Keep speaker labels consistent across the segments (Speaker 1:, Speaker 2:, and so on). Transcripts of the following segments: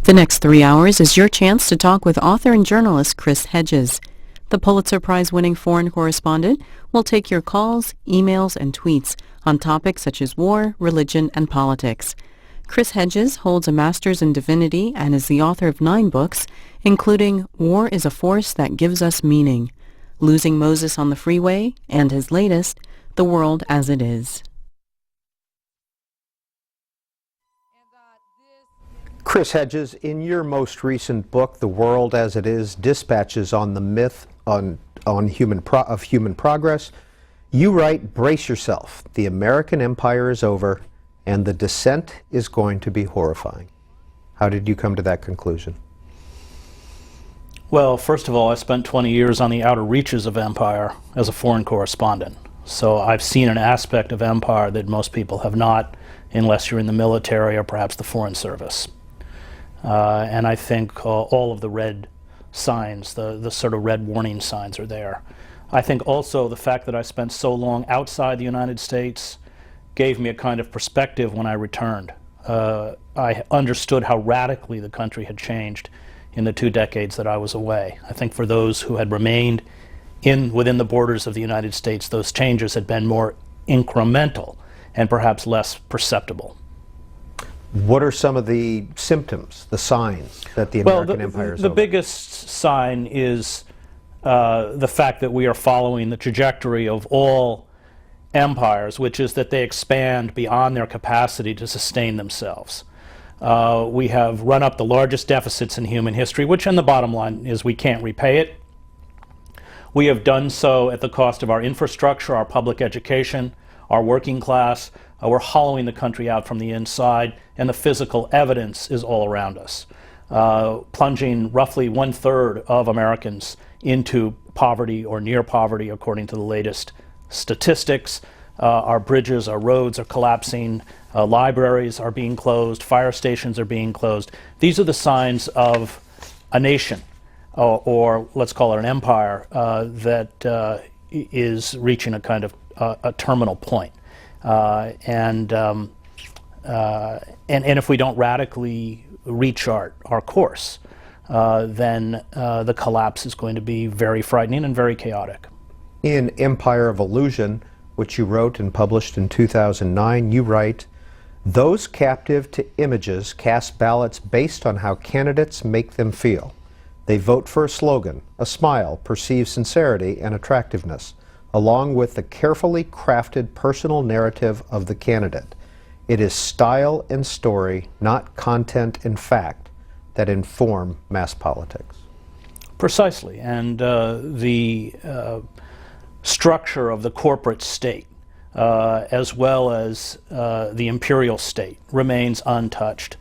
Speaker 1: The next 3 hours is your chance to talk with author and journalist Chris Hedges. The Pulitzer Prize-winning foreign correspondent will take your calls, emails, and tweets on topics such as war, religion, and politics. Chris Hedges holds a master's in divinity and is the author of 9 books, including War is a Force That Gives Us Meaning, Losing Moses on the Freeway, and his latest, The World as It Is.
Speaker 2: Chris Hedges, in your most recent book, The World as It Is, Dispatches on the Myth of Human Progress, you write, brace yourself, the American empire is over, and the descent is going to be horrifying. How did you come to that conclusion?
Speaker 3: Well, first of all, I spent 20 years on the outer reaches of empire as a foreign correspondent. So I've seen an aspect of empire that most people have not, unless you're in the military or perhaps the foreign service. And I think all of the red signs, the sort of red warning signs are there. I think also the fact that I spent so long outside the United States gave me a kind of perspective when I returned. I understood how radically the country had changed in the 2 decades that I was away. I think for those who had remained within the borders of the United States, those changes had been more incremental and perhaps less perceptible.
Speaker 2: What are some of the symptoms, the signs that the American empire is over?
Speaker 3: The biggest sign is the fact that we are following the trajectory of all empires, which is that they expand beyond their capacity to sustain themselves. We have run up the largest deficits in human history, which in the bottom line is we can't repay it. We have done so at the cost of our infrastructure, our public education, our working class. We're hollowing the country out from the inside, and the physical evidence is all around us, plunging roughly 1/3 of Americans into poverty or near poverty, according to the latest statistics. Our bridges, our roads are collapsing, libraries are being closed, fire stations are being closed. These are the signs of a nation, or let's call it an empire, that is reaching a kind of a terminal point. And if we don't radically rechart our course, then the collapse is going to be very frightening and very chaotic.
Speaker 2: In Empire of Illusion, which you wrote and published in 2009, you write, "Those captive to images cast ballots based on how candidates make them feel. They vote for a slogan, a smile, perceived sincerity and attractiveness, along with the carefully crafted personal narrative of the candidate. It is style and story, not content and fact, that inform mass politics."
Speaker 3: Precisely, and the structure of the corporate state, as well as the imperial state, remains untouched.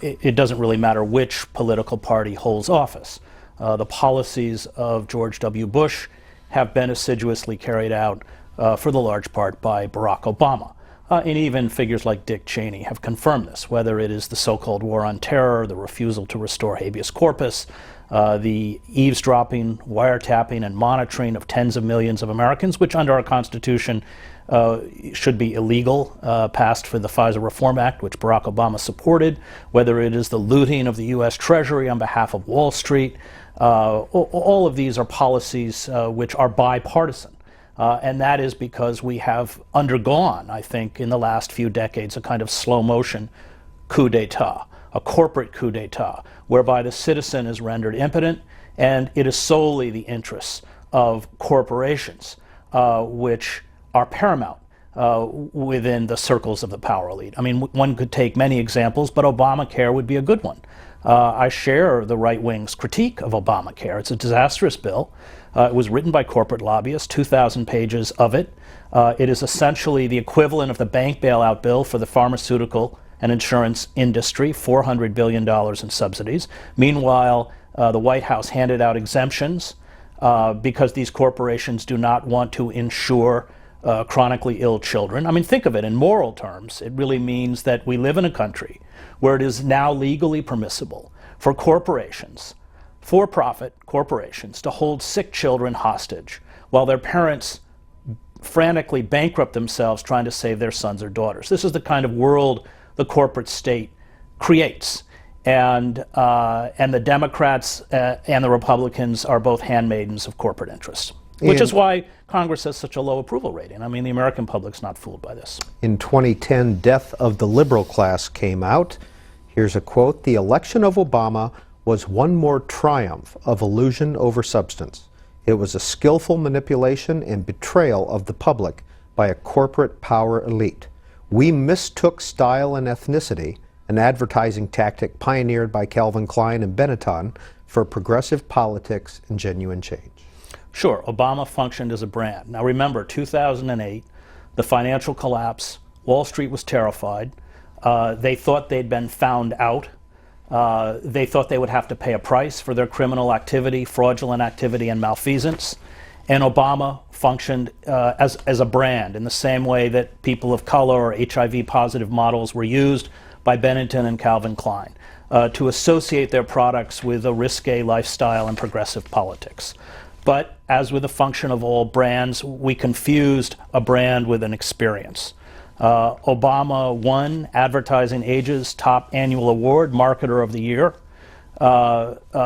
Speaker 3: It doesn't really matter which political party holds office. The policies of George W. Bush have been assiduously carried out for the large part by Barack Obama. And even figures like Dick Cheney have confirmed this, whether it is the so-called war on terror, the refusal to restore habeas corpus, the eavesdropping, wiretapping, and monitoring of tens of millions of Americans, which under our Constitution should be illegal, passed for the FISA Reform Act, which Barack Obama supported, whether it is the looting of the U.S. Treasury on behalf of Wall Street. All of these are policies which are bipartisan. And that is because we have undergone, I think, in the last few decades, a kind of slow motion coup d'etat, a corporate coup d'etat, whereby the citizen is rendered impotent, and it is solely the interests of corporations which are paramount within the circles of the power elite. I mean, one could take many examples, but Obamacare would be a good one. I share the right wing's critique of Obamacare. It's a disastrous bill. It was written by corporate lobbyists, 2,000 pages of it. It is essentially the equivalent of the bank bailout bill for the pharmaceutical and insurance industry, $400 billion in subsidies. Meanwhile, the White House handed out exemptions because these corporations do not want to insure chronically ill children. I mean, think of it in moral terms. It really means that we live in a country where it is now legally permissible for corporations, for-profit corporations, to hold sick children hostage while their parents frantically bankrupt themselves trying to save their sons or daughters. This is the kind of world the corporate state creates. And the Democrats and the Republicans are both handmaidens of corporate interests, which is why Congress has such a low approval rating. I mean, the American public's not fooled by this.
Speaker 2: In 2010, Death of the Liberal Class came out. Here's a quote: "The election of Obama was one more triumph of illusion over substance. It was a skillful manipulation and betrayal of the public by a corporate power elite. We mistook style and ethnicity, an advertising tactic pioneered by Calvin Klein and Benetton, for progressive politics and genuine change."
Speaker 3: Sure, Obama functioned as a brand. Now remember, 2008, the financial collapse, Wall Street was terrified. They thought they'd been found out. They thought they would have to pay a price for their criminal activity, fraudulent activity, and malfeasance. And Obama functioned as a brand in the same way that people of color or HIV-positive models were used by Benetton and Calvin Klein to associate their products with a risque lifestyle and progressive politics. But as with the function of all brands, we confused a brand with an experience. Obama won Advertising Age's top annual award, Marketer of the Year,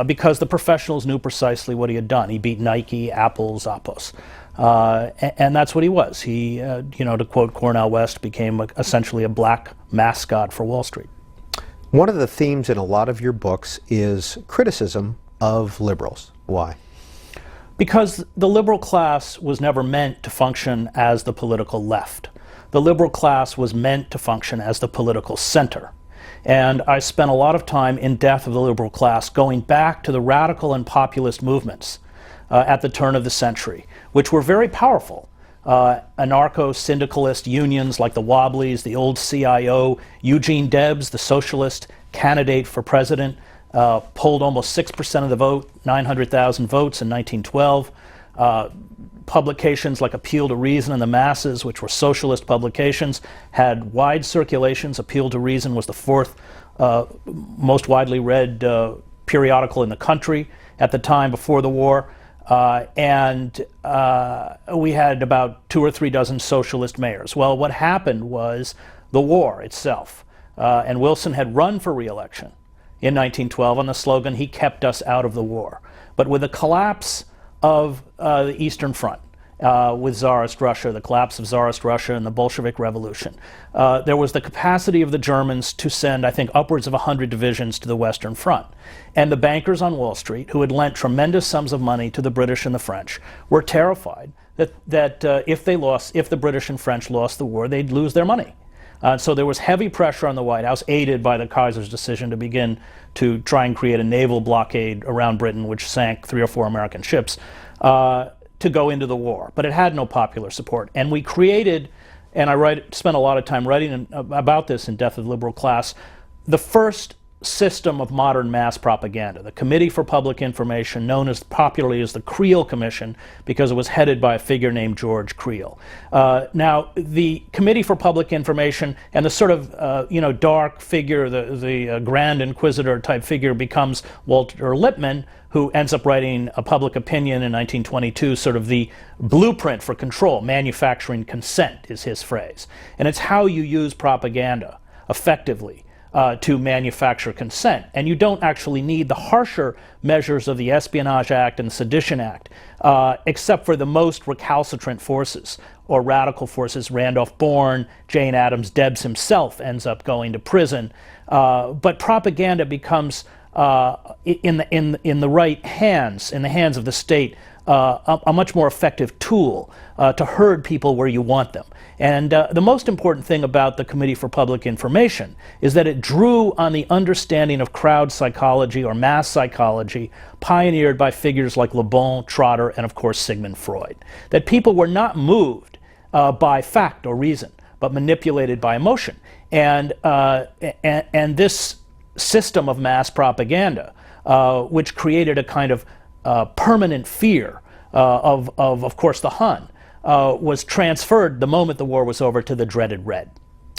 Speaker 3: because the professionals knew precisely what he had done. He beat Nike, Apple, Zappos. And that's what he was. He, to quote Cornel West, became essentially a black mascot for Wall Street.
Speaker 2: One of the themes in a lot of your books is criticism of liberals. Why?
Speaker 3: Because the liberal class was never meant to function as the political left. The liberal class was meant to function as the political center. And I spent a lot of time in Death of the Liberal Class going back to the radical and populist movements at the turn of the century, which were very powerful. Anarcho-syndicalist unions like the Wobblies, the old CIO, Eugene Debs, the socialist candidate for president, polled almost 6% of the vote, 900,000 votes in 1912. Publications like Appeal to Reason and the Masses, which were socialist publications, had wide circulations. Appeal to Reason was the fourth most widely read periodical in the country at the time before the war. And we had about 2 or 3 dozen socialist mayors. Well, what happened was the war itself. And Wilson had run for re-election in 1912 on the slogan, "He kept us out of the war." But with the collapse of the Eastern Front, with Tsarist Russia, the collapse of Tsarist Russia and the Bolshevik Revolution, there was the capacity of the Germans to send, I think, upwards of 100 divisions to the Western Front. And the bankers on Wall Street, who had lent tremendous sums of money to the British and the French, were terrified that if the British and French lost the war, they'd lose their money. So there was heavy pressure on the White House, aided by the Kaiser's decision to begin to try and create a naval blockade around Britain, which sank 3 or 4 American ships, to go into the war. But it had no popular support. And we created, and I spent a lot of time writing about this in Death of the Liberal Class, the first system of modern mass propaganda, the Committee for Public Information, known as popularly as the Creel Commission, because it was headed by a figure named George Creel. Now, the Committee for Public Information and the sort of dark figure, the Grand Inquisitor type figure, becomes Walter Lippmann, who ends up writing a Public Opinion in 1922, sort of the blueprint for control. Manufacturing consent is his phrase. And it's how you use propaganda effectively to manufacture consent. And you don't actually need the harsher measures of the Espionage Act and the Sedition Act, except for the most recalcitrant forces or radical forces. Randolph Bourne, Jane Addams, Debs himself ends up going to prison. But propaganda becomes, in the right hands, in the hands of the state, a much more effective tool to herd people where you want them. And the most important thing about the Committee for Public Information is that it drew on the understanding of crowd psychology or mass psychology pioneered by figures like Le Bon, Trotter, and of course Sigmund Freud. That people were not moved by fact or reason, but manipulated by emotion. And this system of mass propaganda, which created a kind of permanent fear of course, the Hun, was transferred the moment the war was over to the dreaded Red.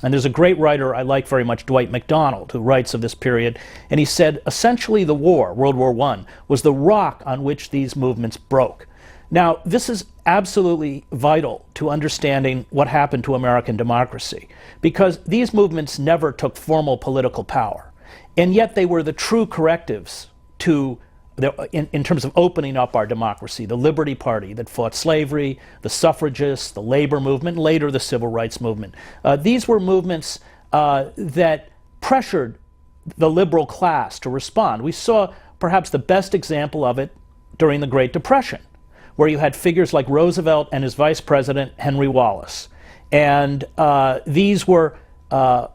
Speaker 3: And there's a great writer I like very much, Dwight MacDonald, who writes of this period, and he said, essentially the war, World War I, was the rock on which these movements broke. Now, this is absolutely vital to understanding what happened to American democracy, because these movements never took formal political power. And yet they were the true correctives to, in terms of opening up our democracy. The Liberty Party that fought slavery, the suffragists, the labor movement, later the civil rights movement. These were movements that pressured the liberal class to respond. We saw perhaps the best example of it during the Great Depression, where you had figures like Roosevelt and his vice president, Henry Wallace. And these were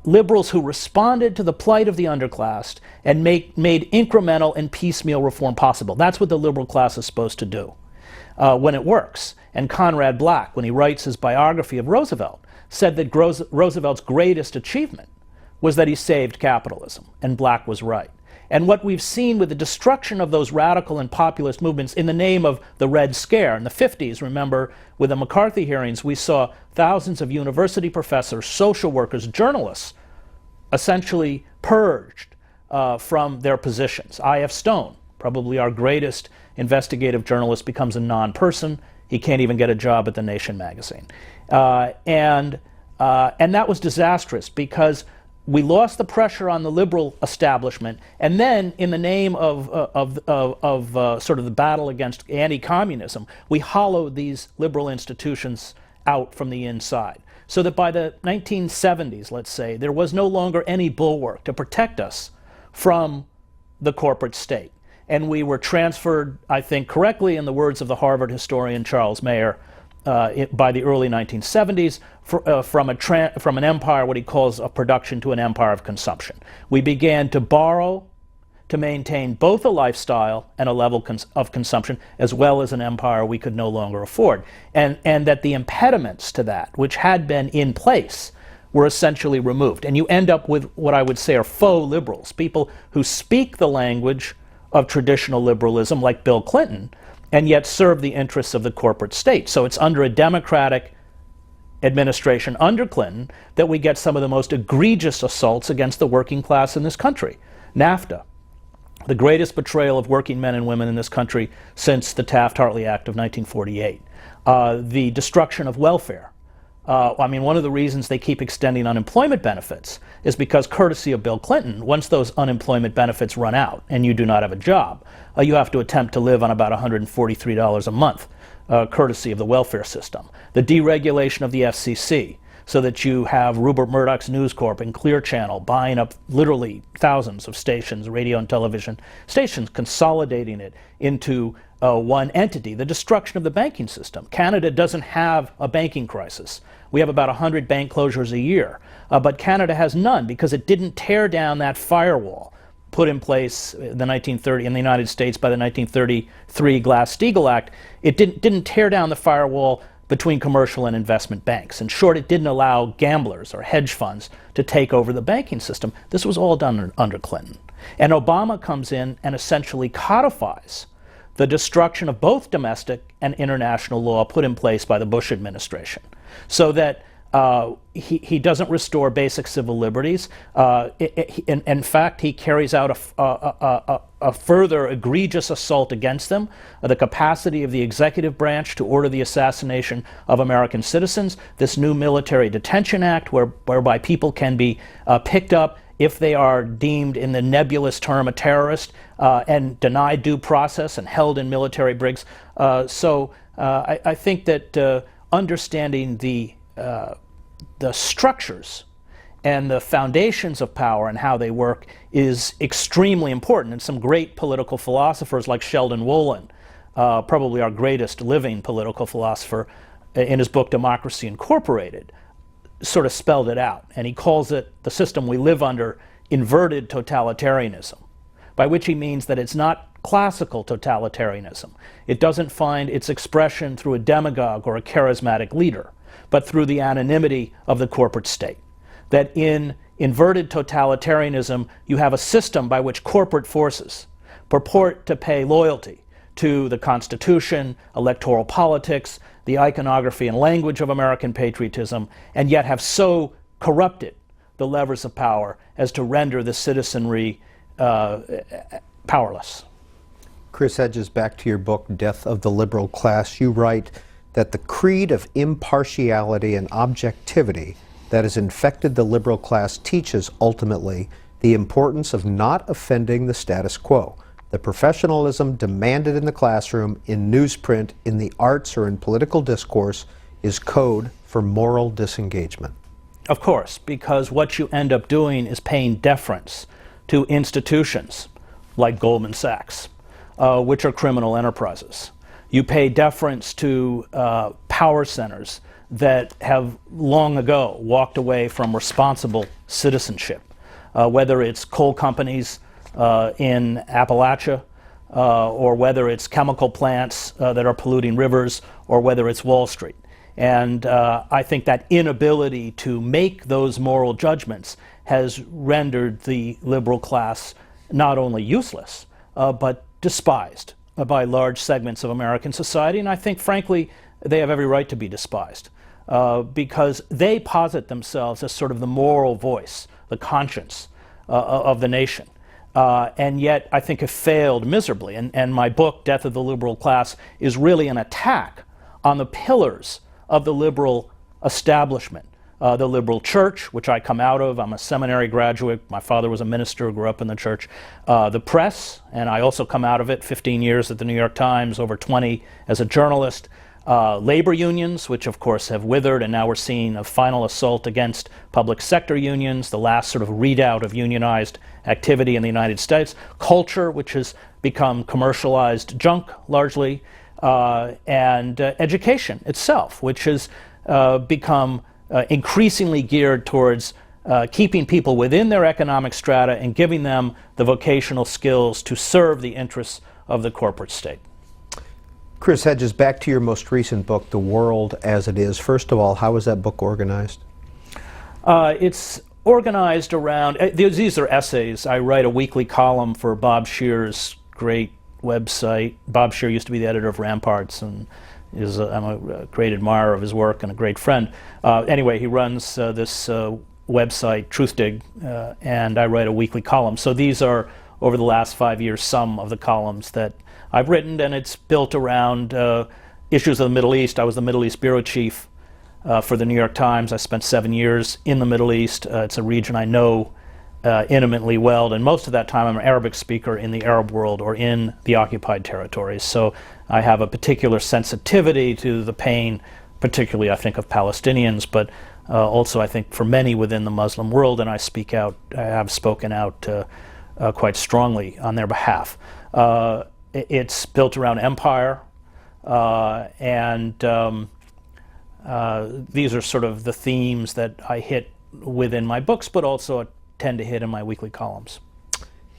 Speaker 3: liberals who responded to the plight of the underclass and made incremental and piecemeal reform possible. That's what the liberal class is supposed to do when it works. And Conrad Black, when he writes his biography of Roosevelt, said that Roosevelt's greatest achievement was that he saved capitalism, and Black was right. And what we've seen with the destruction of those radical and populist movements in the name of the Red Scare in the 50s, remember, with the McCarthy hearings, we saw thousands of university professors, social workers, journalists essentially purged from their positions. I.F. Stone, probably our greatest investigative journalist, becomes a non-person. He can't even get a job at The Nation magazine. And that was disastrous because we lost the pressure on the liberal establishment, and then, in the name of sort of the battle against anti-communism, we hollowed these liberal institutions out from the inside. So that by the 1970s, let's say, there was no longer any bulwark to protect us from the corporate state. And we were transferred, I think correctly, in the words of the Harvard historian Charles Mayer, by the early 1970s, from an empire, what he calls a production, to an empire of consumption. We began to borrow to maintain both a lifestyle and a level of consumption, as well as an empire we could no longer afford. And that the impediments to that, which had been in place, were essentially removed. And you end up with what I would say are faux liberals, people who speak the language of traditional liberalism, like Bill Clinton, and yet serve the interests of the corporate state. So it's under a Democratic administration under Clinton that we get some of the most egregious assaults against the working class in this country. NAFTA, the greatest betrayal of working men and women in this country since the Taft-Hartley Act of 1948. The destruction of welfare. One of the reasons they keep extending unemployment benefits is because, courtesy of Bill Clinton, once those unemployment benefits run out and you do not have a job, you have to attempt to live on about $143 a month, courtesy of the welfare system. The deregulation of the FCC, so that you have Rupert Murdoch's News Corp and Clear Channel buying up literally thousands of stations, radio and television stations, consolidating it into one entity. The destruction of the banking system. Canada doesn't have a banking crisis. We have about 100 bank closures a year, but Canada has none because it didn't tear down that firewall put in place in the United States by the 1933 Glass-Steagall Act. It didn't tear down the firewall between commercial and investment banks. In short, it didn't allow gamblers or hedge funds to take over the banking system. This was all done under Clinton. And Obama comes in and essentially codifies the destruction of both domestic and international law put in place by the Bush administration, so that he doesn't restore basic civil liberties. In fact, he carries out a further egregious assault against them, the capacity of the executive branch to order the assassination of American citizens, this new Military Detention Act whereby people can be picked up if they are deemed, in the nebulous term, a terrorist, and denied due process and held in military brigs. So I think that understanding the structures and the foundations of power and how they work is extremely important. And some great political philosophers like Sheldon Wolin, probably our greatest living political philosopher, in his book Democracy Incorporated, sort of spelled it out. And he calls it, the system we live under, inverted totalitarianism, by which he means that it's not classical totalitarianism. It doesn't find its expression through a demagogue or a charismatic leader, but through the anonymity of the corporate state. That in inverted totalitarianism, you have a system by which corporate forces purport to pay loyalty to the Constitution, electoral politics, the iconography and language of American patriotism, and yet have so corrupted the levers of power as to render the citizenry powerless.
Speaker 2: Chris Hedges, back to your book, Death of the Liberal Class. You write that the creed of impartiality and objectivity that has infected the liberal class teaches, ultimately, the importance of not offending the status quo, the professionalism demanded in the classroom, in newsprint, in the arts, or in political discourse is code for moral disengagement.
Speaker 3: Of course, because what you end up doing is paying deference to institutions like Goldman Sachs, which are criminal enterprises. You pay deference to power centers that have long ago walked away from responsible citizenship, whether it's coal companies in Appalachia, or whether it's chemical plants that are polluting rivers, or whether it's Wall Street. And I think that inability to make those moral judgments has rendered the liberal class not only useless, but despised by large segments of American society. And I think, frankly, they have every right to be despised because they posit themselves as sort of the moral voice, the conscience of the nation. And yet, I think have failed miserably. And my book, Death of the Liberal Class, is really an attack on the pillars of the liberal establishment. The liberal church, which I come out of. I'm a seminary graduate. My father was a minister, grew up in the church. The press, and I also come out of it, 15 years at the New York Times, over 20 as a journalist. Labor unions, which of course have withered, and now we're seeing a final assault against public sector unions, the last sort of readout of unionized activity in the United States. Culture, which has become commercialized junk largely, and education itself, which has become increasingly geared towards keeping people within their economic strata and giving them the vocational skills to serve the interests of the corporate state.
Speaker 2: Chris Hedges, back to your most recent book, The World as It Is. First of all, how is that book organized?
Speaker 3: It's organized around, these are essays. I write a weekly column for Bob Scheer's great website. Bob Scheer used to be the editor of Ramparts, and I'm a great admirer of his work and a great friend. Anyway, he runs this website, Truthdig, and I write a weekly column. So these are, over the last 5 years, some of the columns that I've written, and it's built around issues of the Middle East. I was the Middle East bureau chief for the New York Times. I spent 7 years in the Middle East. It's a region I know intimately well, and most of that time I'm an Arabic speaker in the Arab world or in the occupied territories. So I have a particular sensitivity to the pain, particularly I think of Palestinians, but also I think for many within the Muslim world, and I have spoken out quite strongly on their behalf. It's built around empire, and these are sort of the themes that I hit within my books, but also tend to hit in my weekly columns.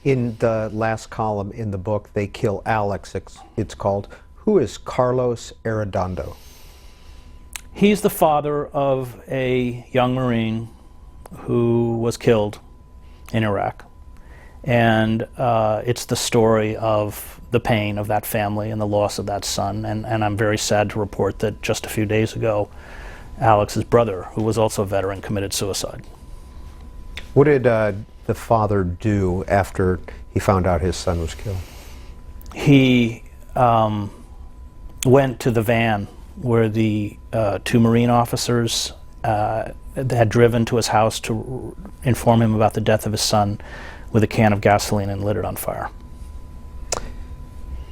Speaker 2: In the last column in the book, They Kill Alex, it's called. Who is Carlos Arredondo?
Speaker 3: He's the father of a young Marine who was killed in Iraq. And it's the story of the pain of that family and the loss of that son. And I'm very sad to report that just a few days ago, Alex's brother, who was also a veteran, committed suicide.
Speaker 2: What did the father do after he found out his son was killed?
Speaker 3: He went to the van where the two Marine officers had driven to his house to inform him about the death of his son with a can of gasoline and lit it on fire.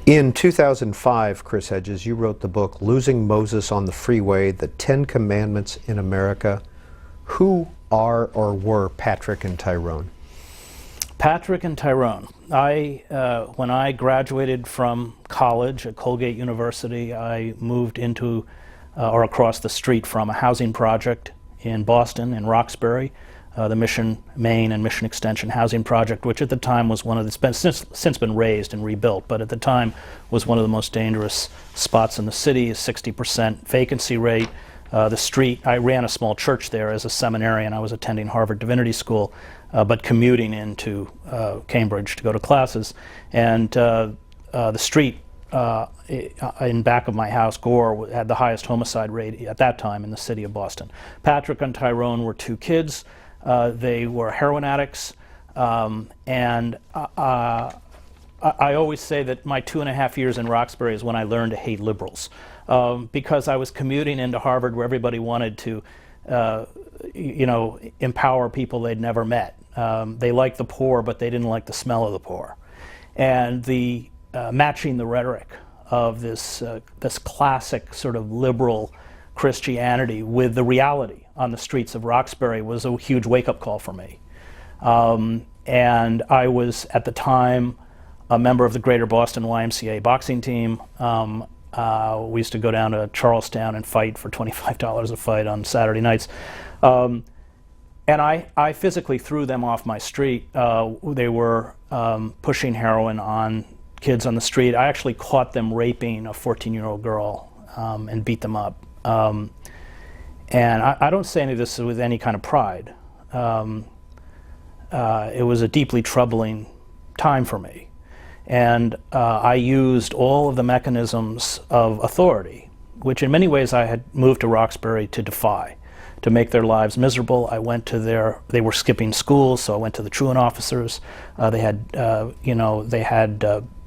Speaker 2: In 2005, Chris Hedges, you wrote the book Losing Moses on the Freeway, The 10 Commandments in America. Who are or were Patrick and Tyrone?
Speaker 3: Patrick and Tyrone. When I graduated from college at Colgate University, I moved into or across the street from a housing project in Boston, in Roxbury, the Mission Main and Mission Extension housing project, which at the time was one of the, it's been since been raised and rebuilt, but at the time was one of the most dangerous spots in the city, a 60% vacancy rate. The street, I ran a small church there as a seminarian. I was attending Harvard Divinity School, but commuting into Cambridge to go to classes. And the street in back of my house, Gore, had the highest homicide rate at that time in the city of Boston. Patrick and Tyrone were two kids. They were heroin addicts. And I always say that my 2.5 years in Roxbury is when I learned to hate liberals. Because I was commuting into Harvard where everybody wanted to, empower people they'd never met. They liked the poor, but they didn't like the smell of the poor. And the matching the rhetoric of this classic sort of liberal Christianity with the reality on the streets of Roxbury was a huge wake-up call for me. And I was, at the time, a member of the Greater Boston YMCA boxing team. We used to go down to Charlestown and fight for $25 a fight on Saturday nights. And I physically threw them off my street. They were pushing heroin on kids on the street. I actually caught them raping a 14-year-old girl and beat them up. And I don't say any of this with any kind of pride. It was a deeply troubling time for me. And I used all of the mechanisms of authority, which in many ways I had moved to Roxbury to defy, to make their lives miserable. I went to they were skipping schools, so I went to the truant officers. They had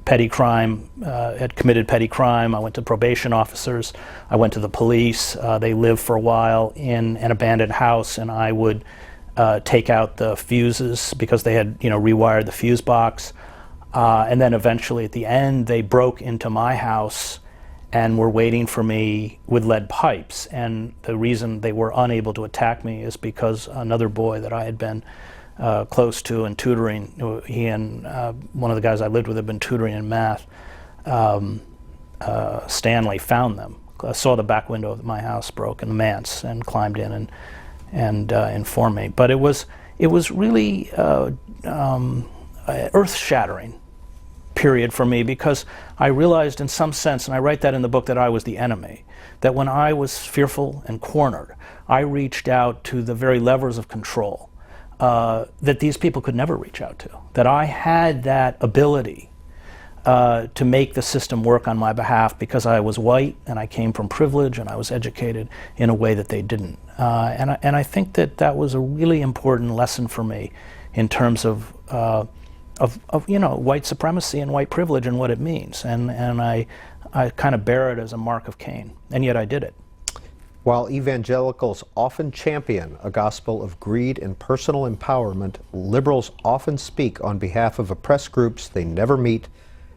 Speaker 3: petty crime, had committed petty crime. I went to probation officers. I went to the police. They lived for a while in an abandoned house, and I would take out the fuses because they had rewired the fuse box. And then eventually at the end, they broke into my house and were waiting for me with lead pipes. And the reason they were unable to attack me is because another boy that I had been close to and tutoring, he and one of the guys I lived with had been tutoring in math, Stanley, found them. I saw the back window of my house broke in the manse and climbed in and informed me. But it was really earth-shattering period for me, because I realized in some sense, and I write that in the book, that I was the enemy. That when I was fearful and cornered, I reached out to the very levers of control that these people could never reach out to. That I had that ability to make the system work on my behalf because I was white and I came from privilege and I was educated in a way that they didn't. And I think that was a really important lesson for me in terms of white supremacy and white privilege and what it means. And I kind of bear it as a mark of Cain, and yet I did it.
Speaker 2: While evangelicals often champion a gospel of greed and personal empowerment, liberals often speak on behalf of oppressed groups they never meet,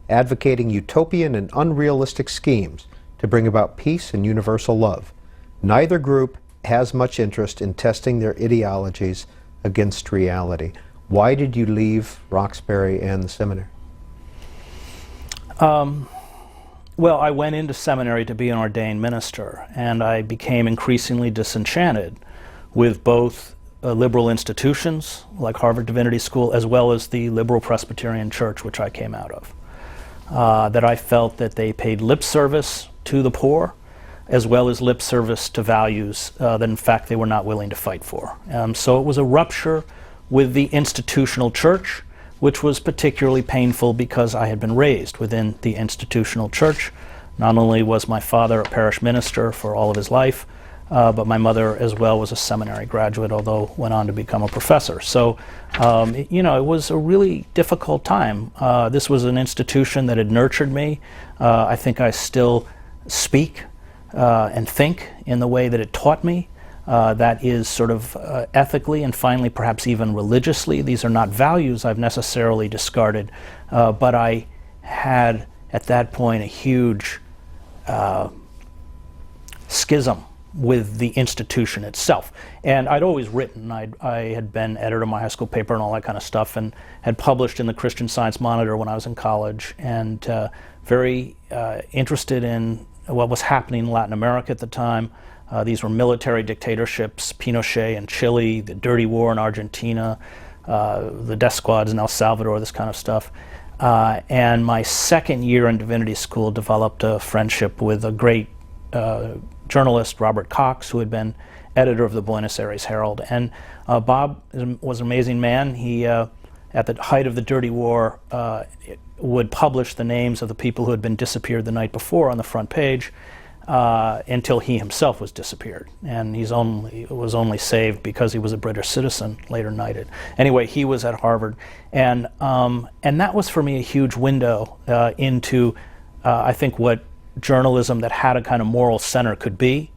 Speaker 2: advocating utopian and unrealistic schemes to bring about peace and universal love. Neither group has much interest in testing their ideologies against reality. Why did you leave Roxbury and the seminary?
Speaker 3: Well, I went into seminary to be an ordained minister, and I became increasingly disenchanted with both liberal institutions like Harvard Divinity School as well as the liberal Presbyterian Church, which I came out of. That I felt that they paid lip service to the poor as well as lip service to values that in fact they were not willing to fight for. So it was a rupture with the institutional church, which was particularly painful because I had been raised within the institutional church. Not only was my father a parish minister for all of his life, but my mother as well was a seminary graduate, although went on to become a professor. So, it was a really difficult time. This was an institution that had nurtured me. I think I still speak and think in the way that it taught me. That is sort of ethically and finally perhaps even religiously. These are not values I've necessarily discarded, but I had at that point a huge schism with the institution itself. And I'd always written. I had been editor of my high school paper and all that kind of stuff, and had published in the Christian Science Monitor when I was in college, and very interested in what was happening in Latin America at the time. These were military dictatorships, Pinochet in Chile, the dirty war in Argentina, the death squads in El Salvador, this kind of stuff. And my second year in divinity school developed a friendship with a great journalist, Robert Cox, who had been editor of the Buenos Aires Herald. And Bob was an amazing man. He, at the height of the dirty war, would publish the names of the people who had been disappeared the night before on the front page. Until he himself was disappeared, and was only saved because he was a British citizen, later knighted. Anyway, he was at Harvard, and that was for me a huge window into I think what journalism that had a kind of moral center could be.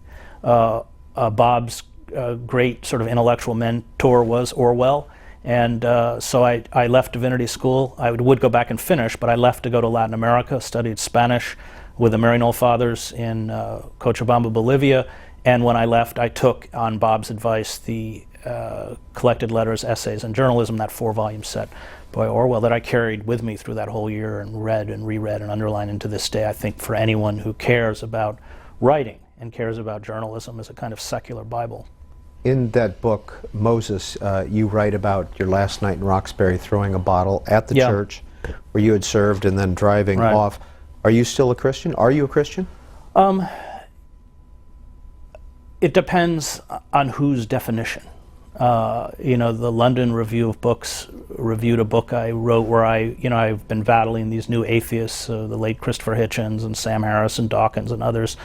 Speaker 3: Bob's great sort of intellectual mentor was Orwell, And so I left divinity school. I would go back and finish, but I left to go to Latin America, studied Spanish with the Maryknoll Fathers in Cochabamba, Bolivia. And when I left, I took, on Bob's advice, the collected letters, essays, and journalism, that 4-volume set by Orwell that I carried with me through that whole year and read and reread and underlined. And to this day, I think for anyone who cares about writing and cares about journalism, is a kind of secular Bible.
Speaker 2: In that book, Moses, you write about your last night in Roxbury throwing a bottle at the church where you had served and then driving off. Are you still a Christian? Are you a Christian?
Speaker 3: It depends on whose definition. The London Review of Books reviewed a book I wrote where I've been battling these new atheists, the late Christopher Hitchens and Sam Harris and Dawkins and others,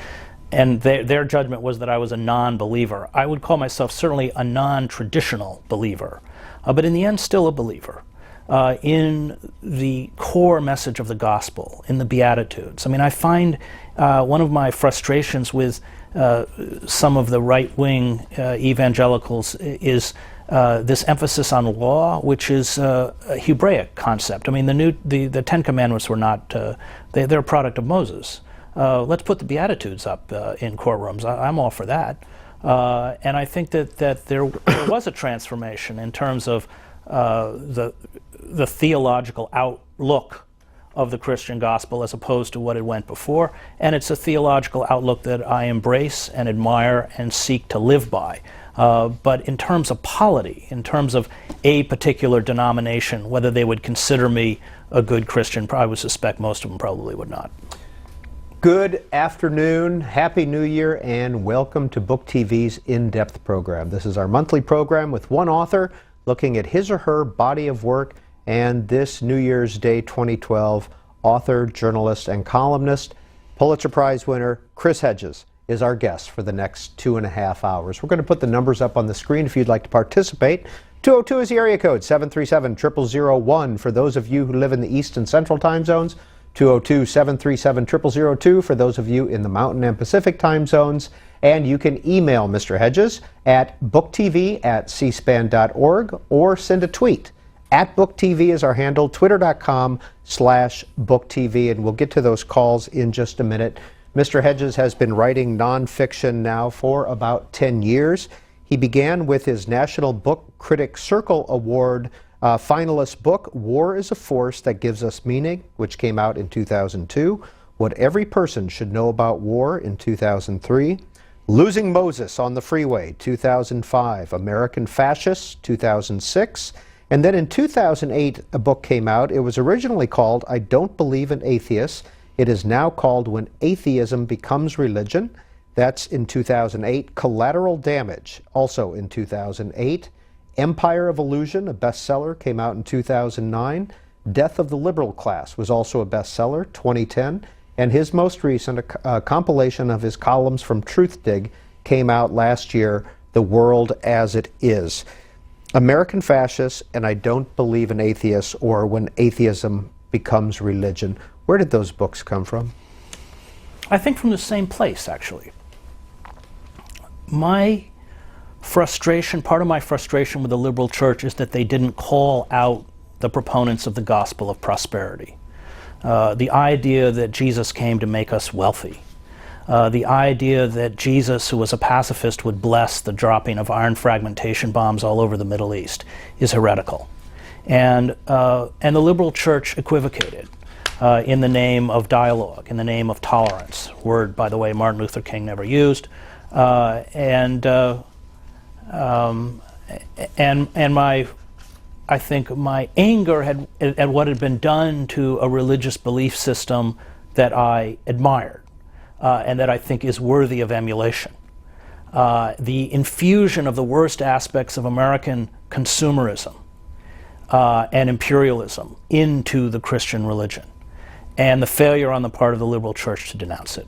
Speaker 3: and their judgment was that I was a non-believer. I would call myself certainly a non-traditional believer, but in the end still a believer in the core message of the gospel, in the Beatitudes. I mean, I find one of my frustrations with some of the right-wing evangelicals is this emphasis on law, which is a Hebraic concept. I mean, the Ten Commandments were not, they're a product of Moses. Let's put the Beatitudes up in courtrooms. I'm all for that. And I think that there was a transformation in terms of the theological outlook of the Christian gospel as opposed to what it went before. And it's a theological outlook that I embrace and admire and seek to live by. But in terms of polity, in terms of a particular denomination, whether they would consider me a good Christian, I would suspect most of them probably would not.
Speaker 2: Good afternoon, Happy New Year, and welcome to BookTV's In-Depth program. This is our monthly program with one author looking at his or her body of work, and this New Year's Day 2012 author, journalist, and columnist, Pulitzer Prize winner Chris Hedges is our guest for the next 2.5 hours. We're going to put the numbers up on the screen if you'd like to participate. 202 is the area code, 737-0001 for those of you who live in the East and Central time zones, 202-737-0002 for those of you in the Mountain and Pacific time zones. And you can email Mr. Hedges at booktv@cspan.org or send a tweet. @BookTV is our handle, twitter.com/BookTV, and we'll get to those calls in just a minute. Mr. Hedges has been writing nonfiction now for about 10 years. He began with his National Book Critics Circle Award finalist book, War is a Force That Gives Us Meaning, which came out in 2002. What Every Person Should Know About War in 2003. Losing Moses on the Freeway, 2005. American Fascists, 2006. And then in 2008, a book came out. It was originally called I Don't Believe in Atheists. It is now called When Atheism Becomes Religion. That's in 2008. Collateral Damage, also in 2008. Empire of Illusion, a bestseller, came out in 2009. Death of the Liberal Class was also a bestseller, 2010. And his most recent, a compilation of his columns from Truthdig, came out last year, The World as It Is. American Fascists and I Don't Believe in Atheists, or When Atheism Becomes Religion. Where did those books come from?
Speaker 3: I think from the same place, actually. My frustration, part of my frustration with the liberal church is that they didn't call out the proponents of the gospel of prosperity. The idea that Jesus came to make us wealthy. The idea that Jesus, who was a pacifist, would bless the dropping of iron fragmentation bombs all over the Middle East is heretical. And the liberal church equivocated in the name of dialogue, in the name of tolerance, word, by the way, Martin Luther King never used. I think my anger at what had been done to a religious belief system that I admired and that I think is worthy of emulation. The infusion of the worst aspects of American consumerism and imperialism into the Christian religion, and the failure on the part of the liberal church to denounce it.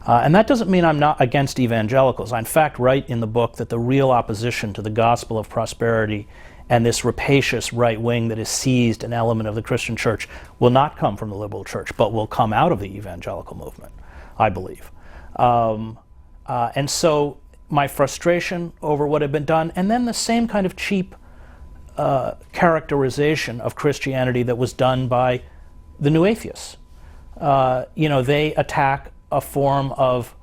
Speaker 3: And that doesn't mean I'm not against evangelicals. I, in fact, write in the book that the real opposition to the gospel of prosperity and this rapacious right wing that has seized an element of the Christian church will not come from the liberal church, but will come out of the evangelical movement, I believe. And so my frustration over what had been done, and then the same kind of cheap characterization of Christianity that was done by the New Atheists. They attack a form of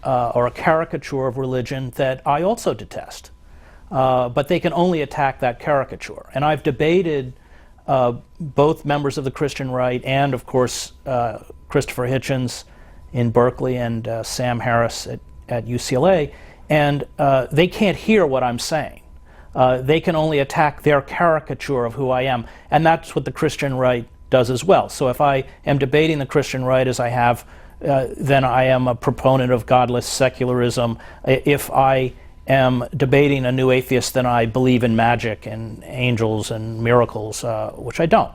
Speaker 3: or a caricature of religion that I also detest. But they can only attack that caricature. And I've debated both members of the Christian right and, of course, Christopher Hitchens in Berkeley and Sam Harris at UCLA, and they can't hear what I'm saying. They can only attack their caricature of who I am, and that's what the Christian right does as well. So if I am debating the Christian right as I have, then I am a proponent of godless secularism. If I am debating a new atheist, then I believe in magic and angels and miracles, which I don't.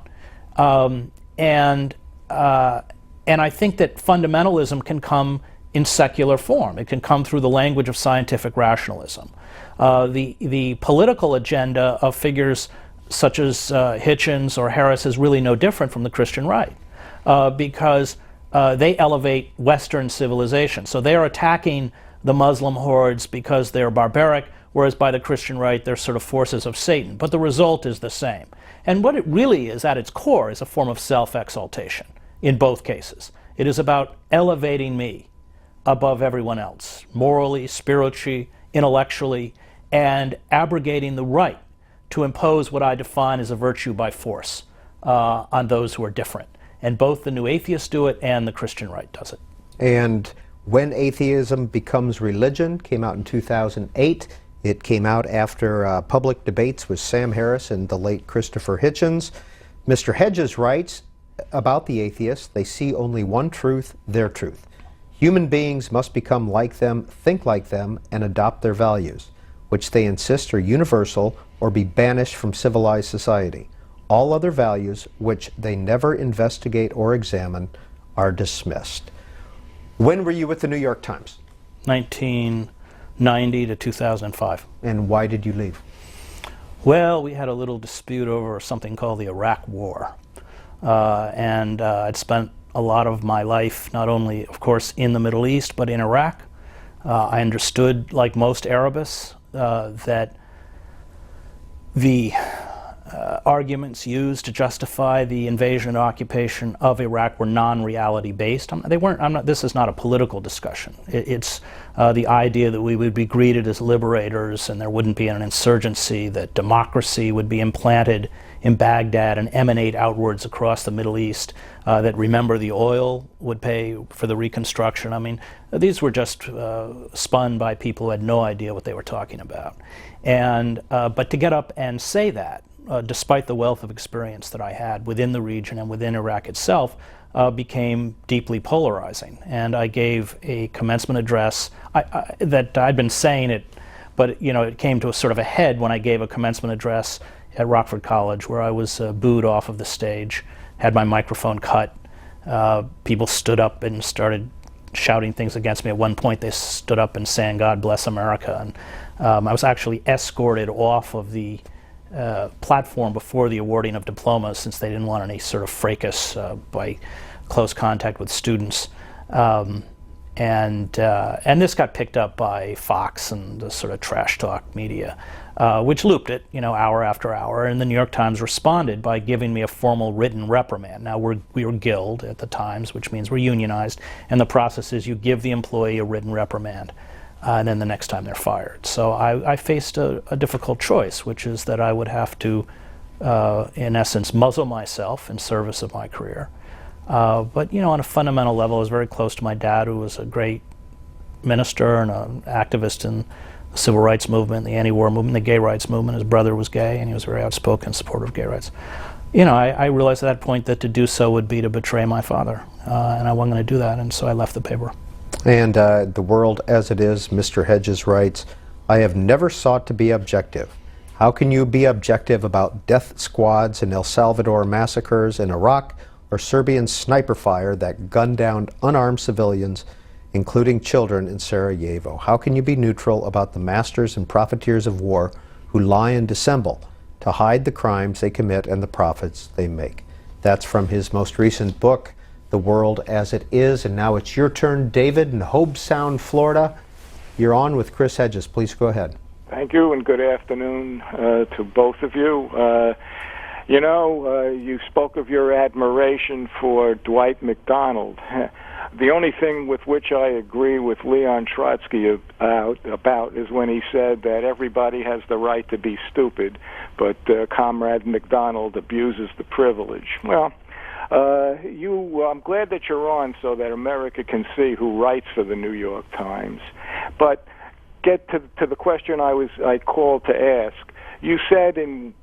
Speaker 3: And I think that fundamentalism can come in secular form. It can come through the language of scientific rationalism. The political agenda of figures such as Hitchens or Harris is really no different from the Christian right, because they elevate Western civilization. So they are attacking the Muslim hordes because they're barbaric, whereas by the Christian right, they're sort of forces of Satan. But the result is the same. And what it really is at its core is a form of self-exaltation in both cases. It is about elevating me above everyone else, morally, spiritually, intellectually, and abrogating the right to impose what I define as a virtue by force on those who are different. And both the New Atheists do it and the Christian right does it.
Speaker 2: And When Atheism Becomes Religion came out in 2008. It came out after public debates with Sam Harris and the late Christopher Hitchens. Mr. Hedges writes about the atheists, they see only one truth, their truth. Human beings must become like them, think like them, and adopt their values, which they insist are universal or be banished from civilized society. All other values, which they never investigate or examine, are dismissed. When were you with the New York Times?
Speaker 3: 1990 to 2005.
Speaker 2: And why did you leave?
Speaker 3: Well, we had a little dispute over something called the Iraq War. And I'd spent a lot of my life, not only, of course, in the Middle East, but in Iraq. I understood, like most Arabists, that the arguments used to justify the invasion and occupation of Iraq were non-reality based. This is not a political discussion. It's the idea that we would be greeted as liberators and there wouldn't be an insurgency, that democracy would be implanted in Baghdad and emanate outwards across the Middle East, that, remember, the oil would pay for the reconstruction. I mean, these were just spun by people who had no idea what they were talking about. And but to get up and say that, despite the wealth of experience that I had within the region and within Iraq itself, became deeply polarizing. And I gave a commencement address that I'd been saying it, but it came to a sort of a head when I gave a commencement address at Rockford College, where I was booed off of the stage, had my microphone cut. People stood up and started shouting things against me. At one point, they stood up and sang "God Bless America," and I was actually escorted off of the platform before the awarding of diplomas, since they didn't want any sort of fracas by close contact with students. And this got picked up by Fox and the sort of trash talk media, which looped it, hour after hour. And the New York Times responded by giving me a formal written reprimand. Now, we were Guild at the Times, which means we're unionized, and the process is you give the employee a written reprimand, and then the next time they're fired. So I faced a difficult choice, which is that I would have to, in essence, muzzle myself in service of my career. But on a fundamental level, I was very close to my dad, who was a great minister and an activist in the civil rights movement, the anti-war movement, the gay rights movement. His brother was gay, and he was very outspoken supporter of gay rights. I realized at that point that to do so would be to betray my father, and I wasn't going to do that, and so I left the paper.
Speaker 2: And The World as It Is, Mr. Hedges writes, I have never sought to be objective. How can you be objective about death squads and El Salvador massacres in Iraq, or Serbian sniper fire that gunned down unarmed civilians, including children, in Sarajevo? How can you be neutral about the masters and profiteers of war who lie and dissemble to hide the crimes they commit and the profits they make? That's from his most recent book, The World as It Is. And now it's your turn, David, in Hobe Sound, Florida. You're on with Chris Hedges. Please go ahead.
Speaker 4: Thank you, and good afternoon to both of you. You spoke of your admiration for Dwight McDonald. The only thing with which I agree with Leon Trotsky about is when he said that everybody has the right to be stupid, but Comrade McDonald abuses the privilege. Well, I'm glad that you're on so that America can see who writes for the New York Times. But get to the question I called to ask. You said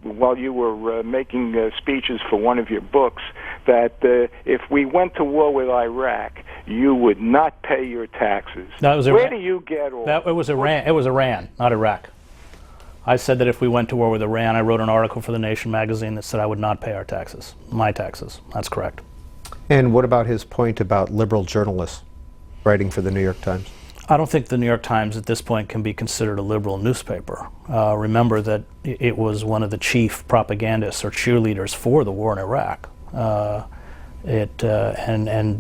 Speaker 4: while you were making speeches for one of your books that if we went to war with Iraq, you would not pay your taxes.
Speaker 3: No, it was
Speaker 4: Where do you get all
Speaker 3: that? It was Iran. It was Iran, not Iraq. I said that if we went to war with Iran, I wrote an article for The Nation magazine that said I would not pay our taxes, my taxes. That's correct.
Speaker 2: And what about his point about liberal journalists writing for the New York Times?
Speaker 3: I don't think the New York Times at this point can be considered a liberal newspaper. Remember that it was one of the chief propagandists or cheerleaders for the war in Iraq. And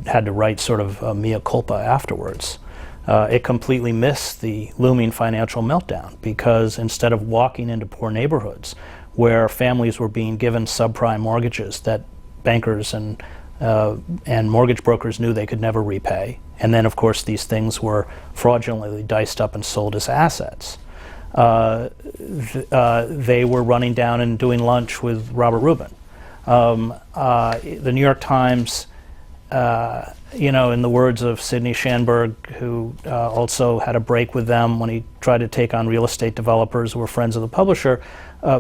Speaker 3: had to write sort of a mea culpa afterwards. It completely missed the looming financial meltdown because instead of walking into poor neighborhoods where families were being given subprime mortgages that bankers and mortgage brokers knew they could never repay, and then of course these things were fraudulently diced up and sold as assets, they were running down and doing lunch with Robert Rubin. The New York Times, in the words of Sidney Schanberg, who also had a break with them when he tried to take on real estate developers who were friends of the publisher,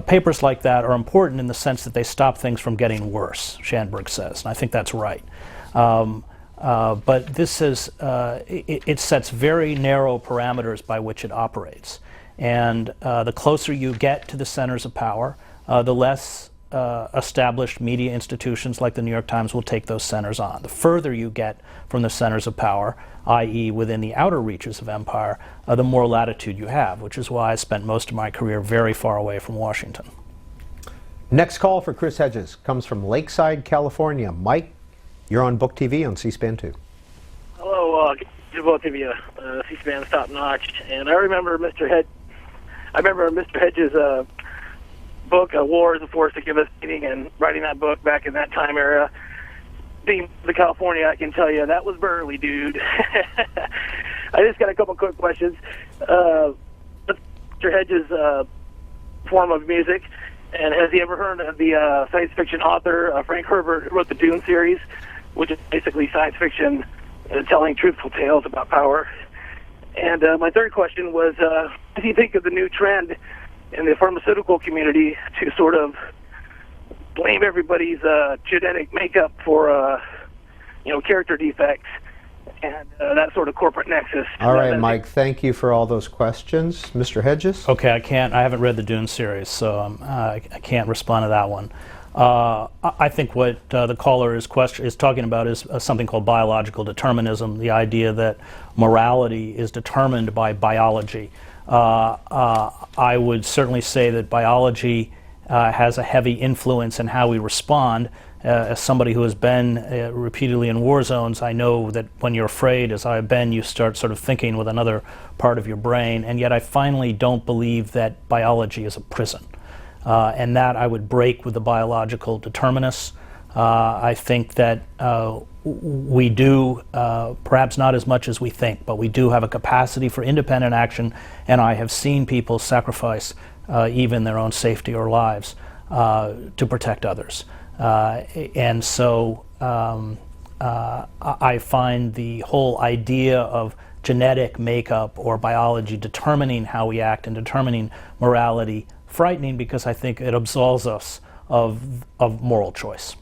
Speaker 3: papers like that are important in the sense that they stop things from getting worse, Schanberg says, and I think that's right. But this is, it sets very narrow parameters by which it operates. And the closer you get to the centers of power, the less established media institutions like the New York Times will take those centers on. The further you get from the centers of power, i.e. within the outer reaches of empire, the more latitude you have, which is why I spent most of my career very far away from Washington.
Speaker 2: Next call for Chris Hedges comes from Lakeside, California. Mike, you're on BookTV on C-SPAN 2.
Speaker 5: Hello, to both of you. C-SPAN's top notch, and I remember Mr. Hedges' book, War is a Force to Give Us Meaning, and writing that book back in that time era. Being the California, I can tell you that was burly, dude. I just got a couple quick questions. Mr. Hedges' form of music, and has he ever heard of the science fiction author Frank Herbert, who wrote the Dune series, which is basically science fiction telling truthful tales about power? And my third question was, what do you think of the new trend in the pharmaceutical community to sort of blame everybody's genetic makeup for, character defects and that sort of corporate nexus?
Speaker 2: All right, Mike, thank you for all those questions. Mr. Hedges?
Speaker 3: Okay, I haven't read the Dune series, so I can't respond to that one. I think what the caller is talking about is something called biological determinism, the idea that morality is determined by biology. I would certainly say that biology has a heavy influence in how we respond. As somebody who has been repeatedly in war zones, I know that when you're afraid, as I have been, you start sort of thinking with another part of your brain, and yet I finally don't believe that biology is a prison. And that I would break with the biological determinists. I think that we do, perhaps not as much as we think, but we do have a capacity for independent action, and I have seen people sacrifice even their own safety or lives to protect others. And so I find the whole idea of genetic makeup or biology determining how we act and determining morality frightening, because I think it absolves us of moral choice.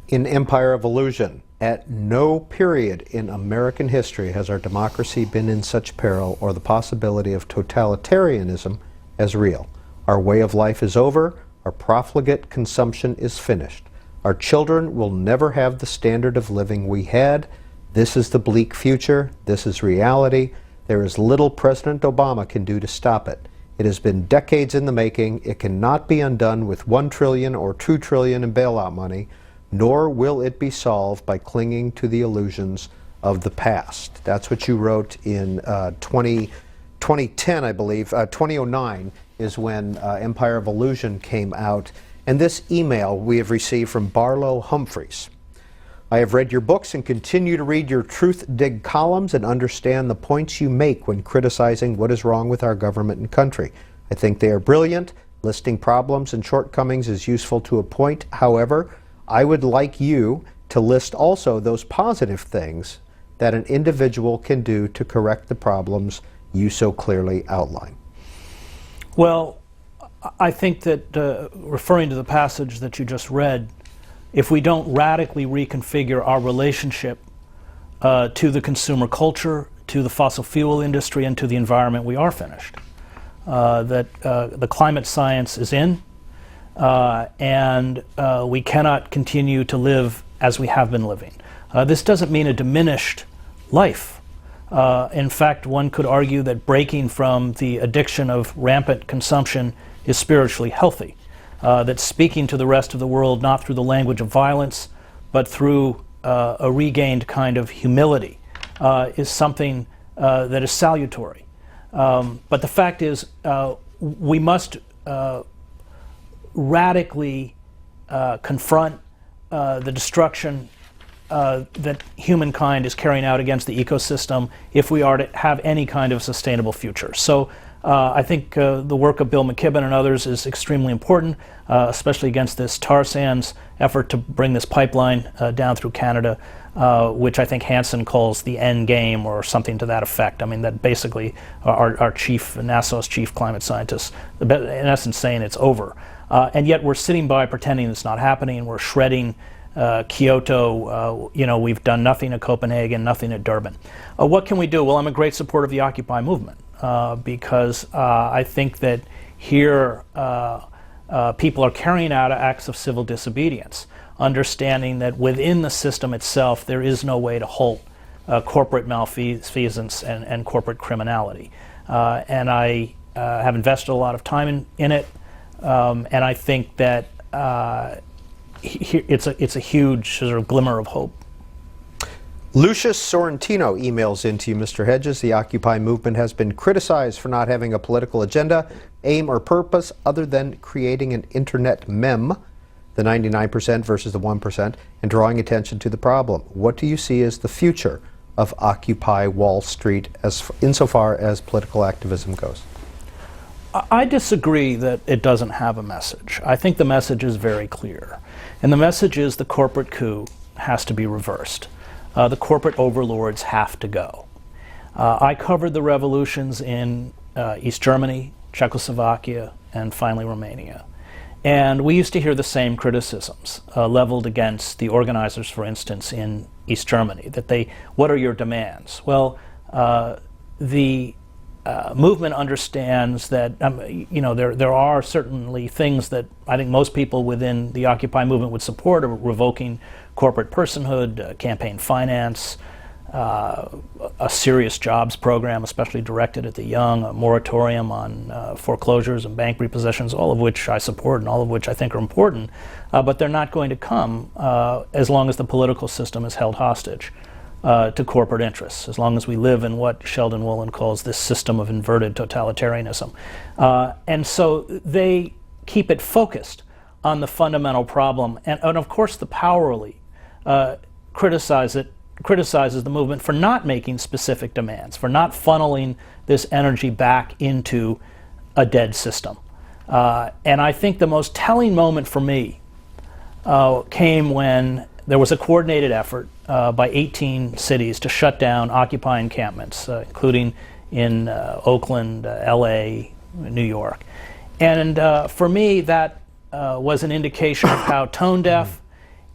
Speaker 2: In Empire of Illusion, at no period in American history has our democracy been in such peril or the possibility of totalitarianism as real. Our way of life is over. Our profligate consumption is finished. Our children will never have the standard of living we had. This is the bleak future. This is reality. There is little President Obama can do to stop it. It has been decades in the making. It cannot be undone with $1 trillion or $2 trillion in bailout money, nor will it be solved by clinging to the illusions of the past. That's what you wrote in 2010, 2010, I believe, 2009 is when Empire of Illusion came out. And this email we have received from Barlow Humphreys. I have read your books and continue to read your Truth Dig columns and understand the points you make when criticizing what is wrong with our government and country. I think they are brilliant. Listing problems and shortcomings is useful to a point. However, I would like you to list also those positive things that an individual can do to correct the problems you so clearly outline.
Speaker 3: Well, I think that referring to the passage that you just read, if we don't radically reconfigure our relationship to the consumer culture, to the fossil fuel industry, and to the environment, we are finished. That the climate science is in, and we cannot continue to live as we have been living. This doesn't mean a diminished life. In fact, one could argue that breaking from the addiction of rampant consumption is spiritually healthy. That speaking to the rest of the world not through the language of violence, but through a regained kind of humility is something that is salutary. But the fact is, we must radically confront the destruction that humankind is carrying out against the ecosystem if we are to have any kind of sustainable future. So I think the work of Bill McKibben and others is extremely important, especially against this tar sands effort to bring this pipeline down through Canada, which I think Hansen calls the end game or something to that effect. I mean, that basically our chief, NASA's chief climate scientist, in essence saying it's over. And yet we're sitting by pretending it's not happening. We're shredding Kyoto. We've done nothing at Copenhagen, nothing at Durban. What can we do? Well, I'm a great supporter of the Occupy movement because I think that here people are carrying out acts of civil disobedience, understanding that within the system itself there is no way to halt corporate malfeasance and corporate criminality. And I have invested a lot of time in it, and I think that it's a huge sort of glimmer of hope.
Speaker 2: Lucius Sorrentino emails into you, Mr. Hedges. The Occupy movement has been criticized for not having a political agenda, aim, or purpose other than creating an internet meme, the 99% versus the 1%, and drawing attention to the problem. What do you see as the future of Occupy Wall Street insofar as political activism goes?
Speaker 3: I disagree that it doesn't have a message. I think the message is very clear. And the message is the corporate coup has to be reversed. The corporate overlords have to go. I covered the revolutions in East Germany, Czechoslovakia, and finally Romania. And we used to hear the same criticisms leveled against the organizers, for instance, in East Germany, that what are your demands? Well, the movement understands that there are certainly things that I think most people within the Occupy movement would support, revoking corporate personhood, campaign finance, a serious jobs program, especially directed at the young, a moratorium on foreclosures and bank repossessions, all of which I support and all of which I think are important, but they're not going to come as long as the political system is held hostage to corporate interests, as long as we live in what Sheldon Woolen calls this system of inverted totalitarianism. And so they keep it focused on the fundamental problem, and of course the power elite criticizes the movement for not making specific demands, for not funneling this energy back into a dead system. And I think the most telling moment for me came when there was a coordinated effort by 18 cities to shut down Occupy encampments, including in Oakland, LA, New York. And for me, that was an indication of how tone deaf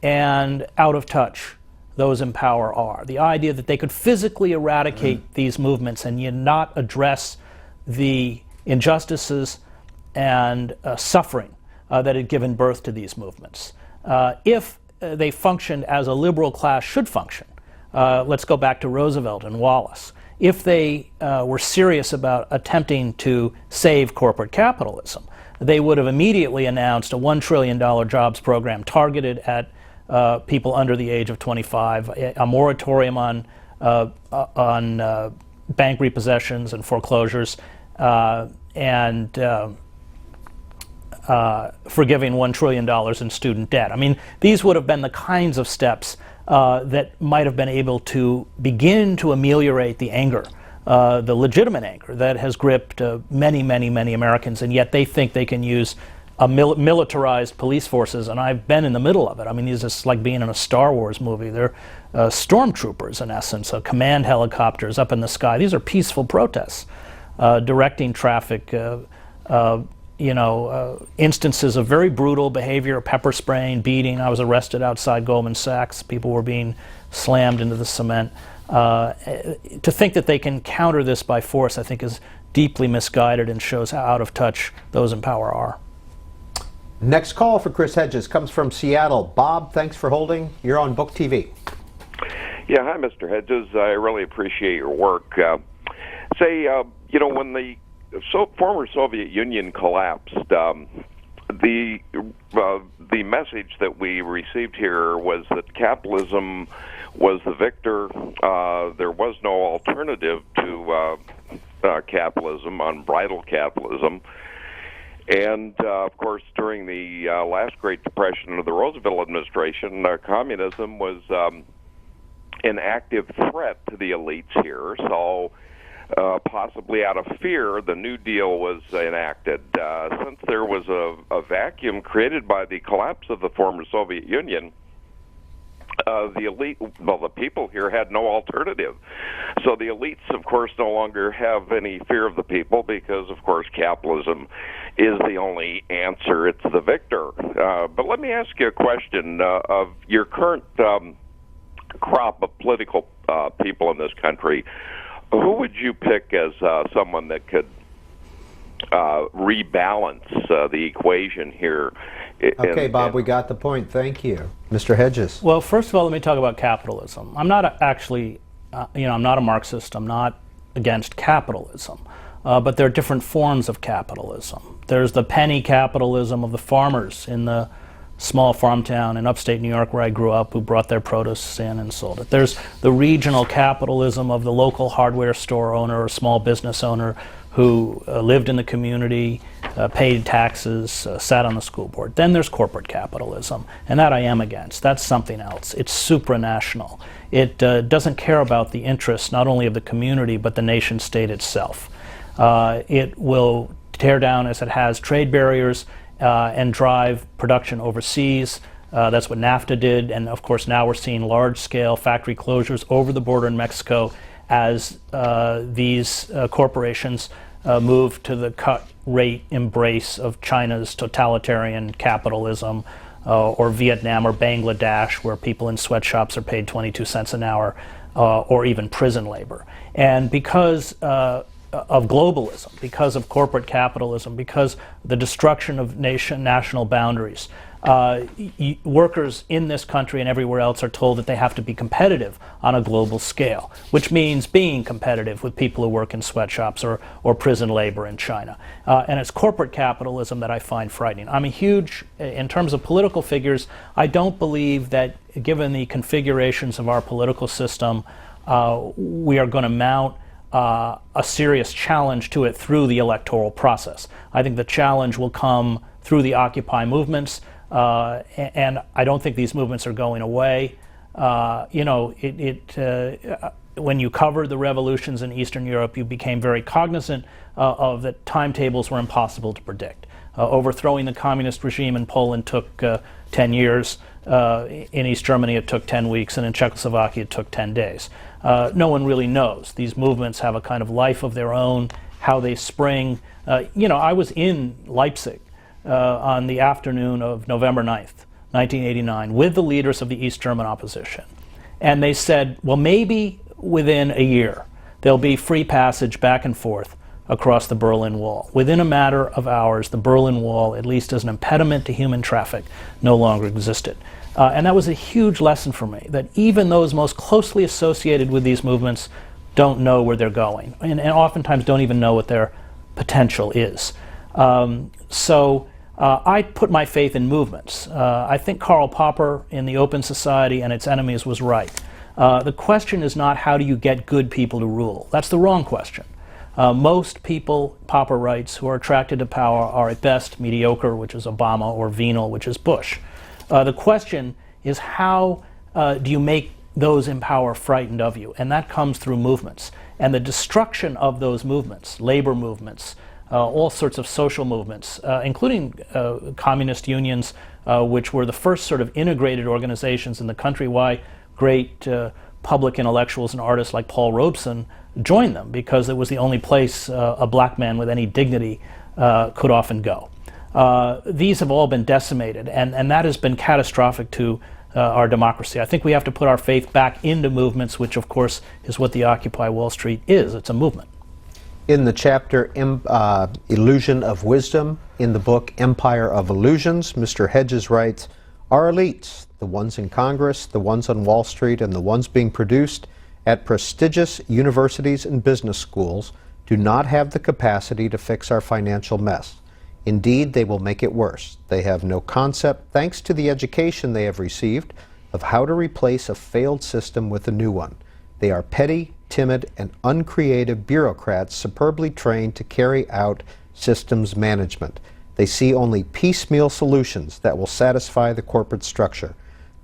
Speaker 3: and out of touch those in power are. The idea that they could physically eradicate these movements and yet not address the injustices and suffering that had given birth to these movements. If they functioned as a liberal class should function, let's go back to Roosevelt and Wallace. If they were serious about attempting to save corporate capitalism, they would have immediately announced a $1 trillion jobs program targeted at people under the age of 25, a moratorium on bank repossessions and foreclosures, and forgiving $1 trillion in student debt. I mean, these would have been the kinds of steps that might have been able to begin to ameliorate the anger, the legitimate anger that has gripped many, many, many Americans, and yet they think they can use militarized police forces, and I've been in the middle of it. I mean, these are like being in a Star Wars movie. They're stormtroopers, in essence, command helicopters up in the sky. These are peaceful protests, directing traffic, instances of very brutal behavior, pepper spraying, beating. I was arrested outside Goldman Sachs. People were being slammed into the cement. To think that they can counter this by force, I think, is deeply misguided and shows how out of touch those in power are.
Speaker 2: Next call for Chris Hedges comes from Seattle. Bob, thanks for holding. You're on BookTV.
Speaker 6: Yeah, hi, Mr. Hedges. I really appreciate your work. When the former Soviet Union collapsed, the message that we received here was that capitalism was the victor. There was no alternative to capitalism, unbridled capitalism. And, of course, during the last Great Depression of the Roosevelt administration, communism was an active threat to the elites here. So possibly out of fear, the New Deal was enacted. Since there was a vacuum created by the collapse of the former Soviet Union, the elite, the people here had no alternative. So the elites, of course, no longer have any fear of the people because, of course, capitalism is the only answer. It's the victor. But let me ask you a question. Of your current crop of political people in this country, who would you pick as someone that could rebalance the equation here?
Speaker 2: Okay, Bob, we got the point. Thank you. Mr. Hedges.
Speaker 3: Well, first of all, let me talk about capitalism. I'm not actually, I'm not a Marxist. I'm not against capitalism. But there are different forms of capitalism. There's the penny capitalism of the farmers in the small farm town in upstate New York where I grew up, who brought their produce in and sold it. There's the regional capitalism of the local hardware store owner or small business owner who lived in the community, paid taxes, sat on the school board. Then there's corporate capitalism, and that I am against. That's something else. It's supranational. It doesn't care about the interests not only of the community but the nation state itself. It will tear down, as it has, trade barriers and drive production overseas. That's what NAFTA did, and of course now we're seeing large-scale factory closures over the border in Mexico as these corporations move to the cut-rate embrace of China's totalitarian capitalism, or Vietnam or Bangladesh, where people in sweatshops are paid 22 cents an hour, or even prison labor. And because of globalism, because of corporate capitalism, because the destruction of national boundaries, workers in this country and everywhere else are told that they have to be competitive on a global scale, which means being competitive with people who work in sweatshops or prison labor in China. And it's corporate capitalism that I find frightening. I'm a huge, in terms of political figures, I don't believe that given the configurations of our political system, we are going to mount a serious challenge to it through the electoral process. I think the challenge will come through the Occupy movements, and I don't think these movements are going away. When you covered the revolutions in Eastern Europe, you became very cognizant of that timetables were impossible to predict. Overthrowing the communist regime in Poland took 10 years. In East Germany it took 10 weeks, and in Czechoslovakia it took 10 days. No one really knows. These movements have a kind of life of their own, how they spring. I was in Leipzig on the afternoon of November 9th, 1989, with the leaders of the East German opposition. And they said, well, maybe within a year there'll be free passage back and forth across the Berlin Wall. Within a matter of hours, the Berlin Wall, at least as an impediment to human traffic, no longer existed. And that was a huge lesson for me, that even those most closely associated with these movements don't know where they're going, and oftentimes don't even know what their potential is. I put my faith in movements. I think Karl Popper in The Open Society and Its Enemies was right. The question is not how do you get good people to rule. That's the wrong question. Most people, Popper writes, who are attracted to power are at best mediocre, which is Obama, or venal, which is Bush. The question is how do you make those in power frightened of you? And that comes through movements. And the destruction of those movements, labor movements, all sorts of social movements, including communist unions, which were the first sort of integrated organizations in the country, why great public intellectuals and artists like Paul Robeson joined them, because it was the only place a black man with any dignity could often go. These have all been decimated, and that has been catastrophic to our democracy. I think we have to put our faith back into movements, which of course is what the Occupy Wall Street is. It's a movement.
Speaker 2: In the chapter Illusion of Wisdom, in the book Empire of Illusions, Mr. Hedges writes, our elites, the ones in Congress, the ones on Wall Street, and the ones being produced at prestigious universities and business schools, do not have the capacity to fix our financial mess. Indeed, they will make it worse. They have no concept, thanks to the education they have received, of how to replace a failed system with a new one. They are petty, timid, and uncreative bureaucrats superbly trained to carry out systems management. They see only piecemeal solutions that will satisfy the corporate structure.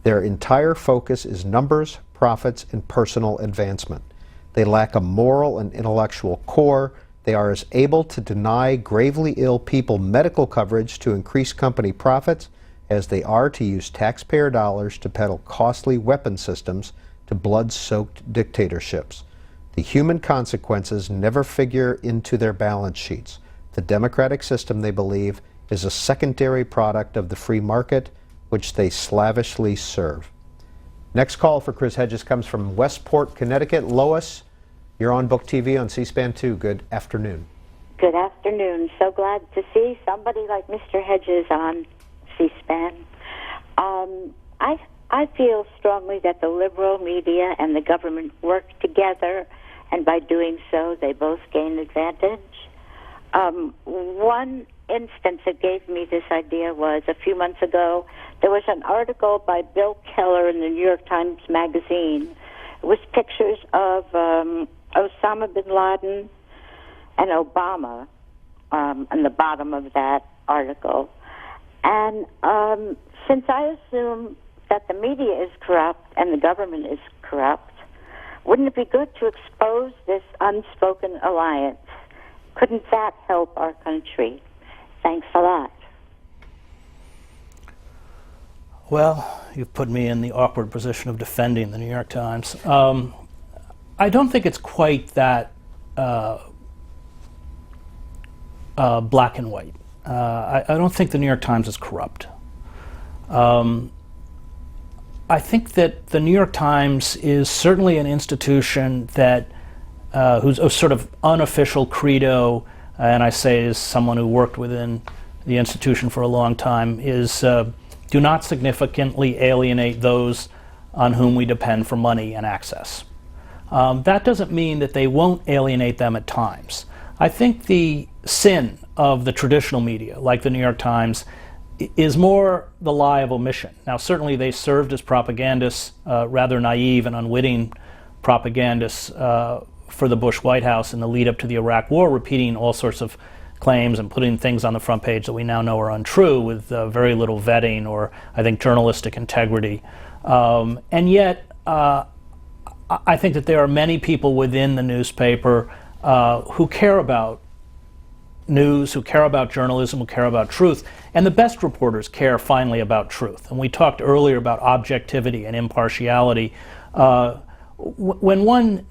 Speaker 2: Their entire focus is numbers, profits, and personal advancement. They lack a moral and intellectual core. They are as able to deny gravely ill people medical coverage to increase company profits as they are to use taxpayer dollars to peddle costly weapon systems to blood-soaked dictatorships. The human consequences never figure into their balance sheets. The democratic system, they believe, is a secondary product of the free market, which they slavishly serve. Next call for Chris Hedges comes from Westport, Connecticut. Lois, you're on BookTV on C-SPAN 2. Good afternoon.
Speaker 7: Good afternoon. So glad to see somebody like Mr. Hedges on C-SPAN. I feel strongly that the liberal media and the government work together, and by doing so, they both gain advantage. One instance that gave me this idea was a few months ago, there was an article by Bill Keller in the New York Times Magazine with pictures of Osama bin Laden and Obama on the bottom of that article. And since I assume that the media is corrupt and the government is corrupt, wouldn't it be good to expose this unspoken alliance? Couldn't that help our country? Thanks a lot.
Speaker 3: Well, you've put me in the awkward position of defending the New York Times. I don't think it's quite that black and white. I don't think the New York Times is corrupt. I think that the New York Times is certainly an institution that whose sort of unofficial credo, and I say as someone who worked within the institution for a long time, is do not significantly alienate those on whom we depend for money and access. That doesn't mean that they won't alienate them at times. I think the sin of the traditional media, like the New York Times, is more the lie of omission. Now, certainly they served as propagandists, rather naive and unwitting propagandists for the Bush White House in the lead up to the Iraq War, repeating all sorts of claims and putting things on the front page that we now know are untrue with very little vetting or, I think, journalistic integrity. And yet, I think that there are many people within the newspaper who care about news, who care about journalism, who care about truth, and the best reporters care finally about truth. And we talked earlier about objectivity and impartiality. When one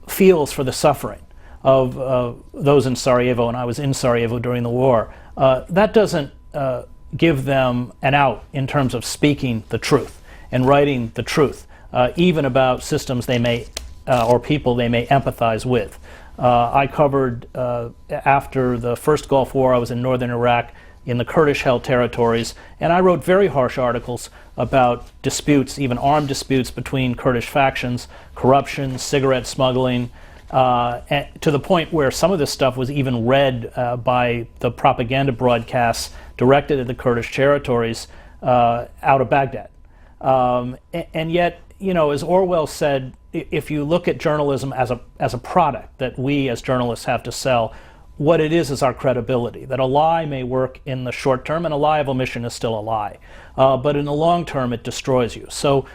Speaker 3: feels for the suffering of those in Sarajevo, and I was in Sarajevo during the war, that doesn't give them an out in terms of speaking the truth and writing the truth, even about systems they may, or people they may empathize with. I covered, after the first Gulf War, I was in northern Iraq in the Kurdish-held territories, and I wrote very harsh articles about disputes, even armed disputes between Kurdish factions, corruption, cigarette smuggling, to the point where some of this stuff was even read by the propaganda broadcasts directed at the Kurdish territories out of Baghdad. And yet, as Orwell said, if you look at journalism as a product that we as journalists have to sell, what it is our credibility. That a lie may work in the short term, and a lie of omission is still a lie. But in the long term, it destroys you. So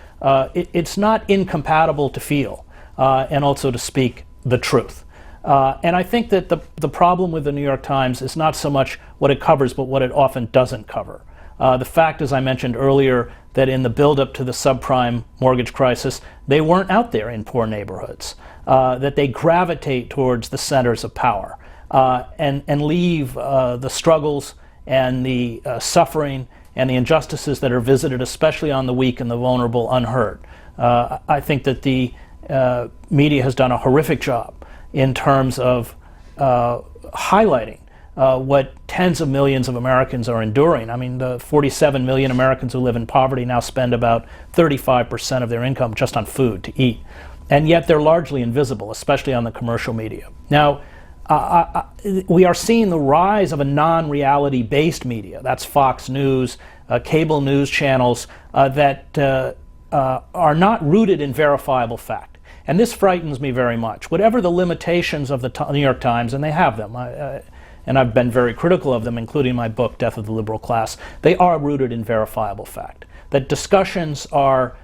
Speaker 3: it's not incompatible to feel and also to speak the truth. And I think that the problem with the New York Times is not so much what it covers, but what it often doesn't cover. The fact, as I mentioned earlier, that in the buildup to the subprime mortgage crisis, they weren't out there in poor neighborhoods, that they gravitate towards the centers of power and leave the struggles and the suffering and the injustices that are visited, especially on the weak and the vulnerable, unheard. I think that the media has done a horrific job in terms of highlighting what tens of millions of Americans are enduring. I mean, the 47 million Americans who live in poverty now spend about 35% of their income just on food to eat. And yet they're largely invisible, especially on the commercial media. Now, we are seeing the rise of a non-reality based media. That's Fox News, cable news channels that are not rooted in verifiable fact. And this frightens me very much. Whatever the limitations of the New York Times, and they have them, and I've been very critical of them, including my book, Death of the Liberal Class, they are rooted in verifiable fact. That discussions are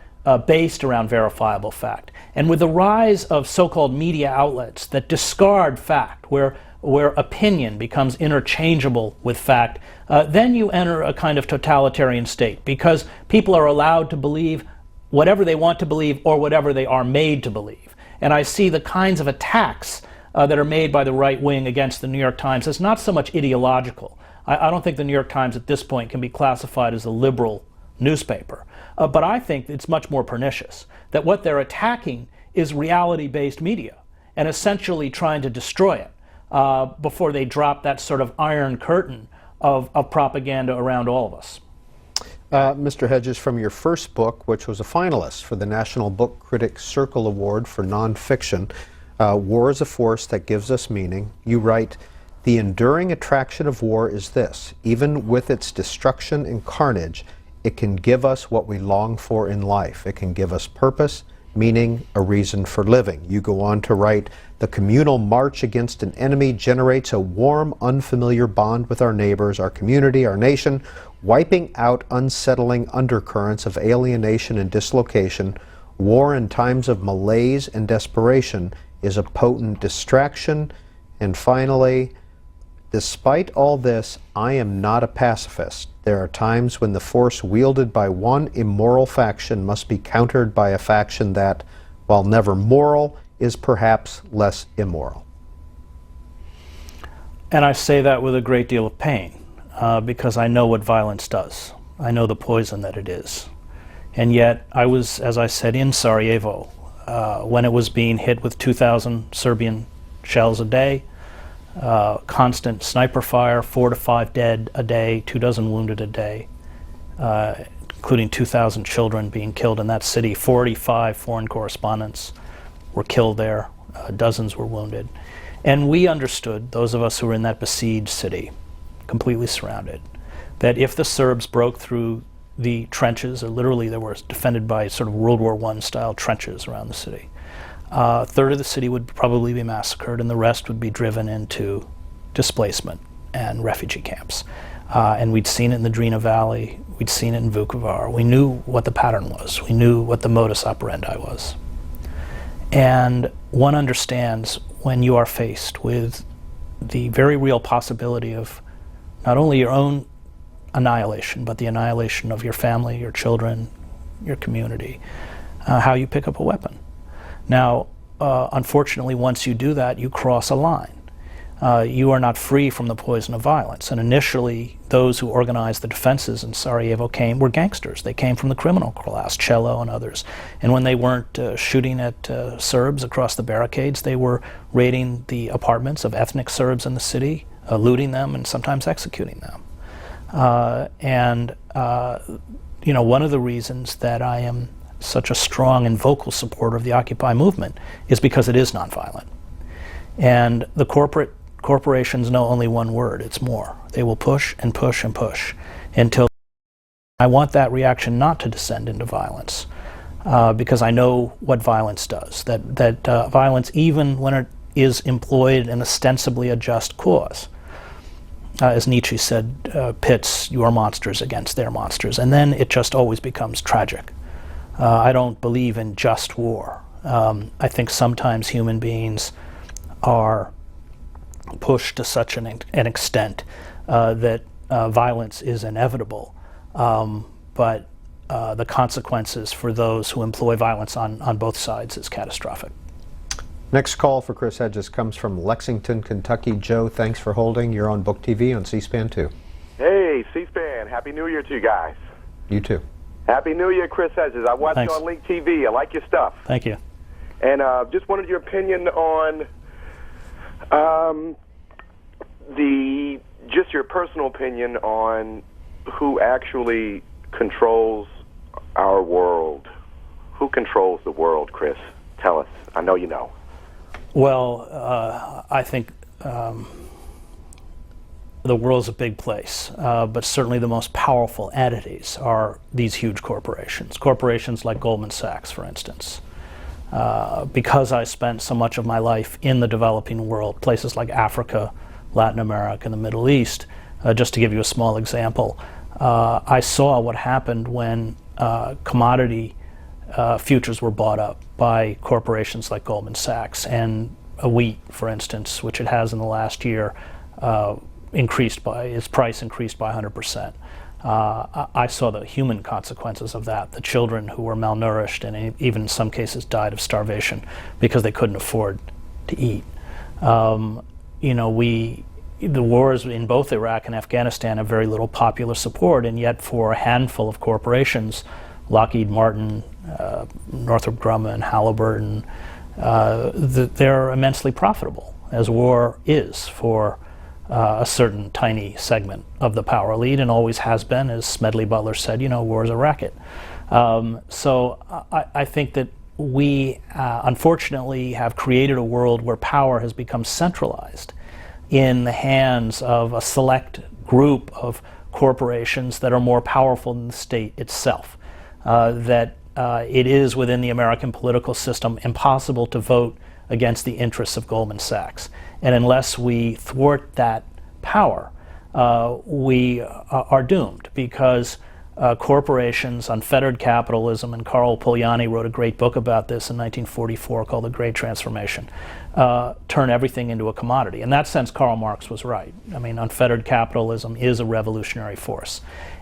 Speaker 3: based around verifiable fact. And with the rise of so-called media outlets that discard fact, where opinion becomes interchangeable with fact, then you enter a kind of totalitarian state, because people are allowed to believe whatever they want to believe or whatever they are made to believe. And I see the kinds of attacks that are made by the right wing against the New York Times as not so much ideological. I don't think the New York Times at this point can be classified as a liberal newspaper. But I think it's much more pernicious, that what they're attacking is reality-based media and essentially trying to destroy it before they drop that sort of iron curtain of propaganda around all of us.
Speaker 2: Mr. Hedges, from your first book, which was a finalist for the National Book Critics Circle Award for Nonfiction, War is a Force That Gives Us Meaning, you write, "The enduring attraction of war is this: even with its destruction and carnage, it can give us what we long for in life. It can give us purpose, meaning, a reason for living." You go on to write, "The communal march against an enemy generates a warm, unfamiliar bond with our neighbors, our community, our nation, wiping out unsettling undercurrents of alienation and dislocation. War in times of malaise and desperation is a potent distraction." And finally, "Despite all this, I am not a pacifist. There are times when the force wielded by one immoral faction must be countered by a faction that, while never moral, is perhaps less immoral."
Speaker 3: And I say that with a great deal of pain, because I know what violence does. I know the poison that it is. And yet, I was, as I said, in Sarajevo when it was being hit with 2,000 Serbian shells a day, constant sniper fire, 4 to 5 dead a day, 24 wounded a day, including 2,000 children being killed in that city. 45 foreign correspondents were killed there, dozens were wounded. And we understood, those of us who were in that besieged city, completely surrounded, that if the Serbs broke through the trenches, or literally they were defended by sort of World War I style trenches around the city, a third of the city would probably be massacred, and the rest would be driven into displacement and refugee camps. And we'd seen it in the Drina Valley, we'd seen it in Vukovar. We knew what the pattern was. We knew what the modus operandi was. And one understands when you are faced with the very real possibility of not only your own annihilation, but the annihilation of your family, your children, your community, how you pick up a weapon. Now, unfortunately, once you do that, you cross a line. You are not free from the poison of violence. And initially, those who organized the defenses in Sarajevo were gangsters. They came from the criminal class, Cello and others. And when they weren't shooting at Serbs across the barricades, they were raiding the apartments of ethnic Serbs in the city, looting them, and sometimes executing them. One of the reasons that I am such a strong and vocal supporter of the Occupy movement is because it is nonviolent. And the corporations know only one word: it's more. They will push and push and push until I want that reaction not to descend into violence. because I know what violence does. That violence, even when it is employed in ostensibly a just cause, as Nietzsche said, pits your monsters against their monsters, and then it just always becomes tragic. I don't believe in just war. I think sometimes human beings are pushed to such an extent that violence is inevitable, but the consequences for those who employ violence on both sides is catastrophic.
Speaker 2: Next call for Chris Hedges comes from Lexington, Kentucky. Joe, thanks for holding. You're on BookTV on C-SPAN 2.
Speaker 8: Hey, C-SPAN. Happy New Year to you guys.
Speaker 2: You too.
Speaker 8: Happy New Year, Chris Hedges. I watched
Speaker 3: Thanks.
Speaker 8: you on Link TV. I like your stuff.
Speaker 3: Thank you.
Speaker 8: And just wanted your opinion on just your personal opinion on who actually controls our world. Who controls the world, Chris? Tell us. I know you know.
Speaker 3: Well, I think the world's a big place, but certainly the most powerful entities are these huge corporations. Corporations like Goldman Sachs, for instance. Because I spent so much of my life in the developing world, places like Africa, Latin America, and the Middle East, just to give you a small example, I saw what happened when commodity futures were bought up by corporations like Goldman Sachs, and wheat, for instance, which it has in the last year, its price increased by 100%. I saw the human consequences of that. The children who were malnourished and even in some cases died of starvation because they couldn't afford to eat. The wars in both Iraq and Afghanistan have very little popular support, and yet for a handful of corporations, Lockheed Martin, Northrop Grumman, Halliburton, they're immensely profitable, as war is for a certain tiny segment of the power elite, and always has been. As Smedley Butler said, war is a racket. So I think that we unfortunately have created a world where power has become centralized in the hands of a select group of corporations that are more powerful than the state itself. That it is within the American political system impossible to vote against the interests of Goldman Sachs. And unless we thwart that power, we are doomed, because corporations, unfettered capitalism, and Carl Polanyi wrote a great book about this in 1944 called The Great Transformation, turn everything into a commodity. In that sense, Karl Marx was right. I mean, unfettered capitalism is a revolutionary force.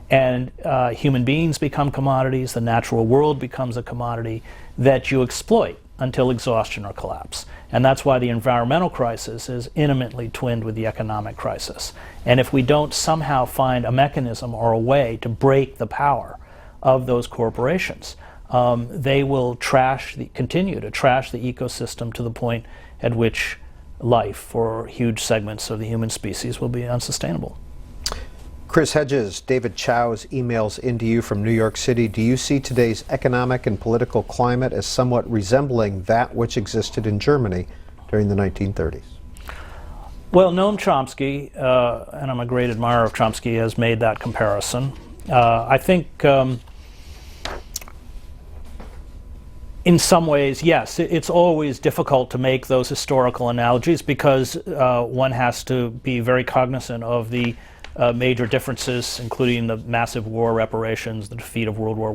Speaker 3: And human beings become commodities, the natural world becomes a commodity that you exploit until exhaustion or collapse. And that's why the environmental crisis is intimately twinned with the economic crisis. And if we don't somehow find a mechanism or a way to break the power of those corporations, they will continue to trash the ecosystem to the point at which life for huge segments of the human species will be unsustainable.
Speaker 2: Chris Hedges, David Chow's emails into you from New York City. Do you see today's economic and political climate as somewhat resembling that which existed in Germany during the 1930s?
Speaker 3: Well, Noam Chomsky, and I'm a great admirer of Chomsky, has made that comparison. I think in some ways, yes, it's always difficult to make those historical analogies because one has to be very cognizant of the major differences, including the massive war reparations, the defeat of World War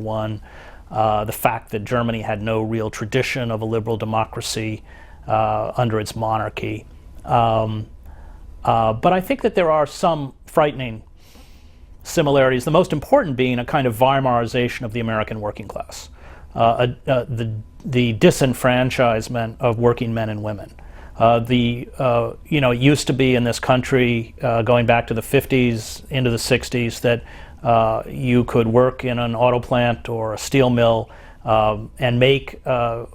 Speaker 3: I, the fact that Germany had no real tradition of a liberal democracy under its monarchy. But I think that there are some frightening similarities, the most important being a kind of Weimarization of the American working class, the disenfranchisement of working men and women. It used to be in this country, going back to the 50s into the 60s, that you could work in an auto plant or a steel mill and make a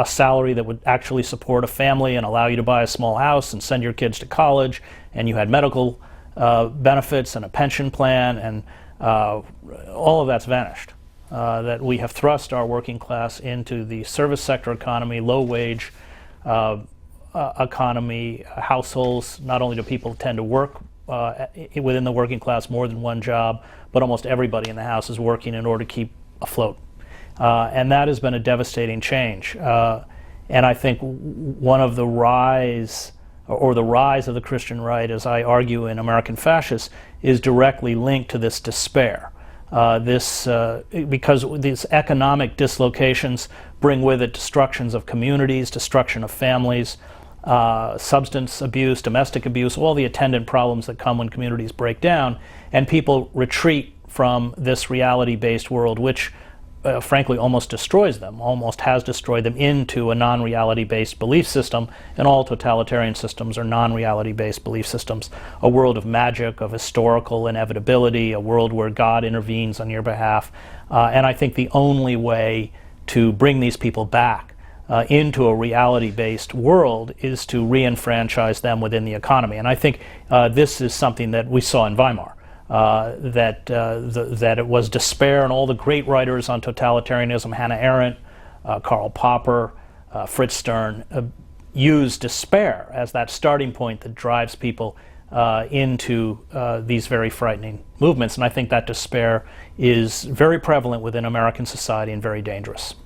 Speaker 3: salary that would actually support a family and allow you to buy a small house and send your kids to college, and you had medical benefits and a pension plan, and all of that's vanished. That we have thrust our working class into the service sector economy, low wage economy, households. Not only do people tend to work within the working class more than one job, but almost everybody in the house is working in order to keep afloat. And that has been a devastating change. And I think one of the rise of the Christian right, as I argue in American Fascists, is directly linked to this despair. Because these economic dislocations bring with it destructions of communities, destruction of families, substance abuse, domestic abuse, all the attendant problems that come when communities break down, and people retreat from this reality-based world, which frankly almost destroys them, almost has destroyed them, into a non-reality-based belief system, and all totalitarian systems are non-reality-based belief systems. A world of magic, of historical inevitability, a world where God intervenes on your behalf. And I think the only way to bring these people back into a reality-based world is to re-enfranchise them within the economy. And I think this is something that we saw in Weimar. That it was despair, and all the great writers on totalitarianism, Hannah Arendt, Karl Popper, Fritz Stern, use despair as that starting point that drives people into these very frightening movements. And I think that despair is very prevalent within American society and very dangerous.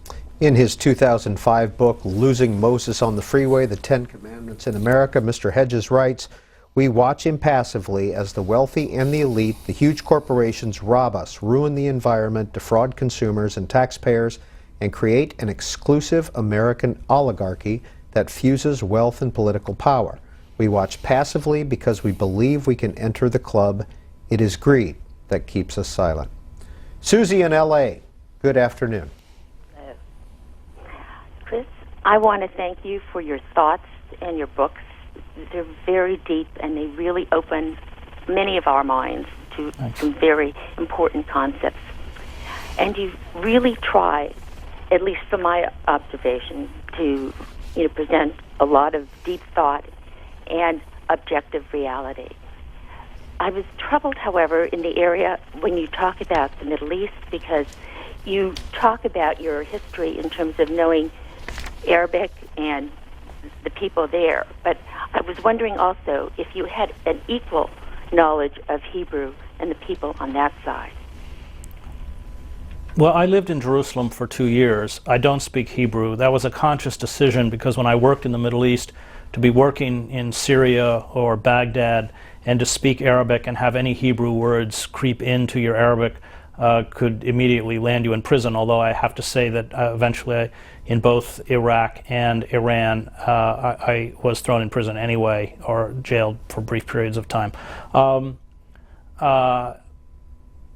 Speaker 2: In his 2005 book, Losing Moses on the Freeway, The 10 Commandments in America, Mr. Hedges writes, "We watch impassively as the wealthy and the elite, the huge corporations, rob us, ruin the environment, defraud consumers and taxpayers, and create an exclusive American oligarchy that fuses wealth and political power. We watch passively because we believe we can enter the club. It is greed that keeps us silent." Susie in L.A., good afternoon.
Speaker 9: Chris, I want to thank you for your thoughts and your books. They're very deep, and they really open many of our minds to some very important concepts. And you really try, at least from my observation, to present a lot of deep thought and objective reality. I was troubled, however, in the area when you talk about the Middle East, because you talk about your history in terms of knowing Arabic and the people there. But I was wondering also if you had an equal knowledge of Hebrew and the people on that side.
Speaker 3: Well, I lived in Jerusalem for 2 years. I don't speak Hebrew. That was a conscious decision because when I worked in the Middle East, to be working in Syria or Baghdad and to speak Arabic and have any Hebrew words creep into your Arabic could immediately land you in prison, although I have to say that eventually in both Iraq and Iran, I was thrown in prison anyway, or jailed for brief periods of time. I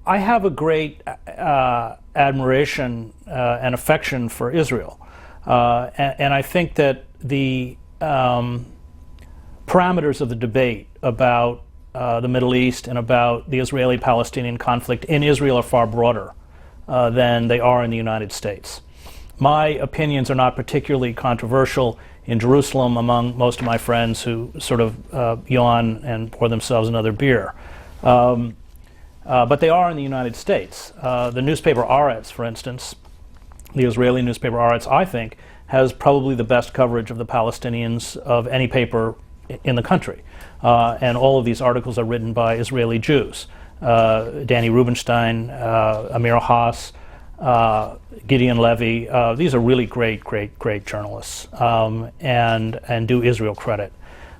Speaker 3: have a great admiration and affection for Israel. And I think that the parameters of the debate about the Middle East and about the Israeli-Palestinian conflict in Israel are far broader than they are in the United States. My opinions are not particularly controversial in Jerusalem among most of my friends who sort of yawn and pour themselves another beer. But they are in the United States. The newspaper Haaretz, for instance, the Israeli newspaper Haaretz, I think, has probably the best coverage of the Palestinians of any paper in the country. And all of these articles are written by Israeli Jews. Danny Rubenstein, Amir Haas, Gideon Levy. These are really great journalists and do Israel credit.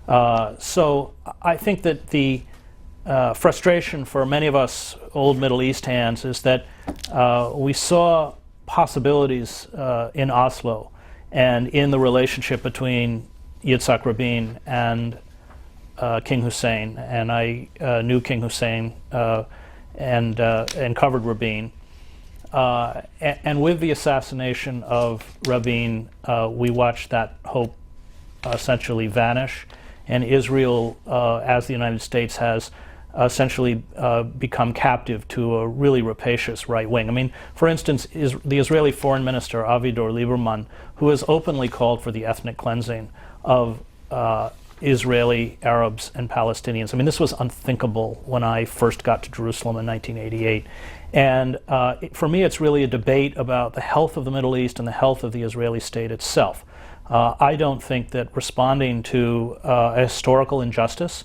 Speaker 3: So I think that the frustration for many of us old Middle East hands is that we saw possibilities in Oslo and in the relationship between Yitzhak Rabin and King Hussein, and I knew King Hussein and covered Rabin. And with the assassination of Rabin, we watched that hope essentially vanish, and Israel, as the United States has, essentially become captive to a really rapacious right wing. I mean, for instance, the Israeli Foreign Minister Avigdor Lieberman, who has openly called for the ethnic cleansing of Israeli Arabs and Palestinians. I mean, this was unthinkable when I first got to Jerusalem in 1988. And for me, it's really a debate about the health of the Middle East and the health of the Israeli state itself. I don't think that responding to a historical injustice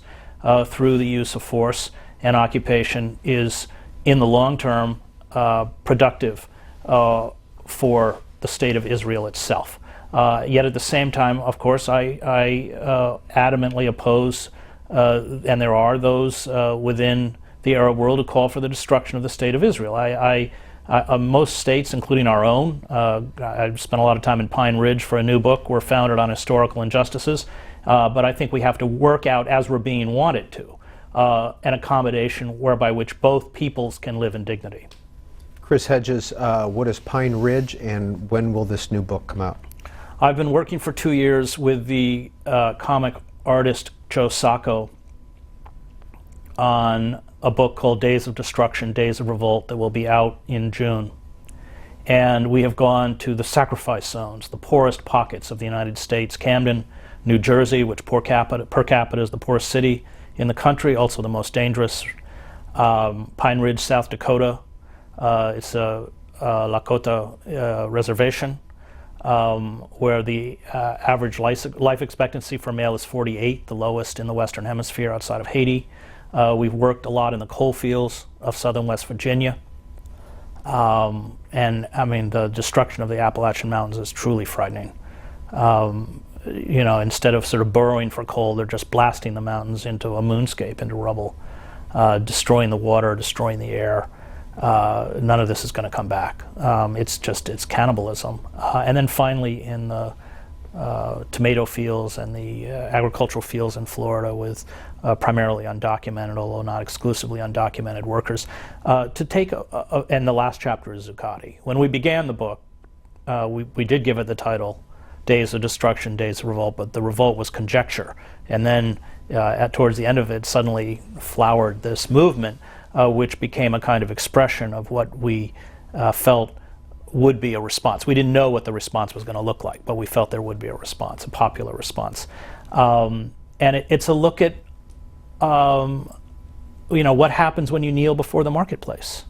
Speaker 3: through the use of force and occupation is, in the long term, productive for the state of Israel itself. Yet at the same time, of course, I adamantly oppose, and there are those within the Arab world who call for the destruction of the state of Israel. Most states, including our own, I spent a lot of time in Pine Ridge for a new book, were founded on historical injustices, but I think we have to work out, as we're being wanted to, an accommodation whereby which both peoples can live in dignity.
Speaker 2: Chris Hedges, what is Pine Ridge, and when will this new book come out?
Speaker 3: I've been working for 2 years with the comic artist Joe Sacco on a book called Days of Destruction, Days of Revolt, that will be out in June. And we have gone to the sacrifice zones, the poorest pockets of the United States. Camden, New Jersey, which per capita is the poorest city in the country, also the most dangerous. Pine Ridge, South Dakota, it's a Lakota reservation, where the average life expectancy for male is 48, the lowest in the Western Hemisphere outside of Haiti. We've worked a lot in the coal fields of southern West Virginia. And I mean, the destruction of the Appalachian Mountains is truly frightening. Instead of sort of burrowing for coal, they're just blasting the mountains into a moonscape, into rubble, destroying the water, destroying the air. None of this is going to come back. It's cannibalism. And then finally in the tomato fields and the agricultural fields in Florida with primarily undocumented, although not exclusively undocumented workers, to take, and the last chapter is Zuccotti. When we began the book, we did give it the title, Days of Destruction, Days of Revolt, but the revolt was conjecture. And then towards the end of it, suddenly flowered this movement, which became a kind of expression of what we felt would be a response. We didn't know what the response was going to look like, but we felt there would be a response, a popular response. And it's a look at what happens when you kneel before the marketplace.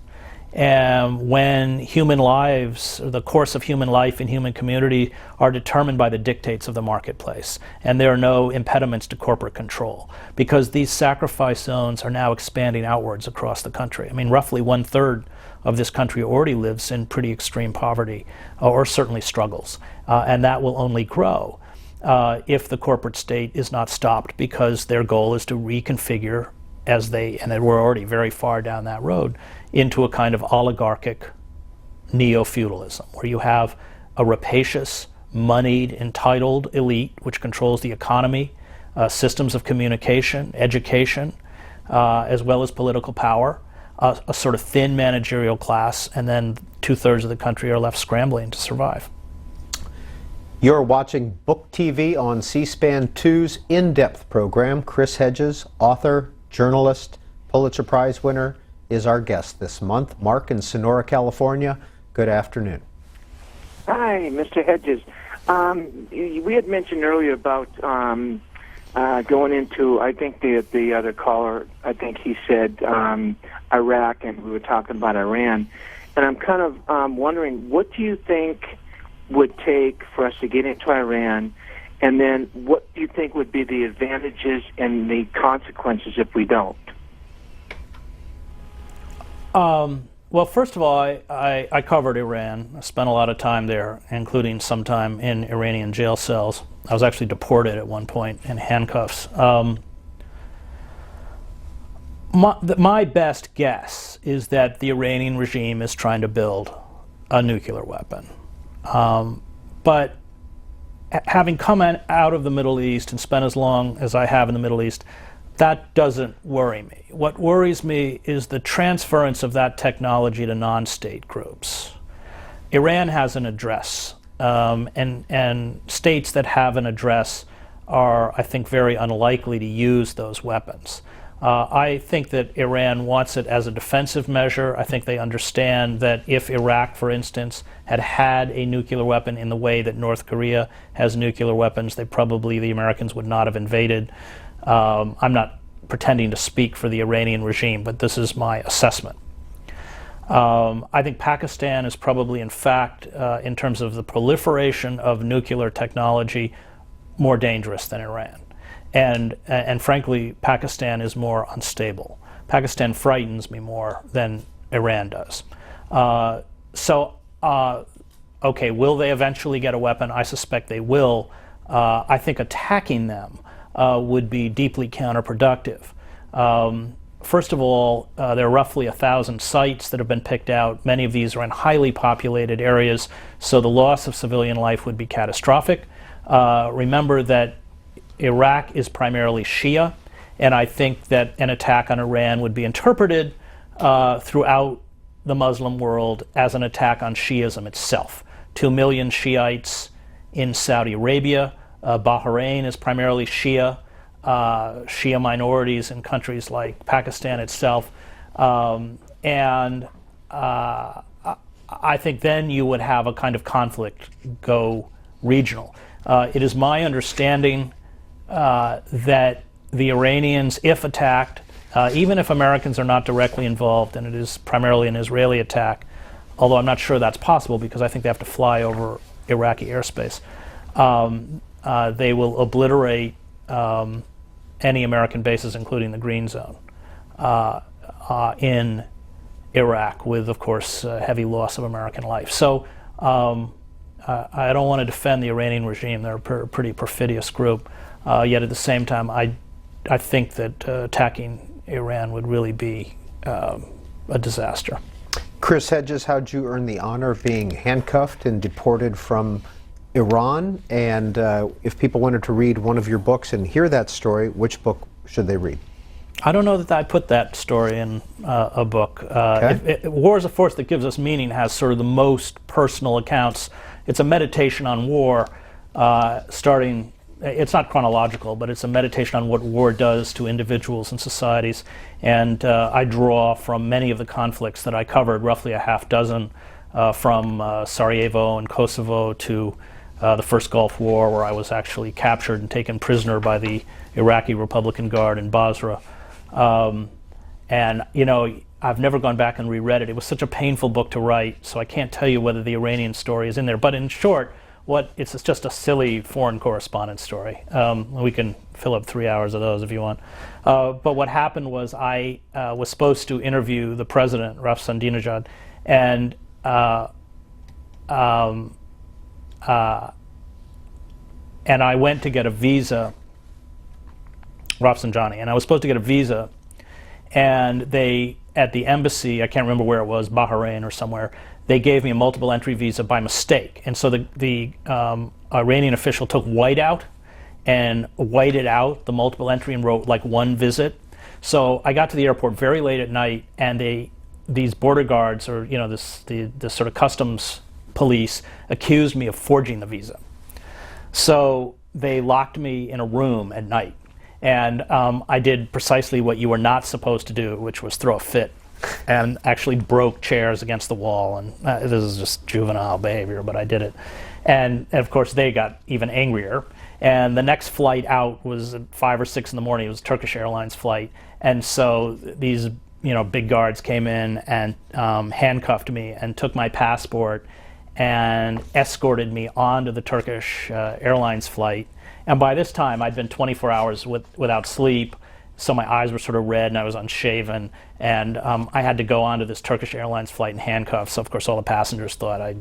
Speaker 3: And when human lives, or the course of human life in human community, are determined by the dictates of the marketplace, and there are no impediments to corporate control, because these sacrifice zones are now expanding outwards across the country. I mean, roughly 1/3 of this country already lives in pretty extreme poverty, or certainly struggles, and that will only grow if the corporate state is not stopped, because their goal is to reconfigure, and we're already very far down that road, into a kind of oligarchic neo-feudalism, where you have a rapacious, moneyed, entitled elite which controls the economy, systems of communication, education, as well as political power, a sort of thin managerial class, and then 2/3 of the country are left scrambling to survive.
Speaker 2: You're watching BookTV on C-SPAN 2's in-depth program. Chris Hedges, author, journalist, Pulitzer Prize winner, is our guest this month. Mark in Sonora, California, good afternoon.
Speaker 10: Hi, Mr. Hedges. We had mentioned earlier about going into, I think the other caller, I think he said Iraq, and we were talking about Iran. And I'm kind of wondering, what do you think would take for us to get into Iran? And then what do you think would be the advantages and the consequences if we don't?
Speaker 3: Well, first of all, I covered Iran. I spent a lot of time there, including some time in Iranian jail cells. I was actually deported at one point in handcuffs. My best guess is that the Iranian regime is trying to build a nuclear weapon. But having come out of the Middle East and spent as long as I have in the Middle East, that doesn't worry me. What worries me is the transference of that technology to non-state groups. Iran has an address, and states that have an address are, I think, very unlikely to use those weapons. I think that Iran wants it as a defensive measure. I think they understand that if Iraq, for instance, had a nuclear weapon in the way that North Korea has nuclear weapons, the Americans would not have invaded. I'm not pretending to speak for the Iranian regime, but this is my assessment. I think Pakistan is probably, in fact, in terms of the proliferation of nuclear technology, more dangerous than Iran. And frankly, Pakistan is more unstable. Pakistan frightens me more than Iran does. So okay, will they eventually get a weapon? I suspect they will. I think attacking them would be deeply counterproductive. First of all, there are roughly 1,000 sites that have been picked out. Many of these are in highly populated areas, so the loss of civilian life would be catastrophic. Remember that Iraq is primarily Shia, and I think that an attack on Iran would be interpreted throughout the Muslim world as an attack on Shiism itself. 2 million Shiites in Saudi Arabia. Bahrain is primarily Shia. Shia minorities in countries like Pakistan itself. And I think then you would have a kind of conflict go regional. It is my understanding that the Iranians, if attacked, even if Americans are not directly involved, and it is primarily an Israeli attack, although I'm not sure that's possible because I think they have to fly over Iraqi airspace, they will obliterate any American bases, including the Green Zone, in Iraq, with, of course, heavy loss of American life. So I don't want to defend the Iranian regime. They're a pretty perfidious group. Yet at the same time, I think that attacking Iran would really be a disaster.
Speaker 2: Chris Hedges, how'd you earn the honor of being handcuffed and deported from Iran? And if people wanted to read one of your books and hear that story, which book should they read?
Speaker 3: I don't know that I put that story in a book.
Speaker 2: Okay.
Speaker 3: War is a Force That Gives Us Meaning has sort of the most personal accounts. It's a meditation on war, starting, it's not chronological, but it's a meditation on what war does to individuals and societies. And I draw from many of the conflicts that I covered, roughly a half dozen, from Sarajevo and Kosovo to the first Gulf War, where I was actually captured and taken prisoner by the Iraqi Republican Guard in Basra. And, you know, I've never gone back and reread it. It was such a painful book to write, so I can't tell you whether the Iranian story is in there. But in short, it's just a silly foreign correspondent story. We can fill up 3 hours of those if you want. But what happened was I was supposed to interview the president, Rafsanjani, and I went to get a visa, Rafsanjani, and I was supposed to get a visa, and they, at the embassy, I can't remember where it was, Bahrain or somewhere, they gave me a multiple entry visa by mistake. And so the Iranian official took whiteout and whited out the multiple entry and wrote like one visit. So I got to the airport very late at night, and these border guards, or you know, the sort of customs police, accused me of forging the visa. So they locked me in a room at night, and I did precisely what you were not supposed to do, which was throw a fit, and actually broke chairs against the wall. And this is just juvenile behavior, but I did it. And of course they got even angrier. And the next flight out was at 5 or 6 in the morning. It was a Turkish Airlines flight, and so these big guards came in and handcuffed me and took my passport and escorted me onto the Turkish Airlines flight. And by this time, I'd been 24 hours without sleep, so my eyes were sort of red and I was unshaven. And I had to go onto this Turkish Airlines flight in handcuffs. So of course, all the passengers thought I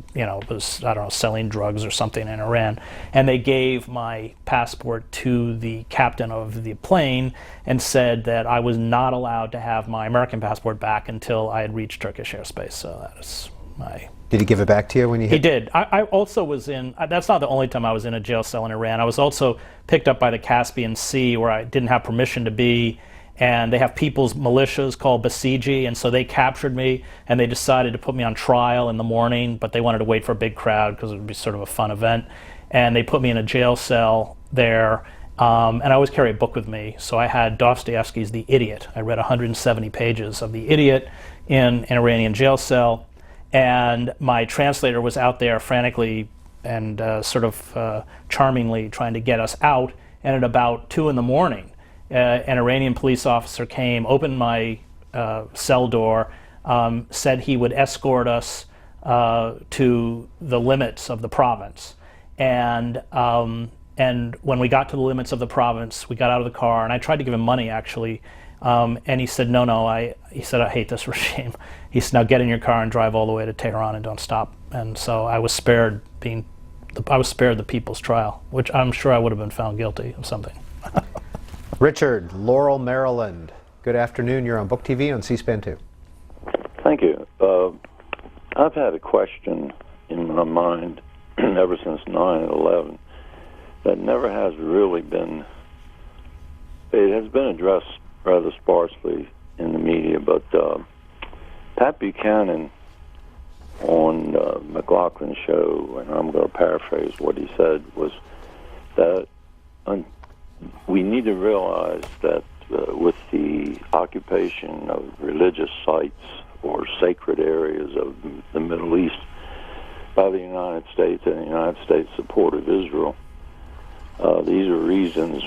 Speaker 3: was, I don't know, selling drugs or something in Iran. And they gave my passport to the captain of the plane and said that I was not allowed to have my American passport back until I had reached Turkish airspace. So that was my...
Speaker 2: Did he give it back to you when you hit?
Speaker 3: He did. I also was in, that's not the only time I was in a jail cell in Iran. I was also picked up by the Caspian Sea, where I didn't have permission to be, and they have people's militias called Basiji, and so they captured me, and they decided to put me on trial in the morning, but they wanted to wait for a big crowd because it would be sort of a fun event, and they put me in a jail cell there, and I always carry a book with me, so I had Dostoevsky's The Idiot. I read 170 pages of The Idiot in an Iranian jail cell, and my translator was out there frantically and sort of charmingly trying to get us out. And at about 2 in the morning, an Iranian police officer came, opened my cell door, said he would escort us to the limits of the province. And when we got to the limits of the province, we got out of the car, and I tried to give him money, actually, And he said, no, he said, I hate this regime. He said, now get in your car and drive all the way to Tehran and don't stop. And so I was spared the people's trial, which I'm sure I would have been found guilty of something.
Speaker 2: Richard, Laurel, Maryland. Good afternoon. You're on Book TV on C-SPAN 2.
Speaker 11: Thank you. I've had a question in my mind ever since 9/11 that never has really been. It has been addressed rather sparsely in the media, but Pat Buchanan on McLaughlin's show, and I'm going to paraphrase what he said, was that we need to realize that with the occupation of religious sites or sacred areas of the Middle East by the United States and the United States' support of Israel, these are reasons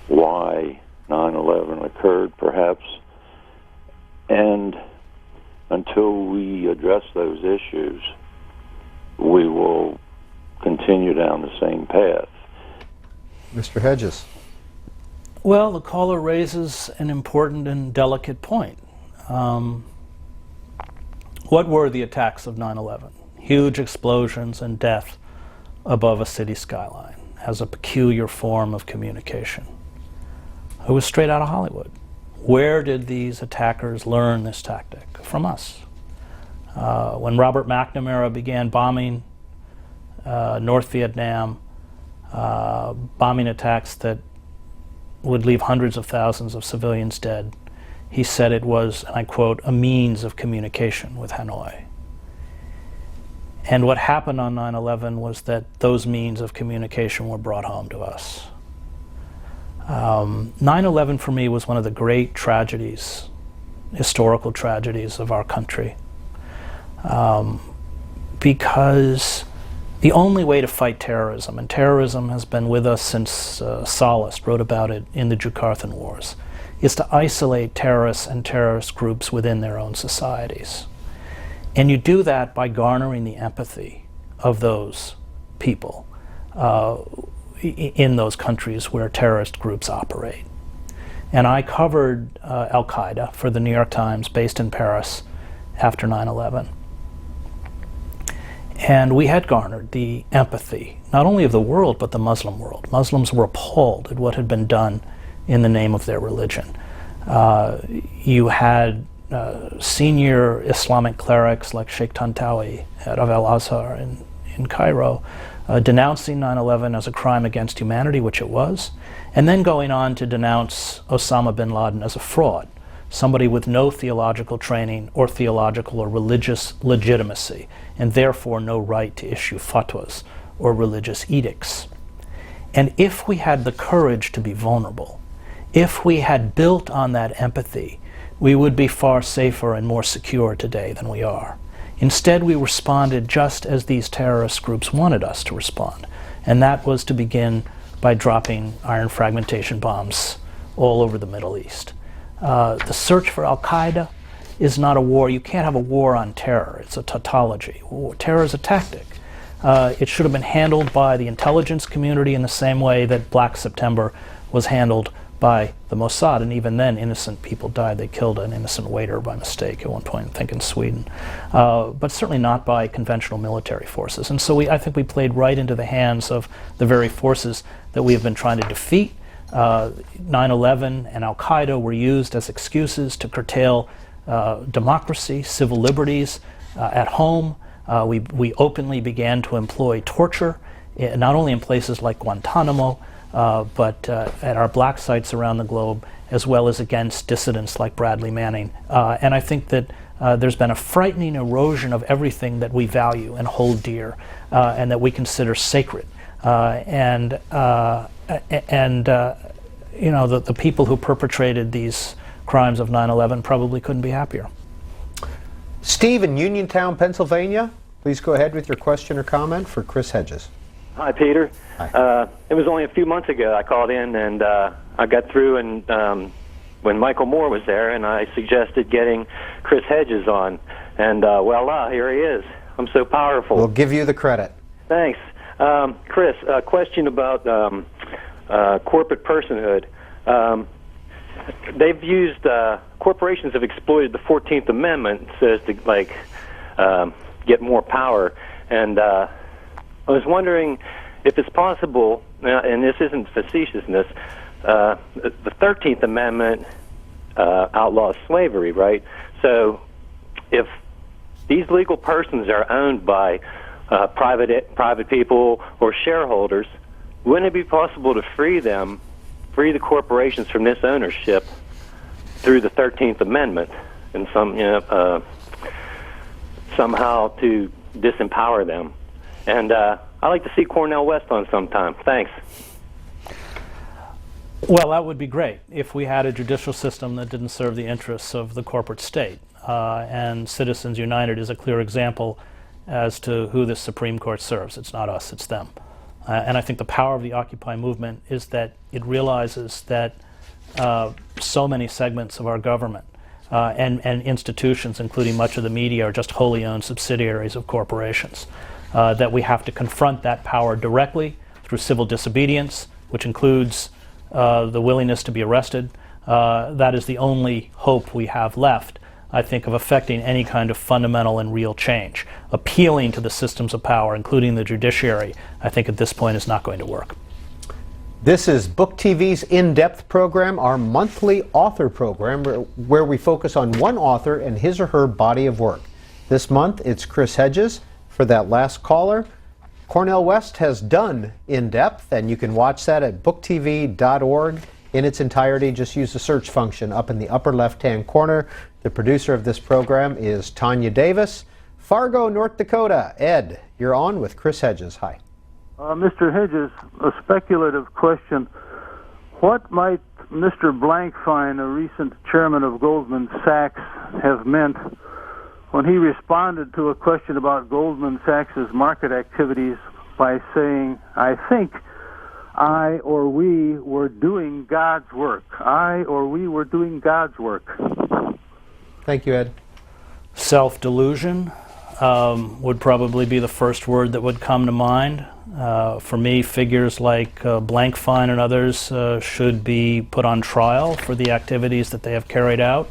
Speaker 11: why 9/11 occurred, perhaps, and until we address those issues, we will continue down the same path.
Speaker 2: Mr. Hedges.
Speaker 3: Well, the caller raises an important and delicate point. What were the attacks of 9/11? Huge explosions and death above a city skyline as a peculiar form of communication. It was straight out of Hollywood. Where did these attackers learn this tactic? From us. When Robert McNamara began bombing North Vietnam, bombing attacks that would leave hundreds of thousands of civilians dead, he said it was, and I quote, a means of communication with Hanoi. And what happened on 9/11 was that those means of communication were brought home to us. 9/11 for me was one of the great tragedies, historical tragedies of our country, because the only way to fight terrorism, and terrorism has been with us since Sallust wrote about it in the Jukathan Wars, is to isolate terrorists and terrorist groups within their own societies. And you do that by garnering the empathy of those people in those countries where terrorist groups operate. And I covered Al-Qaeda for the New York Times, based in Paris, after 9/11. And we had garnered the empathy, not only of the world, but the Muslim world. Muslims were appalled at what had been done in the name of their religion. You had senior Islamic clerics like Sheikh Tantawi of Al-Azhar in Cairo denouncing 9/11 as a crime against humanity, which it was, and then going on to denounce Osama bin Laden as a fraud, somebody with no theological training or theological or religious legitimacy, and therefore no right to issue fatwas or religious edicts. And if we had the courage to be vulnerable, if we had built on that empathy, we would be far safer and more secure today than we are. Instead, we responded just as these terrorist groups wanted us to respond, and that was to begin by dropping iron fragmentation bombs all over the Middle East. The search for Al-Qaeda is not a war. You can't have a war on terror. It's a tautology. Terror is a tactic. It should have been handled by the intelligence community in the same way that Black September was handled by the Mossad, and even then innocent people died. They killed an innocent waiter by mistake at one point, I think in Sweden, but certainly not by conventional military forces. And so I think we played right into the hands of the very forces that we have been trying to defeat. 9/11 and Al-Qaeda were used as excuses to curtail democracy, civil liberties at home. We openly began to employ torture, not only in places like Guantanamo, but at our black sites around the globe, as well as against dissidents like Bradley Manning. And I think that there's been a frightening erosion of everything that we value and hold dear, and that we consider sacred. You know, the people who perpetrated these crimes of 9/11 probably couldn't be happier.
Speaker 2: Steve in Uniontown, Pennsylvania. Please go ahead with your question or comment for Chris Hedges.
Speaker 12: Hi, Peter.
Speaker 2: Hi.
Speaker 12: It was only a few months ago I called in, and I got through, and when Michael Moore was there, and I suggested getting Chris Hedges on, and voila, here he is. I'm so powerful.
Speaker 2: We'll give you the credit.
Speaker 12: Thanks. Chris, a question about corporate personhood. they've used corporations have exploited the 14th Amendment so as to get more power. And I was wondering if it's possible, and this isn't facetiousness, the 13th Amendment outlaws slavery, right? So if these legal persons are owned by private people or shareholders, wouldn't it be possible to free the corporations from this ownership through the 13th Amendment and somehow to disempower them? And I'd like to see Cornel West on sometime. Thanks.
Speaker 3: Well, that would be great if we had a judicial system that didn't serve the interests of the corporate state. And Citizens United is a clear example as to who the Supreme Court serves. It's not us, it's them. And I think the power of the Occupy movement is that it realizes that so many segments of our government and institutions, including much of the media, are just wholly owned subsidiaries of corporations. That we have to confront that power directly through civil disobedience, which includes the willingness to be arrested. That is the only hope we have left, I think, of affecting any kind of fundamental and real change. Appealing to the systems of power, including the judiciary, I think at this point is not going to work.
Speaker 2: This is BookTV's In-Depth program, our monthly author program, where we focus on one author and his or her body of work. This month, it's Chris Hedges. For that last caller, Cornel West has done In-Depth, and you can watch that at booktv.org in its entirety. Just use the search function up in the upper left-hand corner. The producer of this program is Tanya Davis. Fargo, North Dakota. Ed, you're on with Chris Hedges. Hi.
Speaker 13: Mr. Hedges, a speculative question. What might Mr. Blankfein, a recent chairman of Goldman Sachs, have meant when he responded to a question about Goldman Sachs' market activities by saying, I think I or we were doing God's work. I or we were doing God's work.
Speaker 2: Thank you, Ed.
Speaker 3: Self-delusion would probably be the first word that would come to mind. For me, figures like Blankfein and others should be put on trial for the activities that they have carried out.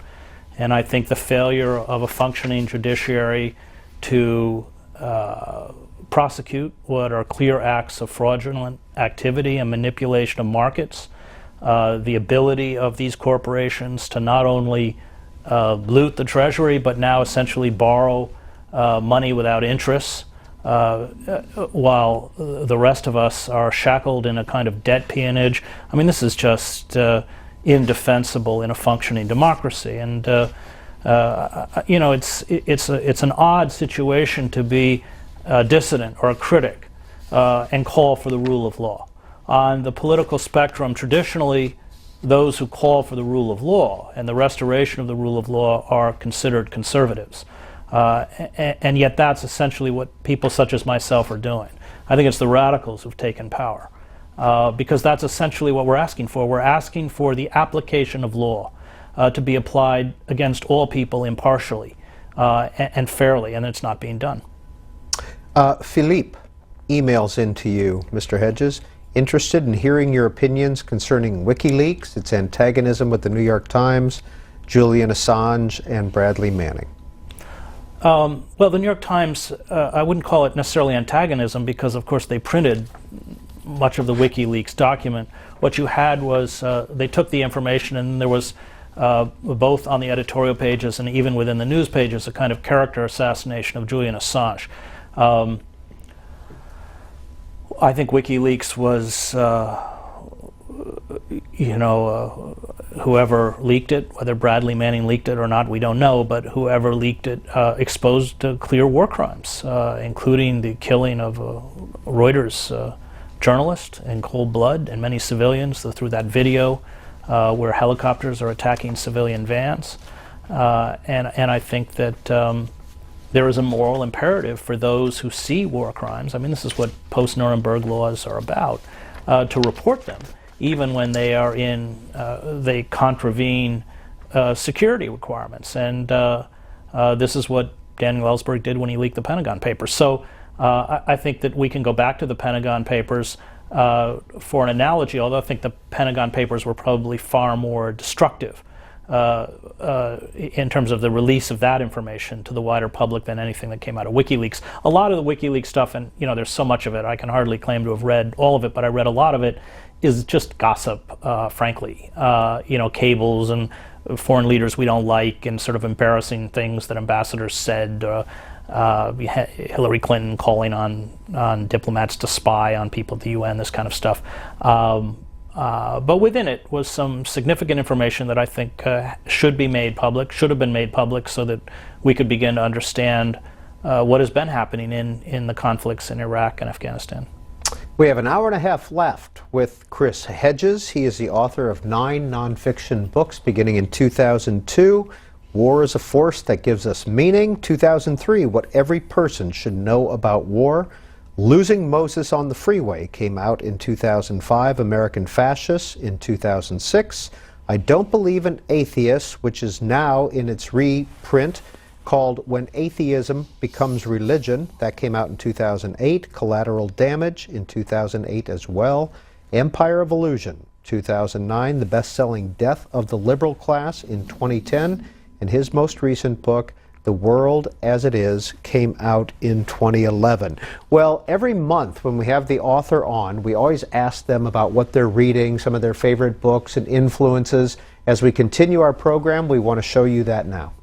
Speaker 3: And I think the failure of a functioning judiciary to prosecute what are clear acts of fraudulent activity and manipulation of markets, the ability of these corporations to not only loot the Treasury, but now essentially borrow money without interest, while the rest of us are shackled in a kind of debt peonage. I mean, this is just indefensible in a functioning democracy, and you know, it's an odd situation to be a dissident or a critic and call for the rule of law. On the political spectrum, traditionally, those who call for the rule of law and the restoration of the rule of law are considered conservatives, and yet that's essentially what people such as myself are doing. I think it's the radicals who've taken power. Because that's essentially what we're asking for. We're asking for the application of law to be applied against all people impartially and fairly, and it's not being done.
Speaker 2: Philippe emails into you, Mr. Hedges, interested in hearing your opinions concerning WikiLeaks, its antagonism with the New York Times, Julian Assange, and Bradley Manning.
Speaker 3: Well, the New York Times, I wouldn't call it necessarily antagonism because, of course, they printed much of the WikiLeaks document. What you had was they took the information, and there was both on the editorial pages and even within the news pages a kind of character assassination of Julian Assange. I think WikiLeaks was, whoever leaked it, whether Bradley Manning leaked it or not, we don't know, but whoever leaked it exposed clear war crimes, including the killing of a Reuters journalist in cold blood and many civilians through that video where helicopters are attacking civilian vans. And I think that there is a moral imperative for those who see war crimes. I mean, this is what post-Nuremberg laws are about, to report them, even when they are they contravene security requirements. And this is what Daniel Ellsberg did when he leaked the Pentagon Papers. So I think that we can go back to the Pentagon Papers for an analogy, although I think the Pentagon Papers were probably far more destructive in terms of the release of that information to the wider public than anything that came out of WikiLeaks. A lot of the WikiLeaks stuff, and there's so much of it, I can hardly claim to have read all of it, but I read a lot of it, is just gossip, frankly. Cables and foreign leaders we don't like, and sort of embarrassing things that ambassadors said. Hillary Clinton calling on diplomats to spy on people at the UN, this kind of stuff. But within it was some significant information that I think should have been made public, so that we could begin to understand what has been happening in the conflicts in Iraq and Afghanistan.
Speaker 2: We have an hour and a half left with Chris Hedges. He is the author of 9 nonfiction books beginning in 2002. War is a Force That Gives Us Meaning. 2003, What Every Person Should Know About War. Losing Moses on the Freeway came out in 2005. American Fascists in 2006. I Don't Believe in Atheists, which is now in its reprint called When Atheism Becomes Religion. That came out in 2008. Collateral Damage in 2008 as well. Empire of Illusion, 2009. The best-selling Death of the Liberal Class in 2010. And his most recent book, The World as It Is, came out in 2011. Well, every month when we have the author on, we always ask them about what they're reading, some of their favorite books and influences. As we continue our program, we want to show you that now.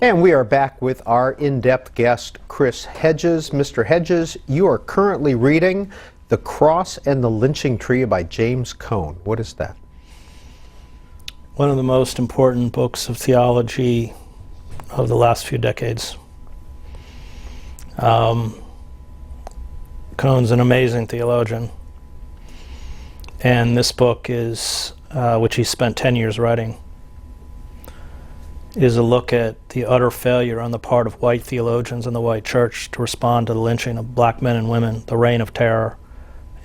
Speaker 2: And we are back with our in-depth guest, Chris Hedges. Mr. Hedges, you are currently reading The Cross and the Lynching Tree by James Cone. What is that?
Speaker 3: One of the most important books of theology of the last few decades. Cone's an amazing theologian. And this book is, which he spent 10 years writing, is a look at the utter failure on the part of white theologians in the white church to respond to the lynching of black men and women, the reign of terror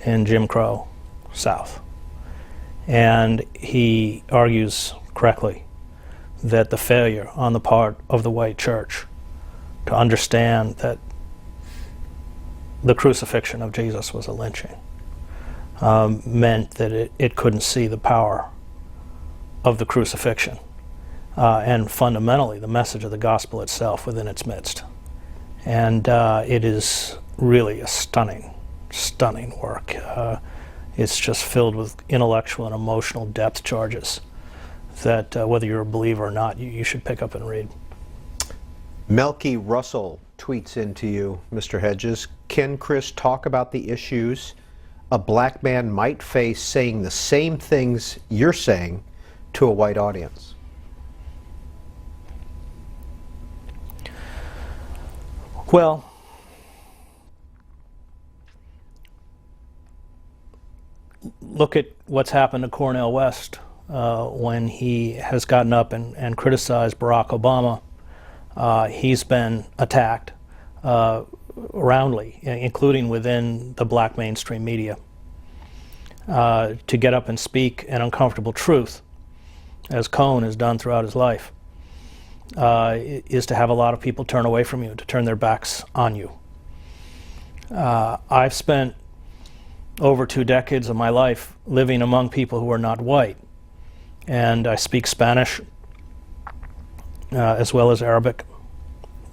Speaker 3: in Jim Crow South. And he argues correctly that the failure on the part of the white church to understand that the crucifixion of Jesus was a lynching meant that it couldn't see the power of the crucifixion. And fundamentally, the message of the gospel itself within its midst. And it is really a stunning, stunning work. It's just filled with intellectual and emotional depth charges that whether you're a believer or not, you should pick up and read.
Speaker 2: Melky Russell tweets into you, Mr. Hedges, can Chris talk about the issues a black man might face saying the same things you're saying to a white audience?
Speaker 3: Well, look at what's happened to Cornel West when he has gotten up and criticized Barack Obama. He's been attacked roundly, including within the black mainstream media, to get up and speak an uncomfortable truth, as Cone has done throughout his life. Is to have a lot of people turn away from you, to turn their backs on you. I've spent over 2 decades of my life living among people who are not white, and I speak Spanish as well as Arabic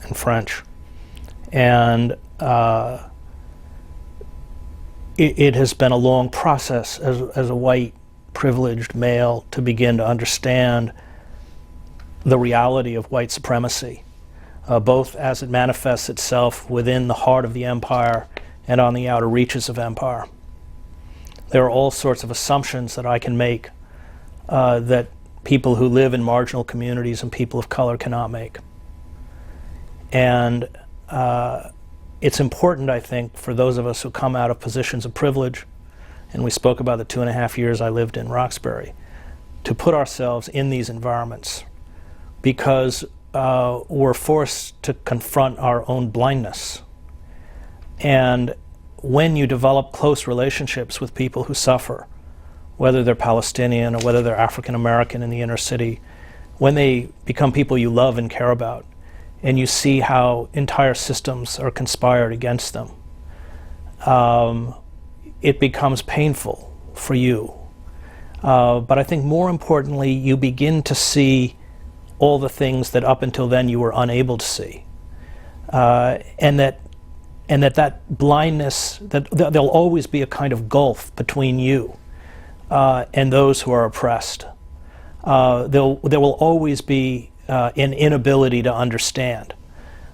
Speaker 3: and French. And it has been a long process as a white privileged male to begin to understand the reality of white supremacy, both as it manifests itself within the heart of the empire and on the outer reaches of empire. There are all sorts of assumptions that I can make that people who live in marginal communities and people of color cannot make. And it's important, I think, for those of us who come out of positions of privilege, and we spoke about the 2.5 years I lived in Roxbury, to put ourselves in these environments, because we're forced to confront our own blindness. And when you develop close relationships with people who suffer, whether they're Palestinian or whether they're African American in the inner city, when they become people you love and care about, and you see how entire systems are conspired against them, it becomes painful for you. But I think more importantly, you begin to see all the things that up until then you were unable to see, and that blindness, that there'll always be a kind of gulf between you and those who are oppressed. There will always be an inability to understand.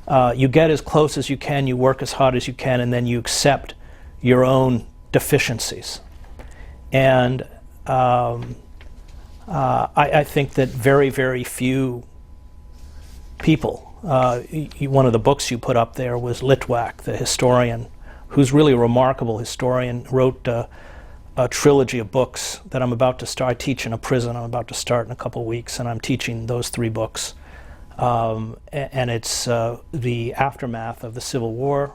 Speaker 3: You get as close as you can, you work as hard as you can, and then you accept your own deficiencies. And I think that very, very few people, one of the books you put up there was Litwack, the historian, who's really a remarkable historian, wrote a trilogy of books that I'm about to start. I teach in a prison. I'm about to start in a couple weeks, and I'm teaching those 3 books. And it's the aftermath of the Civil War,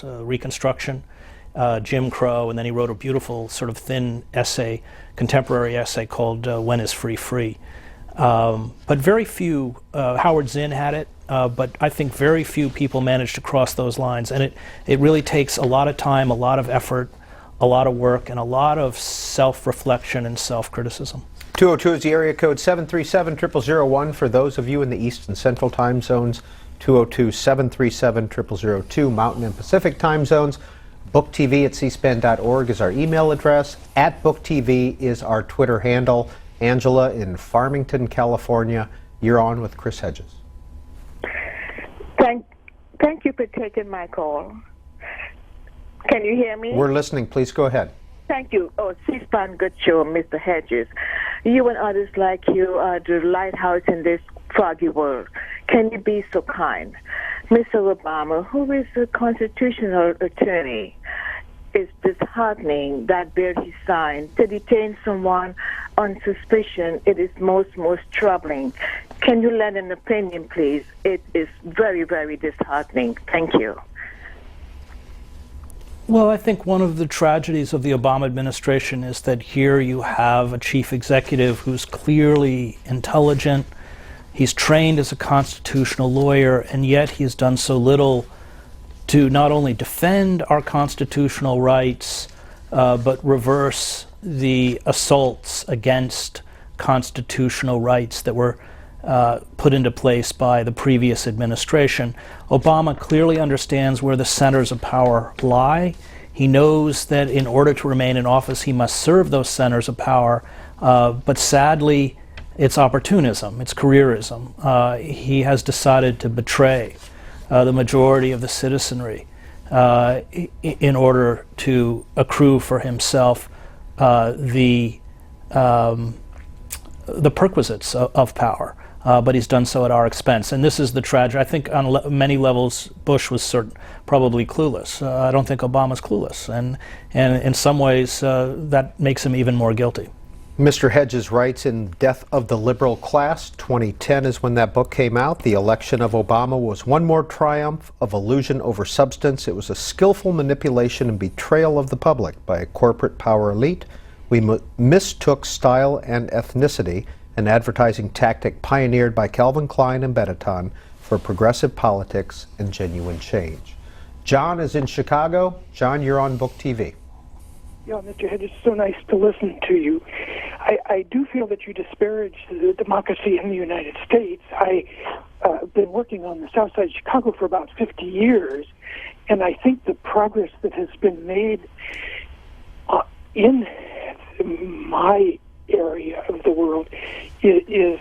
Speaker 3: Reconstruction, Jim Crow, and then he wrote a beautiful sort of thin essay, contemporary essay called When is Free Free? But very few, Howard Zinn had it, but I think very few people manage to cross those lines. And it really takes a lot of time, a lot of effort, a lot of work, and a lot of self-reflection and self-criticism.
Speaker 2: 202 is the area code, 737-0001 for those of you in the East and Central time zones, 202-737-0002 Mountain and Pacific time zones. BookTV at cspan.org is our email address. At BookTV is our Twitter handle. Angela in Farmington, California, you're on with Chris Hedges.
Speaker 14: Thank you for taking my call. Can you hear me?
Speaker 2: We're listening. Please go ahead.
Speaker 14: Thank you. Oh, C-SPAN, good show, Mr. Hedges. You and others like you are the lighthouse in this foggy world. Can you be so kind? Mr. Obama, who is a constitutional attorney, is disheartening that bill he signed to detain someone on suspicion. It is most troubling. Can you lend an opinion, please? It is very, very disheartening. Thank you.
Speaker 3: Well, I think one of the tragedies of the Obama administration is that here you have a chief executive who's clearly intelligent. He's trained as a constitutional lawyer, and yet he has done so little to not only defend our constitutional rights, but reverse the assaults against constitutional rights that were put into place by the previous administration. Obama clearly understands where the centers of power lie. He knows that in order to remain in office, he must serve those centers of power, but sadly, it's opportunism, it's careerism. He has decided to betray the majority of the citizenry in order to accrue for himself the perquisites of power. But he's done so at our expense. And this is the tragedy. I think on many levels, Bush was probably clueless. I don't think Obama's clueless. And in some ways, that makes him even more guilty.
Speaker 2: Mr. Hedges writes in Death of the Liberal Class, 2010 is when that book came out. The election of Obama was one more triumph of illusion over substance. It was a skillful manipulation and betrayal of the public by a corporate power elite. We mistook style and ethnicity, an advertising tactic pioneered by Calvin Klein and Benetton, for progressive politics and genuine change. John is in Chicago. John, you're on BookTV.
Speaker 15: Yeah, Mr. Hedges, it's so nice to listen to you. I do feel that you disparage the democracy in the United States. I've been working on the South Side of Chicago for about 50 years, and I think the progress that has been made in my area of the world is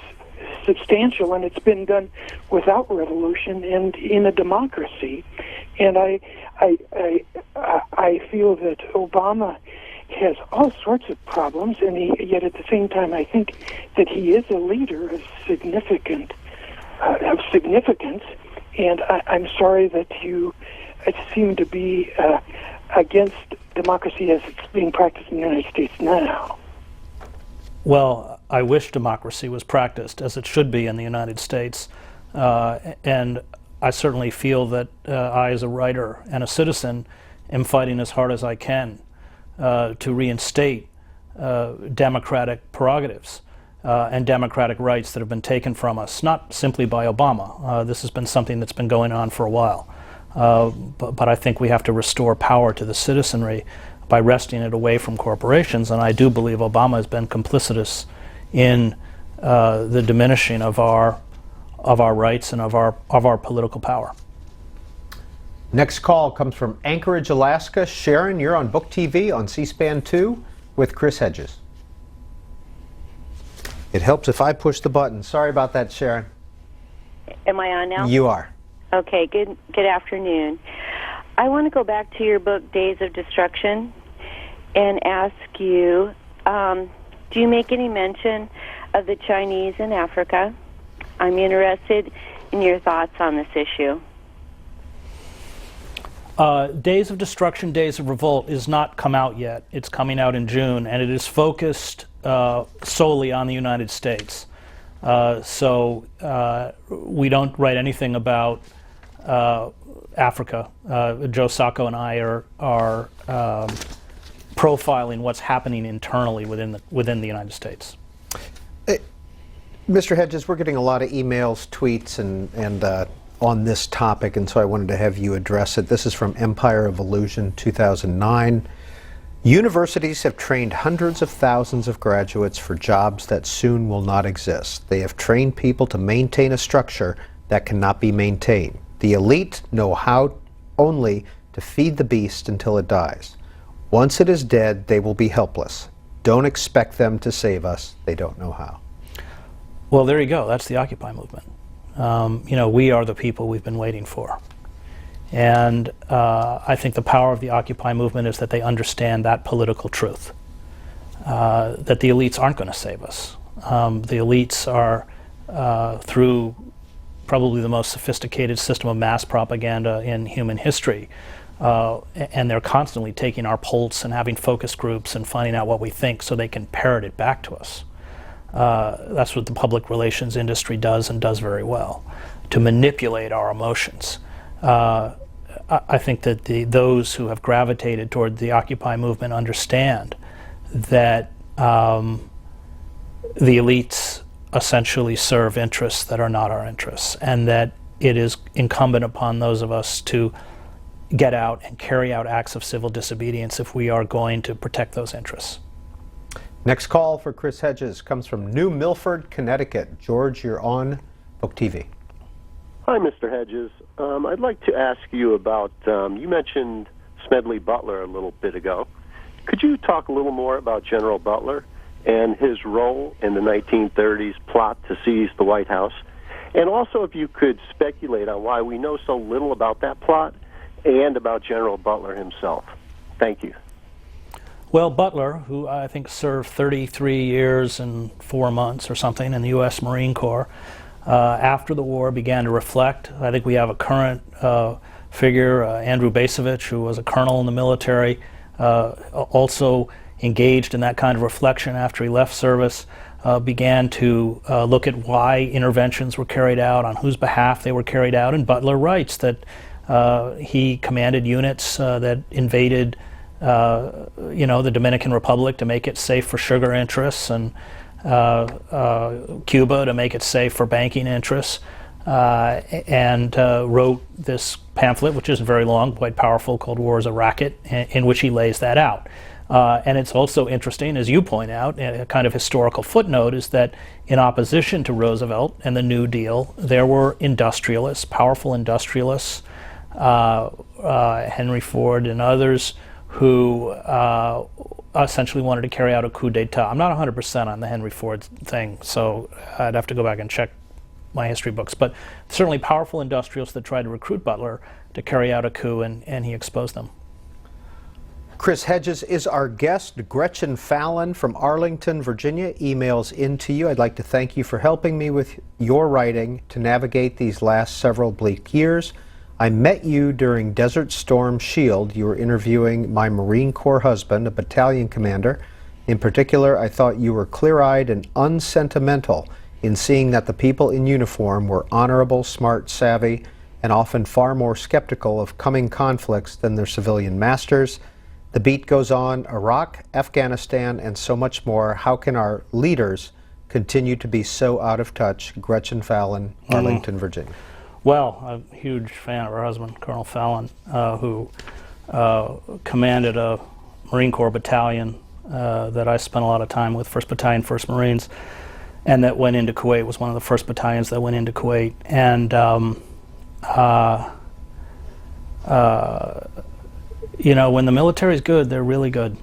Speaker 15: substantial, and it's been done without revolution and in a democracy. And I feel that Obama has all sorts of problems, and yet at the same time, I think that he is a leader of significance. And I'm sorry that you seem to be against democracy as it's being practiced in the United States now.
Speaker 3: Well, I wish democracy was practiced as it should be in the United States, and I certainly feel that I, as a writer and a citizen, am fighting as hard as I can to reinstate democratic prerogatives and democratic rights that have been taken from us, not simply by Obama. This has been something that's been going on for a while. But I think we have to restore power to the citizenry by wresting it away from corporations, and I do believe Obama has been complicitous in the diminishing of our rights and of our political power.
Speaker 2: Next call comes from Anchorage, Alaska. Sharon, you're on BookTV on C-SPAN 2 with Chris Hedges. It helps if I push the button. Sorry about that, Sharon.
Speaker 16: Am I on now?
Speaker 2: You are.
Speaker 16: Okay, good afternoon. I want to go back to your book, Days of Destruction, and ask you, do you make any mention of the Chinese in Africa? I'm interested in your thoughts on this issue.
Speaker 3: Days of Destruction, Days of Revolt is not come out yet. It's coming out in June, and it is focused solely on the United States. So we don't write anything about Africa. Joe Sacco and I are profiling what's happening internally within the United States.
Speaker 2: Mr. Hedges, we're getting a lot of emails, tweets, and on this topic, and so I wanted to have you address it. This is from Empire of Illusion, 2009. Universities have trained hundreds of thousands of graduates for jobs that soon will not exist. They have trained people to maintain a structure that cannot be maintained. The elite know how only to feed the beast until it dies. Once it is dead, they will be helpless. Don't expect them to save us. They don't know how.
Speaker 3: Well, there you go. That's the Occupy movement. We are the people we've been waiting for. And I think the power of the Occupy movement is that they understand that political truth, that the elites aren't going to save us. The elites are, through probably the most sophisticated system of mass propaganda in human history, and they're constantly taking our pulse and having focus groups and finding out what we think so they can parrot it back to us. That's what the public relations industry does, and does very well, to manipulate our emotions. I think that those who have gravitated toward the Occupy movement understand that the elites essentially serve interests that are not our interests, and that it is incumbent upon those of us to get out and carry out acts of civil disobedience if we are going to protect those interests.
Speaker 2: Next call for Chris Hedges comes from New Milford, Connecticut. George, you're on BookTV.
Speaker 17: Hi, Mr. Hedges. I'd like to ask you about, you mentioned Smedley Butler a little bit ago. Could you talk a little more about General Butler and his role in the 1930s plot to seize the White House? And also if you could speculate on why we know so little about that plot and about General Butler himself. Thank you.
Speaker 3: Well, Butler, who I think served 33 years and 4 months or something in the U.S. Marine Corps, after the war began to reflect. I think we have a current figure, Andrew Basovich, who was a colonel in the military, also engaged in that kind of reflection after he left service, began to look at why interventions were carried out, on whose behalf they were carried out, and Butler writes that he commanded units that invaded the Dominican Republic to make it safe for sugar interests, and Cuba to make it safe for banking interests, and wrote this pamphlet, which isn't very long, quite powerful, called War is a Racket, in which he lays that out. And it's also interesting, as you point out, a kind of historical footnote is that in opposition to Roosevelt and the New Deal, there were industrialists, powerful industrialists, Henry Ford and others, who essentially wanted to carry out a coup d'etat. I'm not 100% on the Henry Ford thing, so I'd have to go back and check my history books, but certainly powerful industrialists that tried to recruit Butler to carry out a coup, and he exposed them.
Speaker 2: Chris Hedges is our guest. Gretchen Fallon from Arlington, Virginia emails into you. I'd like to thank you for helping me with your writing to navigate these last several bleak years. I met you during Desert Storm Shield. You were interviewing my Marine Corps husband, a battalion commander. In particular, I thought you were clear-eyed and unsentimental in seeing that the people in uniform were honorable, smart, savvy, and often far more skeptical of coming conflicts than their civilian masters. The beat goes on: Iraq, Afghanistan, and so much more. How can our leaders continue to be so out of touch? Gretchen Fallon, Arlington, Virginia.
Speaker 3: Well, I'm a huge fan of her husband, Colonel Fallon, who commanded a Marine Corps battalion that I spent a lot of time with, 1st Battalion, 1st Marines, and that went into Kuwait, was one of the first battalions that went into Kuwait. And, when the military's good, they're really good.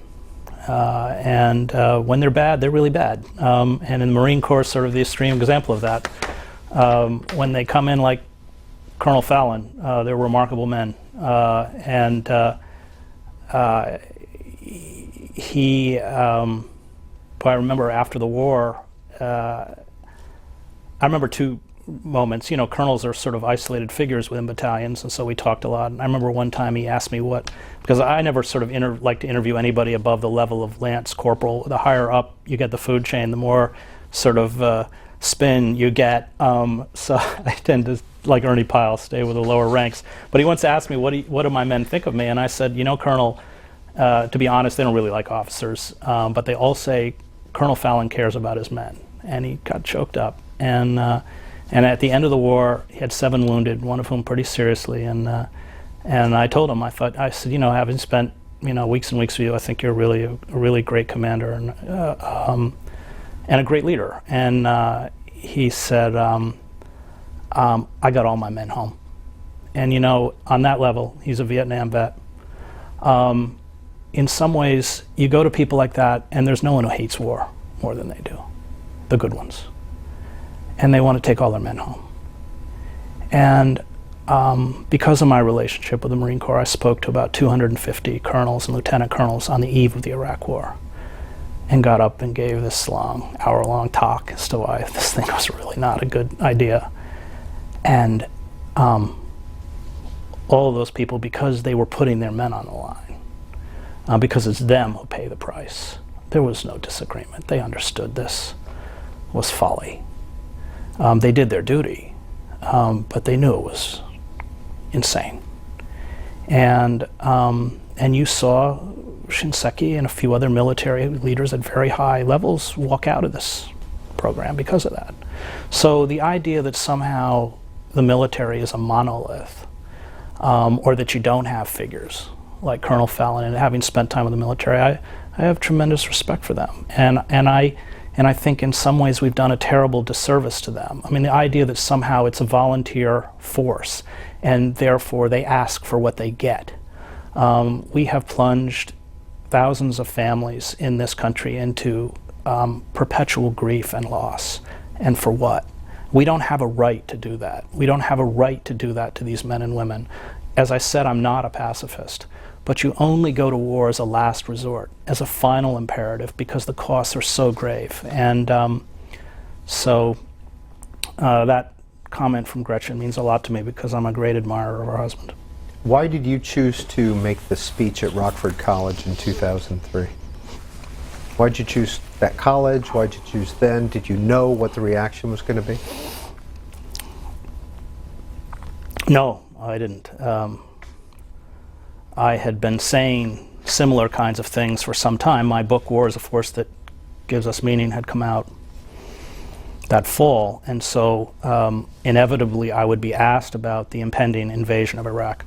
Speaker 3: And when they're bad, they're really bad. And in the Marine Corps, sort of the extreme example of that. When they come in like Colonel Fallon, they're remarkable men, and he. I remember after the war, I remember two moments. Colonels are sort of isolated figures within battalions, and so we talked a lot. And I remember one time he asked me because I never sort of like to interview anybody above the level of Lance Corporal. The higher up you get the food chain, the more sort of spin you get. So I tend to, like Ernie Pyle, stay with the lower ranks. But he once asked me, what do my men think of me? And I said, Colonel, to be honest, they don't really like officers, but they all say Colonel Fallon cares about his men. And he got choked up. And at the end of the war, he had 7 wounded, one of whom pretty seriously. And I told him, I said, having spent weeks and weeks with you, I think you're really a really great commander and a great leader. And he said, I got all my men home. And on that level, he's a Vietnam vet. In some ways, you go to people like that, and there's no one who hates war more than they do, the good ones. And they want to take all their men home. And because of my relationship with the Marine Corps, I spoke to about 250 colonels and lieutenant colonels on the eve of the Iraq War, and got up and gave this long, hour-long talk as to why this thing was really not a good idea. And all of those people, because they were putting their men on the line, because it's them who pay the price, there was no disagreement. They understood this was folly. They did their duty, but they knew it was insane. And you saw Shinseki and a few other military leaders at very high levels walk out of this program because of that. So the idea that somehow the military is a monolith, or that you don't have figures like Colonel Fallon, and having spent time with the military, I have tremendous respect for them. And I think in some ways we've done a terrible disservice to them. I mean, the idea that somehow it's a volunteer force and therefore they ask for what they get. We have plunged thousands of families in this country into perpetual grief and loss. And for what? We don't have a right to do that. We don't have a right to do that to these men and women. As I said, I'm not a pacifist, but you only go to war as a last resort, as a final imperative, because the costs are so grave. And that comment from Gretchen means a lot to me because I'm a great admirer of her husband.
Speaker 2: Why did you choose to make the speech at Rockford College in 2003? Why did you choose that college? Why did you choose then? Did you know what the reaction was going to be?
Speaker 3: No, I didn't. I had been saying similar kinds of things for some time. My book, War is a Force That Gives Us Meaning, had come out that fall, and so inevitably I would be asked about the impending invasion of Iraq.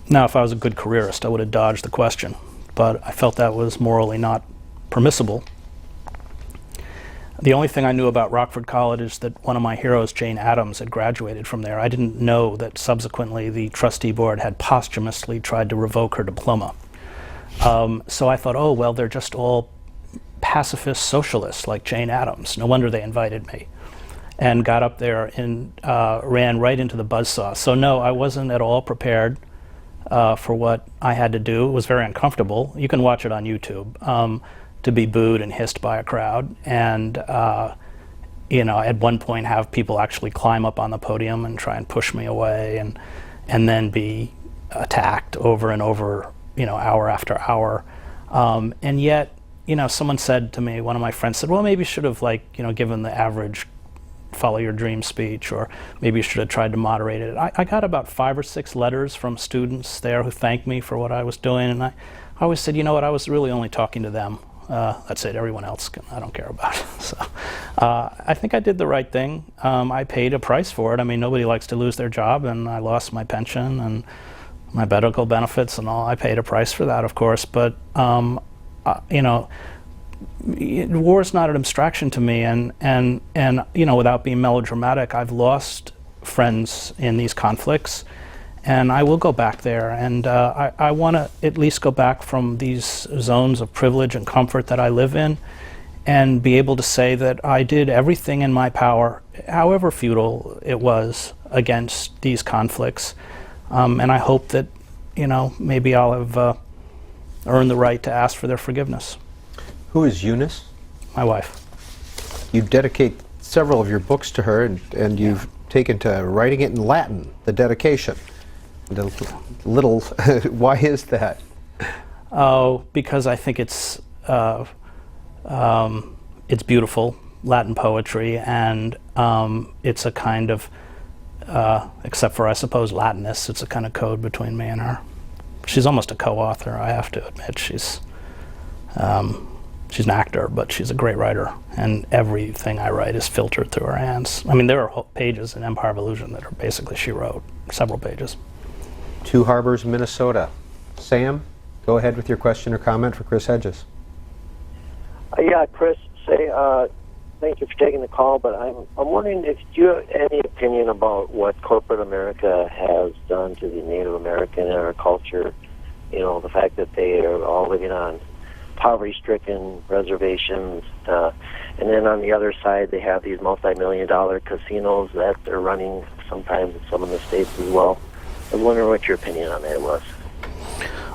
Speaker 3: Now, if I was a good careerist, I would have dodged the question, but I felt that was morally not permissible. The only thing I knew about Rockford College is that one of my heroes, Jane Addams, had graduated from there. I didn't know that subsequently the trustee board had posthumously tried to revoke her diploma. So I thought, oh, well, they're just all pacifist socialists like Jane Addams. No wonder they invited me. And got up there and ran right into the buzzsaw. So no, I wasn't at all prepared for what I had to do. It was very uncomfortable. You can watch it on YouTube. To be booed and hissed by a crowd, and at one point have people actually climb up on the podium and try and push me away, and then be attacked over and over, hour after hour, and yet, someone said to me, one of my friends said, well, maybe you should have given the average follow your dream speech, or maybe you should have tried to moderate it. I got about 5 or 6 letters from students there who thanked me for what I was doing, and I always said, you know what, I was really only talking to them. That's it. Everyone else, I don't care about. So I think I did the right thing. I paid a price for it. I mean, nobody likes to lose their job, and I lost my pension and my medical benefits and all. I paid a price for that, of course. But war is not an abstraction to me. And without being melodramatic, I've lost friends in these conflicts. And I will go back there, and I want to at least go back from these zones of privilege and comfort that I live in, and be able to say that I did everything in my power, however futile it was, against these conflicts. And I hope that, maybe I'll have earned the right to ask for their forgiveness.
Speaker 2: Who is Eunice?
Speaker 3: My wife.
Speaker 2: You dedicate several of your books to her, and you've taken to writing it in Latin, the dedication. Why is that?
Speaker 3: Oh, because I think it's beautiful Latin poetry, and it's a kind of, except for I suppose Latinists, it's a kind of code between me and her. She's almost a co-author, I have to admit. She's an actor, but she's a great writer, and everything I write is filtered through her hands. I mean, there are pages in Empire of Illusion that are basically she wrote, several pages.
Speaker 2: Two Harbors, Minnesota. Sam, go ahead with your question or comment for Chris Hedges.
Speaker 18: Yeah, Chris, thank you for taking the call, but I'm wondering if you have any opinion about what corporate America has done to the Native American and our culture. The fact that they are all living on poverty-stricken reservations, and then on the other side they have these multi-million-dollar casinos that they're running sometimes in some of the states as well. I was wondering what your opinion on that was.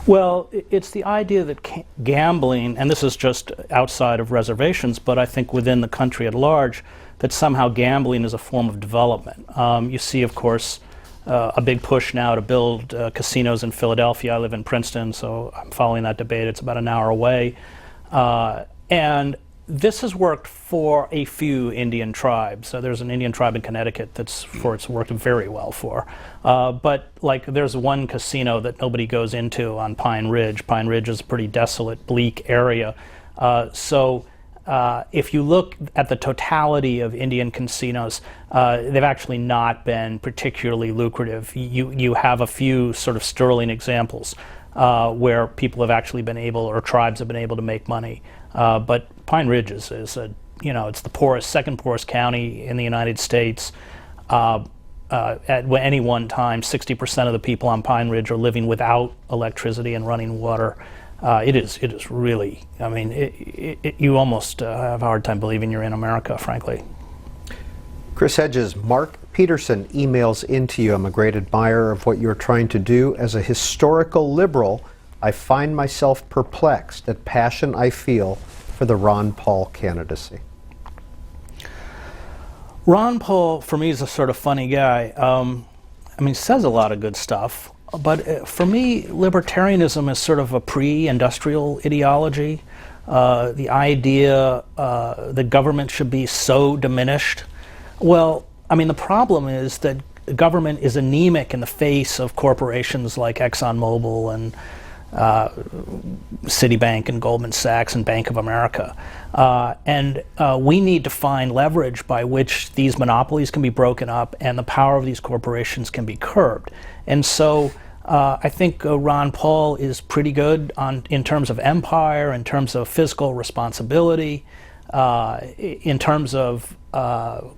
Speaker 3: Well, it's the idea that gambling, and this is just outside of reservations, but I think within the country at large, that somehow gambling is a form of development. You see, of course, a big push now to build casinos in Philadelphia. I live in Princeton, so I'm following that debate. It's about an hour away. And this has worked for a few Indian tribes. There's an Indian tribe in Connecticut it's worked very well for. But like there's one casino that nobody goes into on Pine Ridge. Pine Ridge is a pretty desolate, bleak area. If you look at the totality of Indian casinos, they've actually not been particularly lucrative. You have a few sort of sterling examples where people have actually been able, or tribes have been able to make money. But Pine Ridge is it's the second poorest county in the United States. At any one time, 60% of the people on Pine Ridge are living without electricity and running water. It is really, I mean, you almost have a hard time believing you're in America, frankly.
Speaker 2: Chris Hedges, Mark Peterson emails into you. I'm a great admirer of what you're trying to do. As a historical liberal, I find myself perplexed at passion I feel for the Ron Paul candidacy.
Speaker 3: Ron Paul, for me, is a sort of funny guy. I mean, he says a lot of good stuff. But for me, libertarianism is sort of a pre-industrial ideology. The idea that government should be so diminished. Well, I mean, the problem is that government is anemic in the face of corporations like ExxonMobil and Citibank and Goldman Sachs and Bank of America. And we need to find leverage by which these monopolies can be broken up and the power of these corporations can be curbed. And so I think Ron Paul is pretty good in terms of empire, in terms of fiscal responsibility, in terms of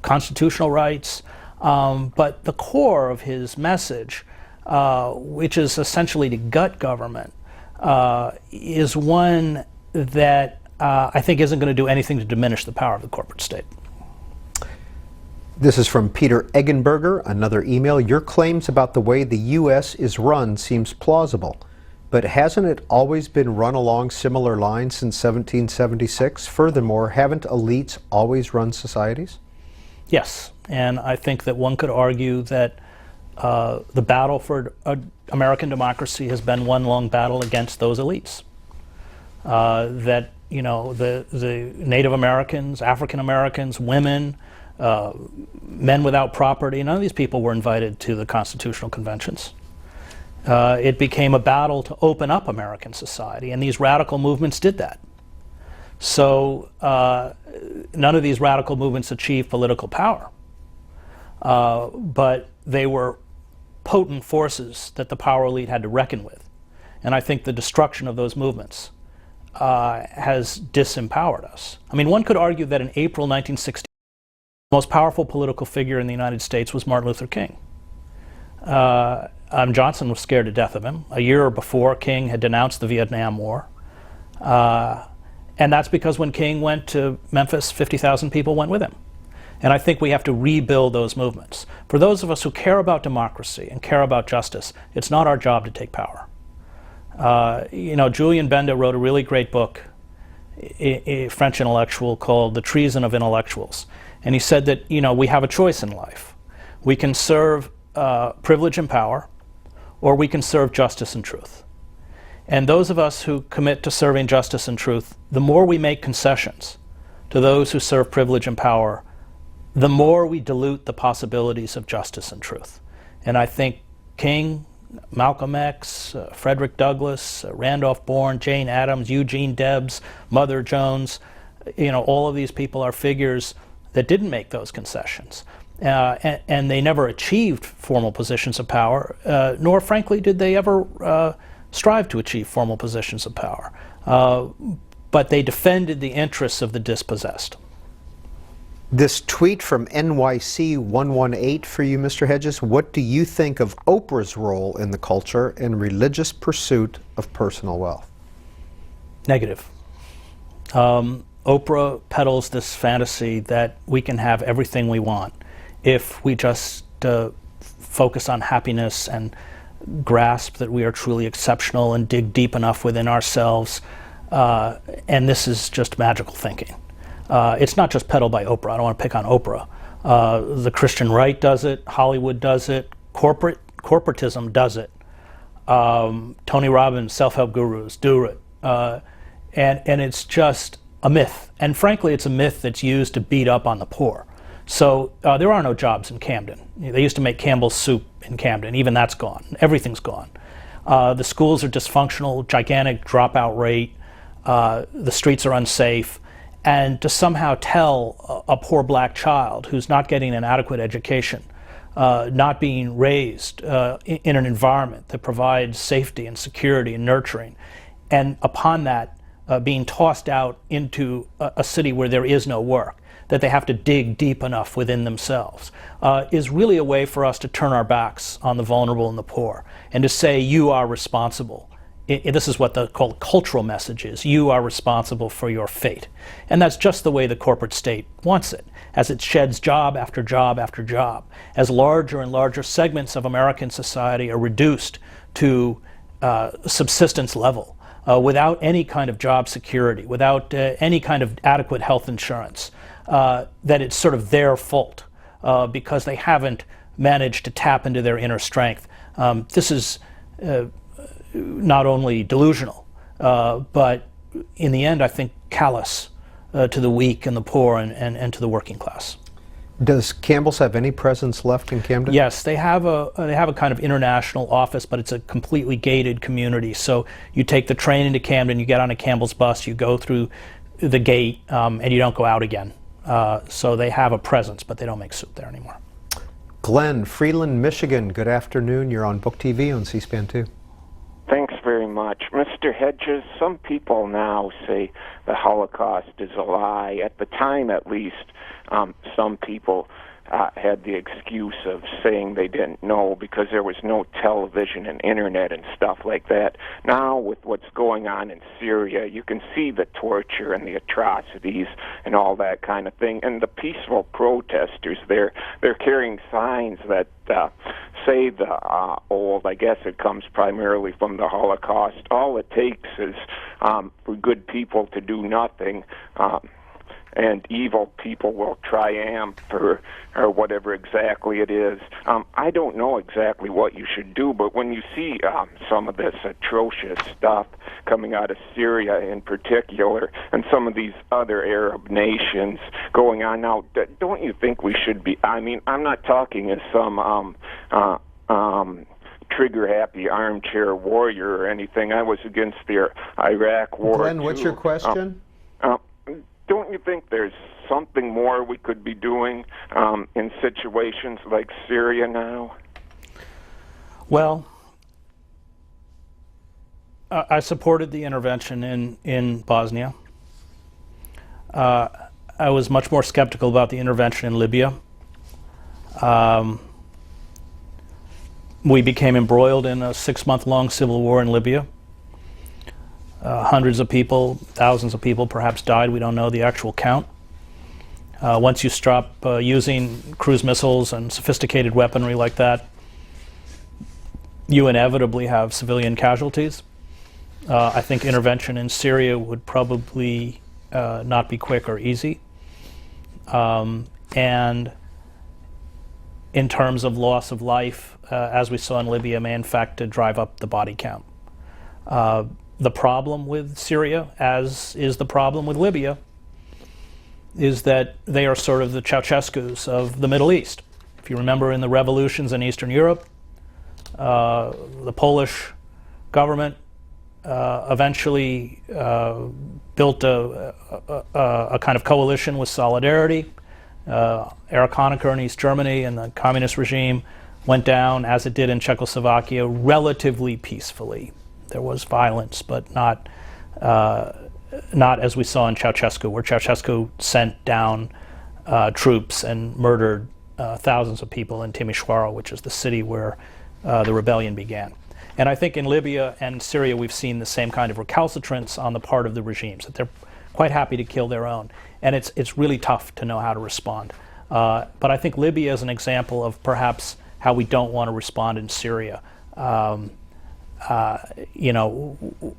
Speaker 3: constitutional rights. But the core of his message, which is essentially to gut government, is one that I think isn't going to do anything to diminish the power of the corporate state.
Speaker 2: This is from Peter Eggenberger, another email. Your claims about the way the U.S. is run seems plausible, but hasn't it always been run along similar lines since 1776? Furthermore, haven't elites always run societies?
Speaker 3: Yes, and I think that one could argue that the battle for American democracy has been one long battle against those elites. That, you know, the Native Americans, African Americans, women, men without property, none of these people were invited to the constitutional conventions. It became a battle to open up American society, and these radical movements did that. So none of these radical movements achieved political power, but they were potent forces that the power elite had to reckon with. And I think the destruction of those movements has disempowered us. I mean, one could argue that in April 1960, the most powerful political figure in the United States was Martin Luther King. Johnson was scared to death of him. A year before, King had denounced the Vietnam War. And that's because when King went to Memphis, 50,000 people went with him. And I think we have to rebuild those movements. For those of us who care about democracy and care about justice, it's not our job to take power. You know, Julian Benda wrote a really great book, a French intellectual, called The Treason of Intellectuals. And he said that, you know, we have a choice in life. We can serve privilege and power, or we can serve justice and truth. And those of us who commit to serving justice and truth, the more we make concessions to those who serve privilege and power, the more we dilute the possibilities of justice and truth. And I think King, Malcolm X, Frederick Douglass, Randolph Bourne, Jane Addams, Eugene Debs, Mother Jones, you know, all of these people are figures that didn't make those concessions. And they never achieved formal positions of power, nor, frankly, did they ever strive to achieve formal positions of power. But they defended the interests of the dispossessed.
Speaker 2: This tweet from NYC118 for you, Mr. Hedges. What do you think of Oprah's role in the culture and religious pursuit of personal wealth?
Speaker 3: Negative. Oprah peddles this fantasy that we can have everything we want if we just focus on happiness and grasp that we are truly exceptional and dig deep enough within ourselves. And this is just magical thinking. It's not just peddled by Oprah. I don't want to pick on Oprah. The Christian right does it. Hollywood does it. Corporatism does it. Tony Robbins, self-help gurus do it. And it's just a myth. And frankly, it's a myth that's used to beat up on the poor. So there are no jobs in Camden. They used to make Campbell's soup in Camden. Even that's gone. Everything's gone. The schools are dysfunctional, gigantic dropout rate. The streets are unsafe. And to somehow tell a poor black child who's not getting an adequate education, not being raised in an environment that provides safety and security and nurturing, and upon that being tossed out into a city where there is no work, that they have to dig deep enough within themselves, is really a way for us to turn our backs on the vulnerable and the poor, and to say, you are responsible. This is what the cultural message is. You are responsible for your fate. And that's just the way the corporate state wants it, as it sheds job after job after job, as larger and larger segments of American society are reduced to subsistence level, without any kind of job security, without any kind of adequate health insurance, that it's sort of their fault because they haven't managed to tap into their inner strength. This is not only delusional, but in the end, I think, callous to the weak and the poor and to the working class.
Speaker 2: Does Campbell's have any presence left in Camden?
Speaker 3: Yes, they have a kind of international office, but it's a completely gated community. So you take the train into Camden, you get on a Campbell's bus, you go through the gate, and you don't go out again. So they have a presence, but they don't make soup there anymore.
Speaker 2: Glenn, Freeland, Michigan. Good afternoon. You're on BookTV on C-SPAN 2.
Speaker 19: Thanks very much. Mr. Hedges, some people now say the Holocaust is a lie. At the time, at least, some people had the excuse of saying they didn't know because there was no television and internet and stuff like that. Now, with what's going on in Syria, you can see the torture and the atrocities and all that kind of thing. And the peaceful protesters, they're carrying signs that say the old, I guess it comes primarily from the Holocaust. All it takes is for good people to do nothing, and evil people will triumph, or whatever exactly it is. I don't know exactly what you should do, but when you see some of this atrocious stuff coming out of Syria in particular, and some of these other Arab nations going on now, don't you think we should be, I mean, I'm not talking as some trigger-happy armchair warrior or anything. I was against the Iraq war.
Speaker 2: Glenn, what's your question?
Speaker 19: Don't you think there's something more we could be doing in situations like Syria now?
Speaker 3: Well, I supported the intervention in Bosnia. I was much more skeptical about the intervention in Libya. We became embroiled in a 6-month-long civil war in Libya. Hundreds of people, thousands of people perhaps died. We don't know the actual count. Once you stop using cruise missiles and sophisticated weaponry like that, you inevitably have civilian casualties. I think intervention in Syria would probably not be quick or easy. And in terms of loss of life, as we saw in Libya, may in fact drive up the body count. The problem with Syria, as is the problem with Libya, is that they are sort of the Ceausescus of the Middle East. If you remember in the revolutions in Eastern Europe, the Polish government eventually built a kind of coalition with Solidarity. Erich Honecker in East Germany and the communist regime went down, as it did in Czechoslovakia, relatively peacefully. There was violence, but not as we saw in Ceausescu, where Ceausescu sent down troops and murdered thousands of people in Timișoara, which is the city where the rebellion began. And I think in Libya and Syria we've seen the same kind of recalcitrance on the part of the regimes, that they're quite happy to kill their own. And it's really tough to know how to respond. But I think Libya is an example of perhaps how we don't want to respond in Syria.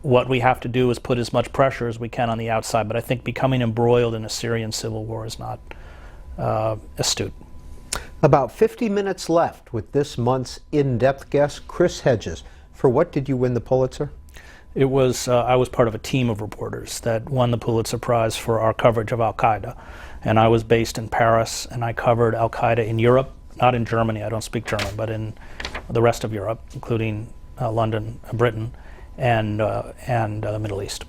Speaker 3: What we have to do is put as much pressure as we can on the outside, but I think becoming embroiled in a Syrian civil war is not astute.
Speaker 2: About 50 minutes left with this month's in-depth guest, Chris Hedges. For what did you win the Pulitzer?
Speaker 3: It was I was part of a team of reporters that won the Pulitzer Prize for our coverage of Al-Qaeda, and I was based in Paris, and I covered Al-Qaeda in Europe, not in Germany, I don't speak German, but in the rest of Europe, including London, Britain, and the Middle East.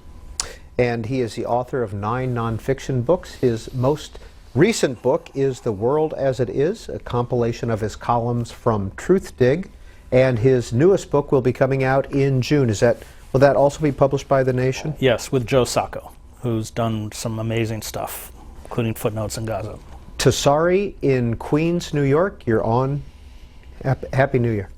Speaker 2: And he is the author of 9 nonfiction books. His most recent book is The World as It Is, a compilation of his columns from Truthdig, and his newest book will be coming out in June. Will that also be published by The Nation?
Speaker 3: Yes, with Joe Sacco, who's done some amazing stuff, including Footnotes in Gaza.
Speaker 2: Tassari in Queens, New York, you're on. Happy New Year.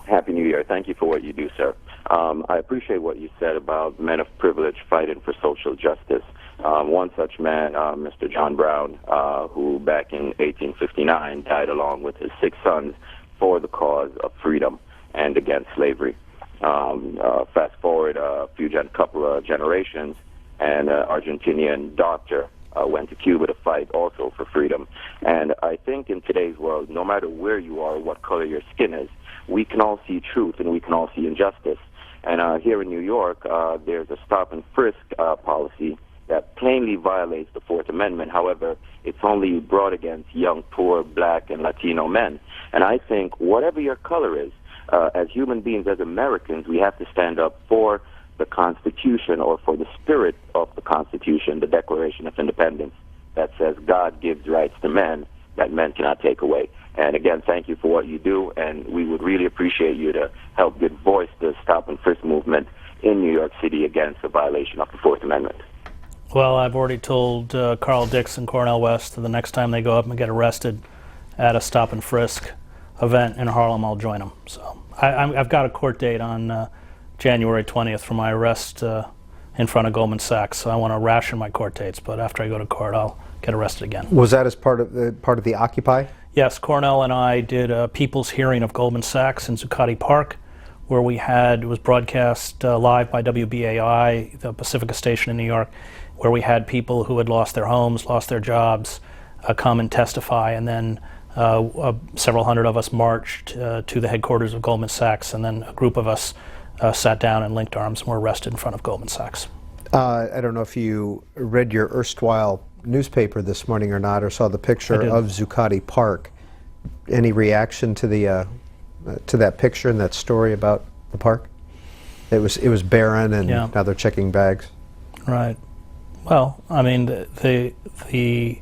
Speaker 20: Happy New Year. Thank you for what you do, sir. I appreciate what you said about men of privilege fighting for social justice. One such man, Mr. John Brown, who back in 1859 died along with his 6 sons for the cause of freedom and against slavery. Fast forward a couple of generations, and an Argentinian doctor went to Cuba to fight also for freedom. And I think in today's world, no matter where you are, what color your skin is, we can all see truth and we can all see injustice. And here in New York, there's a stop and frisk policy that plainly violates the Fourth Amendment. However, it's only brought against young, poor, black, and Latino men. And I think whatever your color is, as human beings, as Americans, we have to stand up for the Constitution, or for the spirit of the Constitution, the Declaration of Independence, that says God gives rights to men that men cannot take away. And again, thank you for what you do, and we would really appreciate you to help give voice to the Stop and Frisk movement in New York City against the violation of the Fourth Amendment.
Speaker 3: Well, I've already told Carl Dix and Cornel West that the next time they go up and get arrested at a Stop and Frisk event in Harlem, I'll join them. So I've got a court date on January 20th for my arrest in front of Goldman Sachs. So I want to ration my court dates, but after I go to court, I'll get arrested again.
Speaker 2: Was that as part of the Occupy?
Speaker 3: Yes, Cornell and I did a people's hearing of Goldman Sachs in Zuccotti Park, where it was broadcast live by WBAI, the Pacifica station in New York, where we had people who had lost their homes, lost their jobs, come and testify, and then several hundred of us marched to the headquarters of Goldman Sachs, and then a group of us sat down and linked arms and were arrested in front of Goldman Sachs.
Speaker 2: I don't know if you read your erstwhile newspaper this morning or not, or saw the picture of Zuccotti Park. Any reaction to that picture and that story about the park? It was barren, and now they're checking bags.
Speaker 3: Right. Well, I mean, the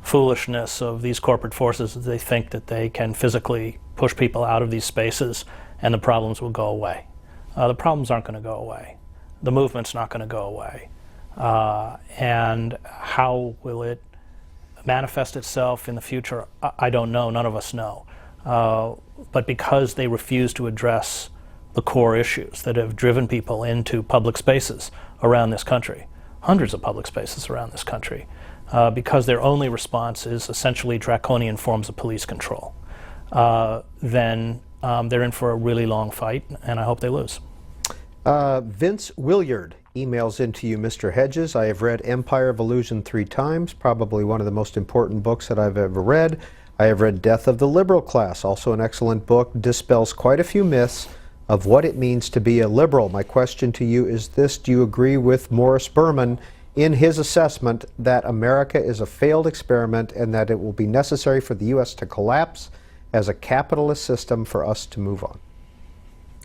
Speaker 3: foolishness of these corporate forces is they think that they can physically push people out of these spaces and the problems will go away. The problems aren't going to go away. The movement's not going to go away. And how will it manifest itself in the future? I don't know. None of us know. But because they refuse to address the core issues that have driven people into public spaces around this country, hundreds of public spaces around this country, because their only response is essentially draconian forms of police control, then they're in for a really long fight, and I hope they lose.
Speaker 2: Vince Williard emails into you, Mr. Hedges. I have read Empire of Illusion 3 times, probably one of the most important books that I've ever read. I have read Death of the Liberal Class, also an excellent book, dispels quite a few myths of what it means to be a liberal. My question to you is this: do you agree with Morris Berman in his assessment that America is a failed experiment and that it will be necessary for the U.S. to collapse as a capitalist system for us to move on?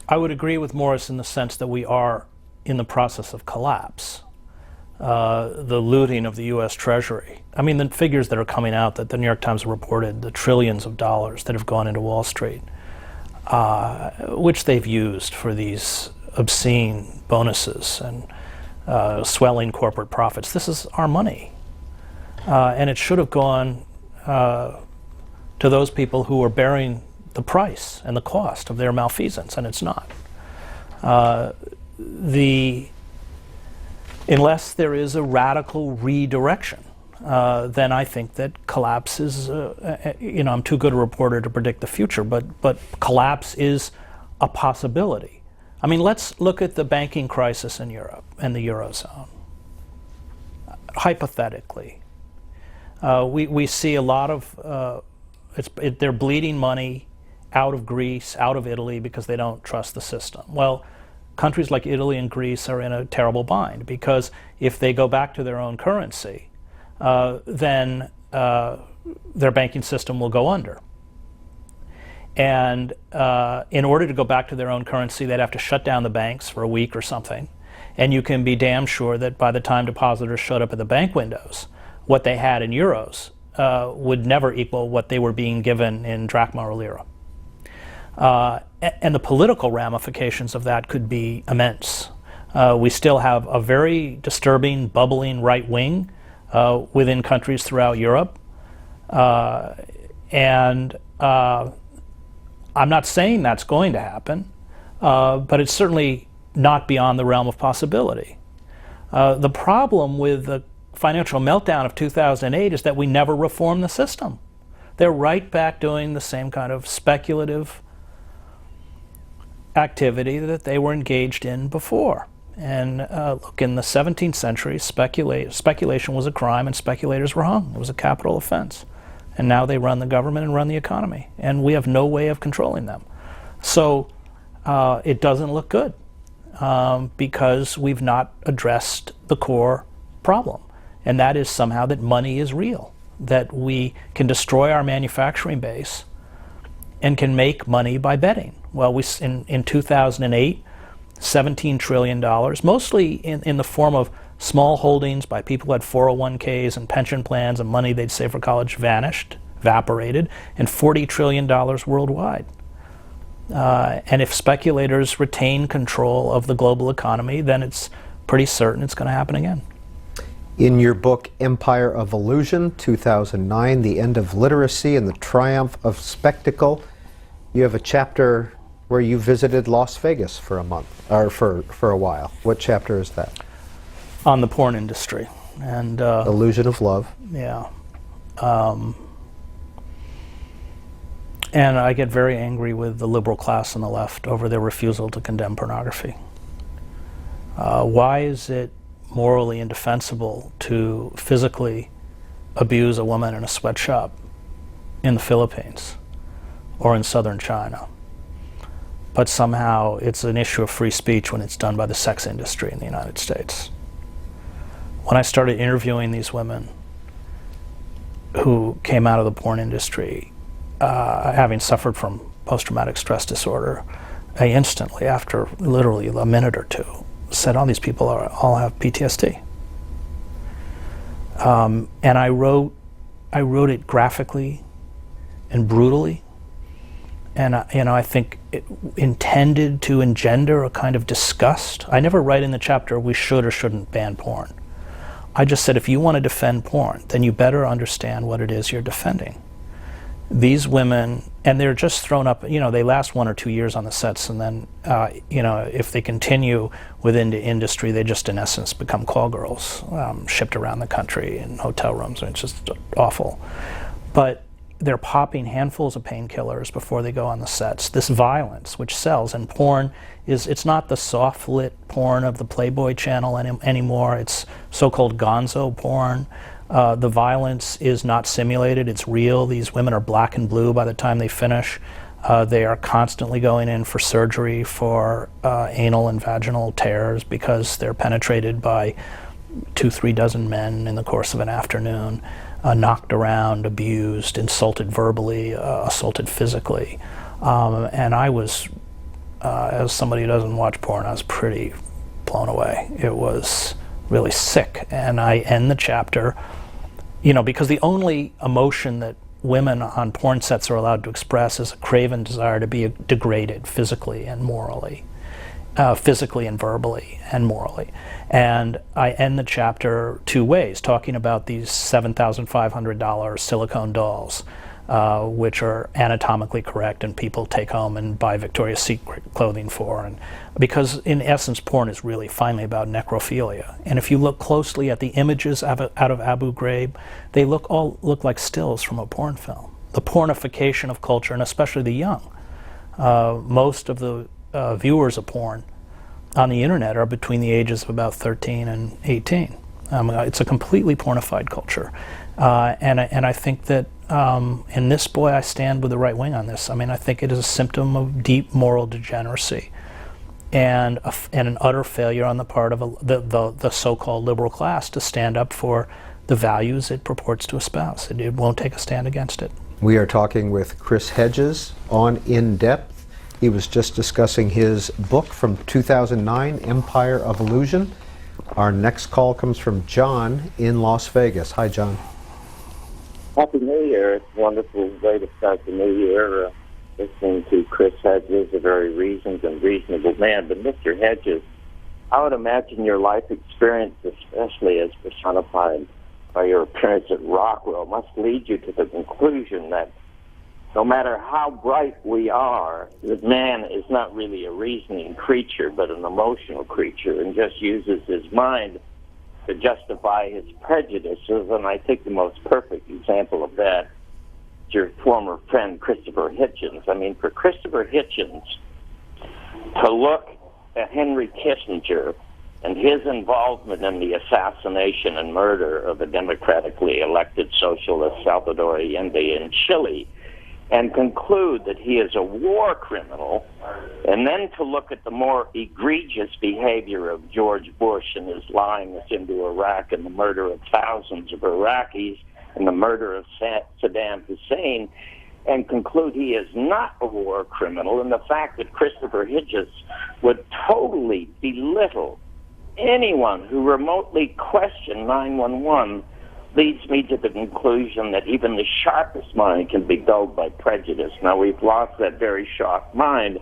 Speaker 3: I would agree with Morris in the sense that we are in the process of collapse. The looting of the U.S. Treasury. I mean, the figures that are coming out that the New York Times reported, the trillions of dollars that have gone into Wall Street, which they've used for these obscene bonuses and swelling corporate profits. This is our money. And it should have gone to those people who are bearing the price and the cost of their malfeasance, and it's not. The Unless there is a radical redirection, then I think that collapse is, I'm too good a reporter to predict the future, but collapse is a possibility. I mean, let's look at the banking crisis in Europe and the Eurozone. Hypothetically, we see a lot of, they're bleeding money out of Greece, out of Italy, because they don't trust the system. Well, countries like Italy and Greece are in a terrible bind, because if they go back to their own currency, then their banking system will go under. And in order to go back to their own currency, they'd have to shut down the banks for a week or something. And you can be damn sure that by the time depositors showed up at the bank windows, what they had in euros would never equal what they were being given in drachma or lira. And the political ramifications of that could be immense. We still have a very disturbing, bubbling right wing within countries throughout Europe. And I'm not saying that's going to happen, but it's certainly not beyond the realm of possibility. The problem with the financial meltdown of 2008 is that we never reformed the system. They're right back doing the same kind of speculative activity that they were engaged in before. And look, in the 17th century, speculation was a crime and speculators were hung. It was a capital offense. And now they run the government and run the economy. And we have no way of controlling them. So it doesn't look good because we've not addressed the core problem. And that is somehow that money is real, that we can destroy our manufacturing base and can make money by betting. Well, in 2008, $17 trillion, mostly in the form of small holdings by people who had 401ks and pension plans and money they'd save for college vanished, evaporated, and $40 trillion worldwide. And if speculators retain control of the global economy, then it's pretty certain it's going to happen again.
Speaker 2: In your book, Empire of Illusion, 2009, The End of Literacy and the Triumph of Spectacle, you have a chapter where you visited Las Vegas for a month, or for a while. What chapter is that?
Speaker 3: On the porn industry. And
Speaker 2: Illusion of Love.
Speaker 3: Yeah. And I get very angry with the liberal class on the left over their refusal to condemn pornography. Why is it morally indefensible to physically abuse a woman in a sweatshop in the Philippines or in southern China? But somehow it's an issue of free speech when it's done by the sex industry in the United States. When I started interviewing these women who came out of the porn industry, having suffered from post-traumatic stress disorder, I instantly, after literally a minute or two, said, all these people all have PTSD. And I wrote it graphically and brutally, and I think it intended to engender a kind of disgust. I never write in the chapter we should or shouldn't ban porn. I just said, if you want to defend porn, then you better understand what it is you're defending. These women, and they're just thrown up, they last 1 or 2 years on the sets, and then, if they continue within the industry, they just, in essence, become call girls, shipped around the country in hotel rooms. It's just awful. But they're popping handfuls of painkillers before they go on the sets. This violence, which sells, and porn it's not the soft-lit porn of the Playboy channel anymore. It's so-called gonzo porn. The violence is not simulated, it's real. These women are black and blue by the time they finish. They are constantly going in for surgery for anal and vaginal tears because they're penetrated by 2-3 dozen men in the course of an afternoon, knocked around, abused, insulted verbally, assaulted physically. And I was, as somebody who doesn't watch porn, I was pretty blown away. It was really sick. And I end the chapter, because the only emotion that women on porn sets are allowed to express is a craven desire to be degraded physically and morally, physically and verbally and morally. And I end the chapter 2 ways, talking about these $7,500 silicone dolls which are anatomically correct and people take home and buy Victoria's Secret clothing for. And because in essence, porn is really finally about necrophilia. And if you look closely at the images out of Abu Ghraib, they all look like stills from a porn film. The pornification of culture, and especially the young. Most of the viewers of porn on the internet are between the ages of about 13 and 18. It's a completely pornified culture. And I think that in this, boy, I stand with the right wing on this. I mean, I think it is a symptom of deep moral degeneracy and an utter failure on the part of the so-called liberal class to stand up for the values it purports to espouse. It won't take a stand against it.
Speaker 2: We are talking with Chris Hedges on In Depth. He was just discussing his book from 2009, Empire of Illusion. Our next call comes from John in Las Vegas. Hi, John.
Speaker 21: Happy New Year. It's a wonderful way to start the new year. Listening to Chris Hedges, a very reasoned and reasonable man. But Mr. Hedges, I would imagine your life experience, especially as personified by your appearance at Rockwell, must lead you to the conclusion that no matter how bright we are, that man is not really a reasoning creature, but an emotional creature, and just uses his mind to justify his prejudices. And I think the most perfect example of that is your former friend Christopher Hitchens. I mean, for Christopher Hitchens to look at Henry Kissinger and his involvement in the assassination and murder of the democratically elected socialist Salvador Allende in Chile and conclude that he is a war criminal, and then to look at the more egregious behavior of George Bush and his lying us into Iraq and the murder of thousands of Iraqis and the murder of Saddam Hussein, and conclude he is not a war criminal, and the fact that Christopher Hedges would totally belittle anyone who remotely questioned 911 leads me to the conclusion that even the sharpest mind can be dulled by prejudice. Now, we've lost that very sharp mind.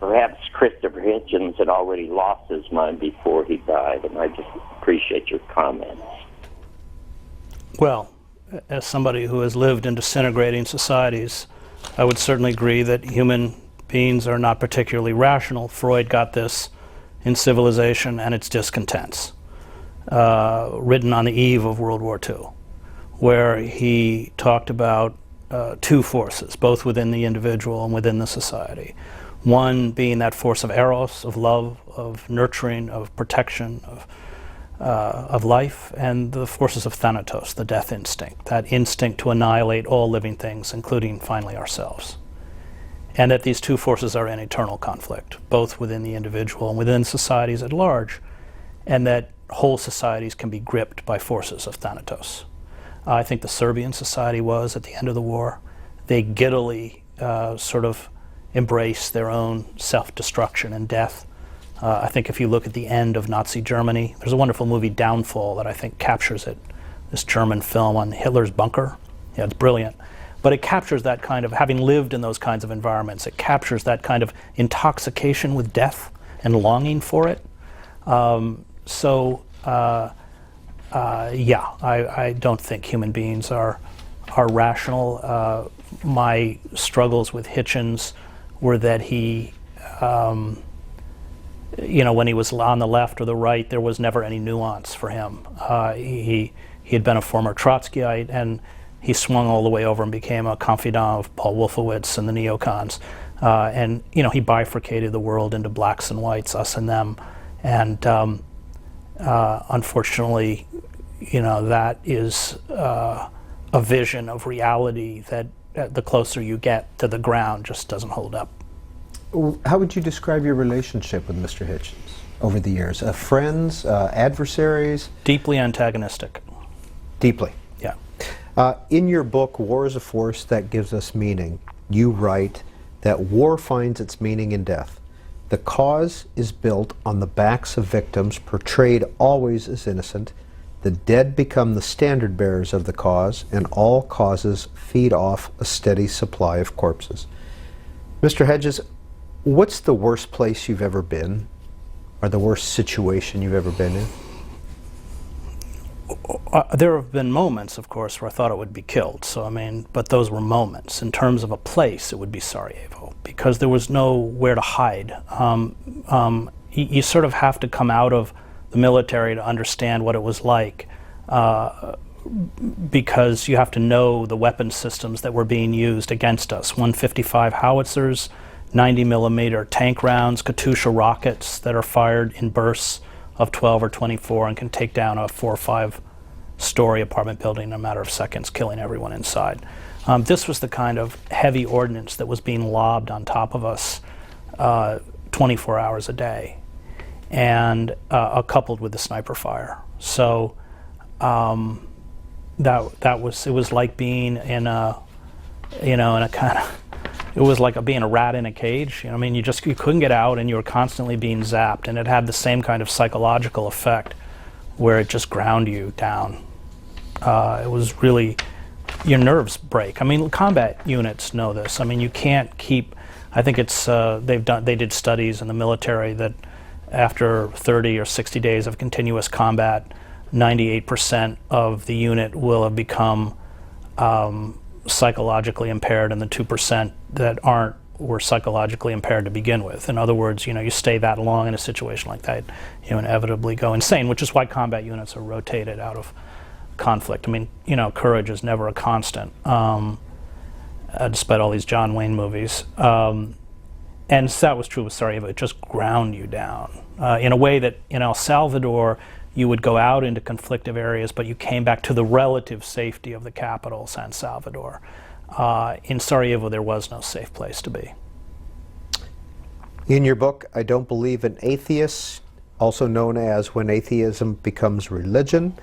Speaker 21: Perhaps Christopher Hitchens had already lost his mind before he died, and I just appreciate your comments.
Speaker 3: Well, as somebody who has lived in disintegrating societies, I would certainly agree that human beings are not particularly rational. Freud got this in Civilization and its Discontents, written on the eve of World War II, where he talked about two forces, both within the individual and within the society. One being that force of eros, of love, of nurturing, of protection, of life, and the forces of thanatos, the death instinct, that instinct to annihilate all living things, including finally ourselves. And that these two forces are in eternal conflict, both within the individual and within societies at large, and that whole societies can be gripped by forces of thanatos. I think the Serbian society was at the end of the war. They giddily sort of embraced their own self-destruction and death. I think if you look at the end of Nazi Germany, there's a wonderful movie, Downfall, that I think captures it. This German film on Hitler's bunker. Yeah, it's brilliant. But it captures that kind of, having lived in those kinds of environments, it captures that kind of intoxication with death and longing for it. Yeah, I don't think human beings are rational. My struggles with Hitchens were that he, when he was on the left or the right, there was never any nuance for him. He had been a former Trotskyite, and he swung all the way over and became a confidant of Paul Wolfowitz and the neocons. And he bifurcated the world into blacks and whites, us and them. And unfortunately, that is a vision of reality that the closer you get to the ground just doesn't hold up.
Speaker 2: How would you describe your relationship with Mr. Hitchens over the years? Friends, adversaries?
Speaker 3: Deeply antagonistic.
Speaker 2: Deeply?
Speaker 3: Yeah.
Speaker 2: In your book, War is a Force That Gives Us Meaning, you write that war finds its meaning in death. The cause is built on the backs of victims, portrayed always as innocent. The dead become the standard bearers of the cause, and all causes feed off a steady supply of corpses. Mr. Hedges, what's the worst place you've ever been, or the worst situation you've ever been in?
Speaker 3: There have been moments, of course, where I thought it would be killed. So I mean, but those were moments. In terms of a place, it would be Sarajevo because there was nowhere to hide. You sort of have to come out of the military to understand what it was like, because you have to know the weapon systems that were being used against us. 155 howitzers, 90 millimeter tank rounds, Katyusha rockets that are fired in bursts of 12 or 24 and can take down a 4 or 5 story apartment building in a matter of seconds, killing everyone inside. This was the kind of heavy ordnance that was being lobbed on top of us 24 hours a day, and coupled with the sniper fire. So it was like being in a, in a kind of, it was like being a rat in a cage. I mean, you couldn't get out, and you were constantly being zapped, and it had the same kind of psychological effect where it just ground you down. It was really, your nerves break. I mean, combat units know this. I mean, you can't keep, I think it's, they did studies in the military that after 30 or 60 days of continuous combat, 98% of the unit will have become psychologically impaired, and the 2% that aren't were psychologically impaired to begin with. In other words, you stay that long in a situation like that, you inevitably go insane, which is why combat units are rotated out of conflict. I mean, courage is never a constant, despite all these John Wayne movies. And so that was true with Sarajevo. It just ground you down in a way that in El Salvador, you would go out into conflictive areas, but you came back to the relative safety of the capital, San Salvador. In Sarajevo, there was no safe place to be.
Speaker 2: In your book, I Don't Believe in Atheists, also known as When Atheism Becomes Religion,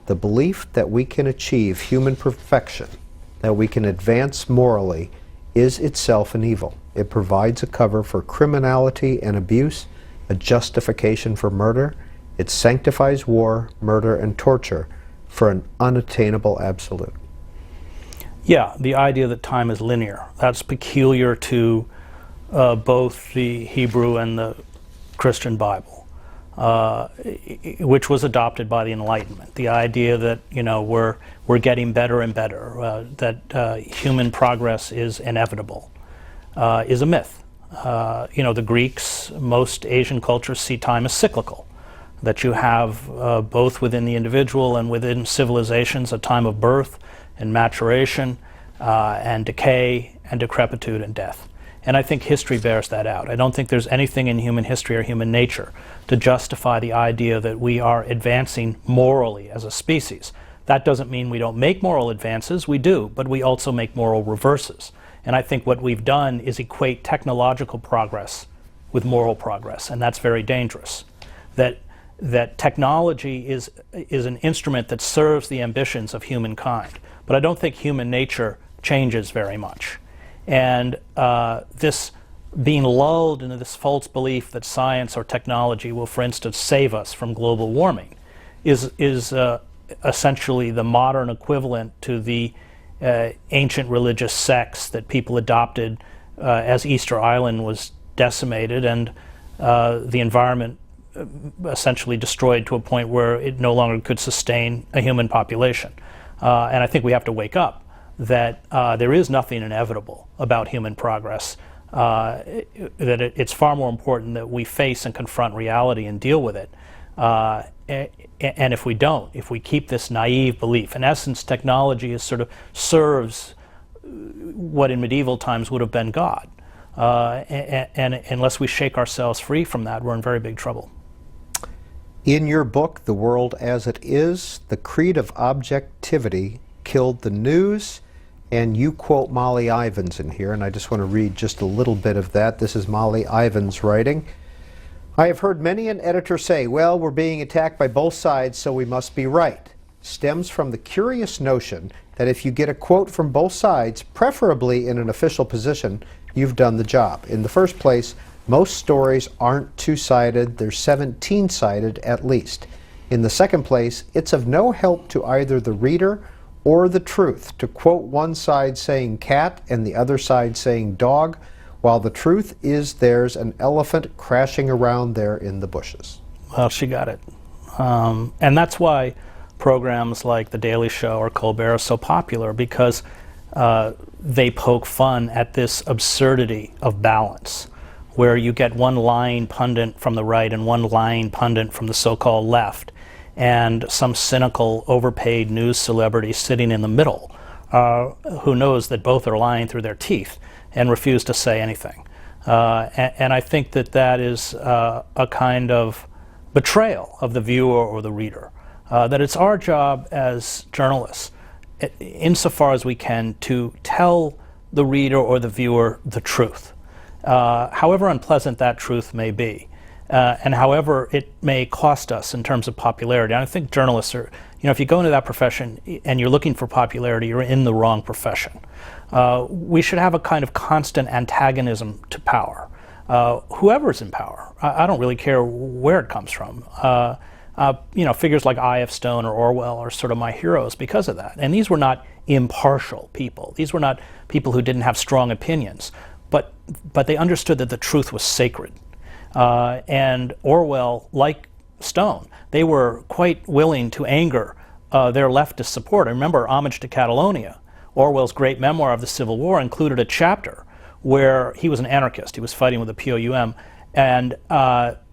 Speaker 2: the belief that we can achieve human perfection, that we can advance morally, is itself an evil. It provides a cover for criminality and abuse, a justification for murder. It sanctifies war, murder, and torture for an unattainable absolute.
Speaker 3: Yeah, the idea that time is linear. That's peculiar to both the Hebrew and the Christian Bible, which was adopted by the Enlightenment. The idea that we're getting better and better, that human progress is inevitable, is a myth. The Greeks, most Asian cultures see time as cyclical. That you have both within the individual and within civilizations a time of birth and maturation and decay and decrepitude and death. And I think history bears that out. I don't think there's anything in human history or human nature to justify the idea that we are advancing morally as a species. That doesn't mean we don't make moral advances, we do, but we also make moral reverses. And I think what we've done is equate technological progress with moral progress, and that's very dangerous. That technology is an instrument that serves the ambitions of humankind. But I don't think human nature changes very much. And this being lulled into this false belief that science or technology will, for instance, save us from global warming is essentially the modern equivalent to the ancient religious sects that people adopted as Easter Island was decimated and the environment essentially destroyed to a point where it no longer could sustain a human population. And I think we have to wake up that there is nothing inevitable about human progress, that it's far more important that we face and confront reality and deal with it. And if we don't, if we keep this naive belief, in essence, technology is sort of serves what in medieval times would have been God. And unless we shake ourselves free from that, we're in very big trouble.
Speaker 2: In your book, The World as It Is, the creed of objectivity killed the news, and you quote Molly Ivins in here, and I just want to read just a little bit of that. This is Molly Ivins writing. I have heard many an editor say, well, we're being attacked by both sides, so we must be right. Stems from the curious notion that if you get a quote from both sides, preferably in an official position, you've done the job. In the first place, most stories aren't two-sided, they're 17-sided at least. In the second place, it's of no help to either the reader or the truth to quote one side saying cat and the other side saying dog, while the truth is there's an elephant crashing around there in the bushes.
Speaker 3: Well, she got it. And that's why programs like The Daily Show or Colbert are so popular, because they poke fun at this absurdity of balance, where you get one lying pundit from the right and one lying pundit from the so-called left, and some cynical, overpaid news celebrity sitting in the middle, who knows that both are lying through their teeth and refuse to say anything. And I think that that is a kind of betrayal of the viewer or the reader. That it's our job as journalists, insofar as we can, to tell the reader or the viewer the truth, however unpleasant that truth may be, and however it may cost us in terms of popularity. And I think journalists are, if you go into that profession and you're looking for popularity, you're in the wrong profession. We should have a kind of constant antagonism to power. Whoever's in power, I don't really care where it comes from. Figures like I.F. Stone or Orwell are sort of my heroes because of that. And these were not impartial people. These were not people who didn't have strong opinions, but they understood that the truth was sacred. And Orwell, like Stone, they were quite willing to anger their leftist support. I remember Homage to Catalonia, Orwell's great memoir of the Civil War, included a chapter where he was an anarchist. He was fighting with the POUM, and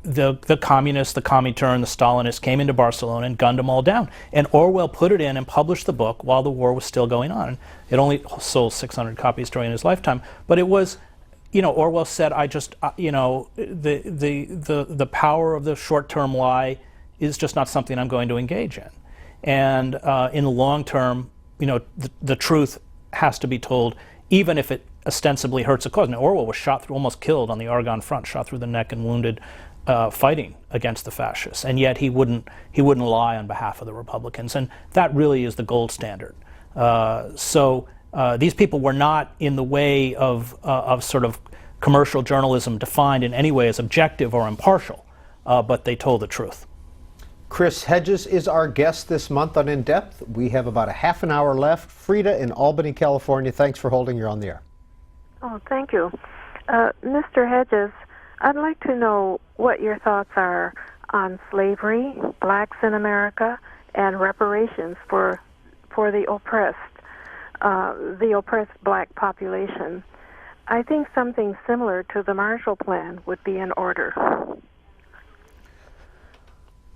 Speaker 3: the communists, the Comintern, the Stalinists came into Barcelona and gunned them all down. And Orwell put it in and published the book while the war was still going on. It only sold 600 copies during his lifetime, but it was, Orwell said, the power of the short-term lie is just not something I'm going to engage in. And in the long term, the truth has to be told, even if it ostensibly hurts a cause. Now, Orwell was shot through, almost killed on the Argonne front, shot through the neck and wounded, fighting against the fascists. And yet he wouldn't lie on behalf of the Republicans. And that really is the gold standard. So these people were not in the way of sort of commercial journalism defined in any way as objective or impartial, but they told the truth.
Speaker 2: Chris Hedges is our guest this month on In Depth. We have about a half an hour left. Frida in Albany, California, thanks for holding. You're on the air.
Speaker 1: Oh, thank you. Mr. Hedges, I'd like to know what your thoughts are on slavery, blacks in America, and reparations for the oppressed black population. I think something similar to the Marshall Plan would be in order.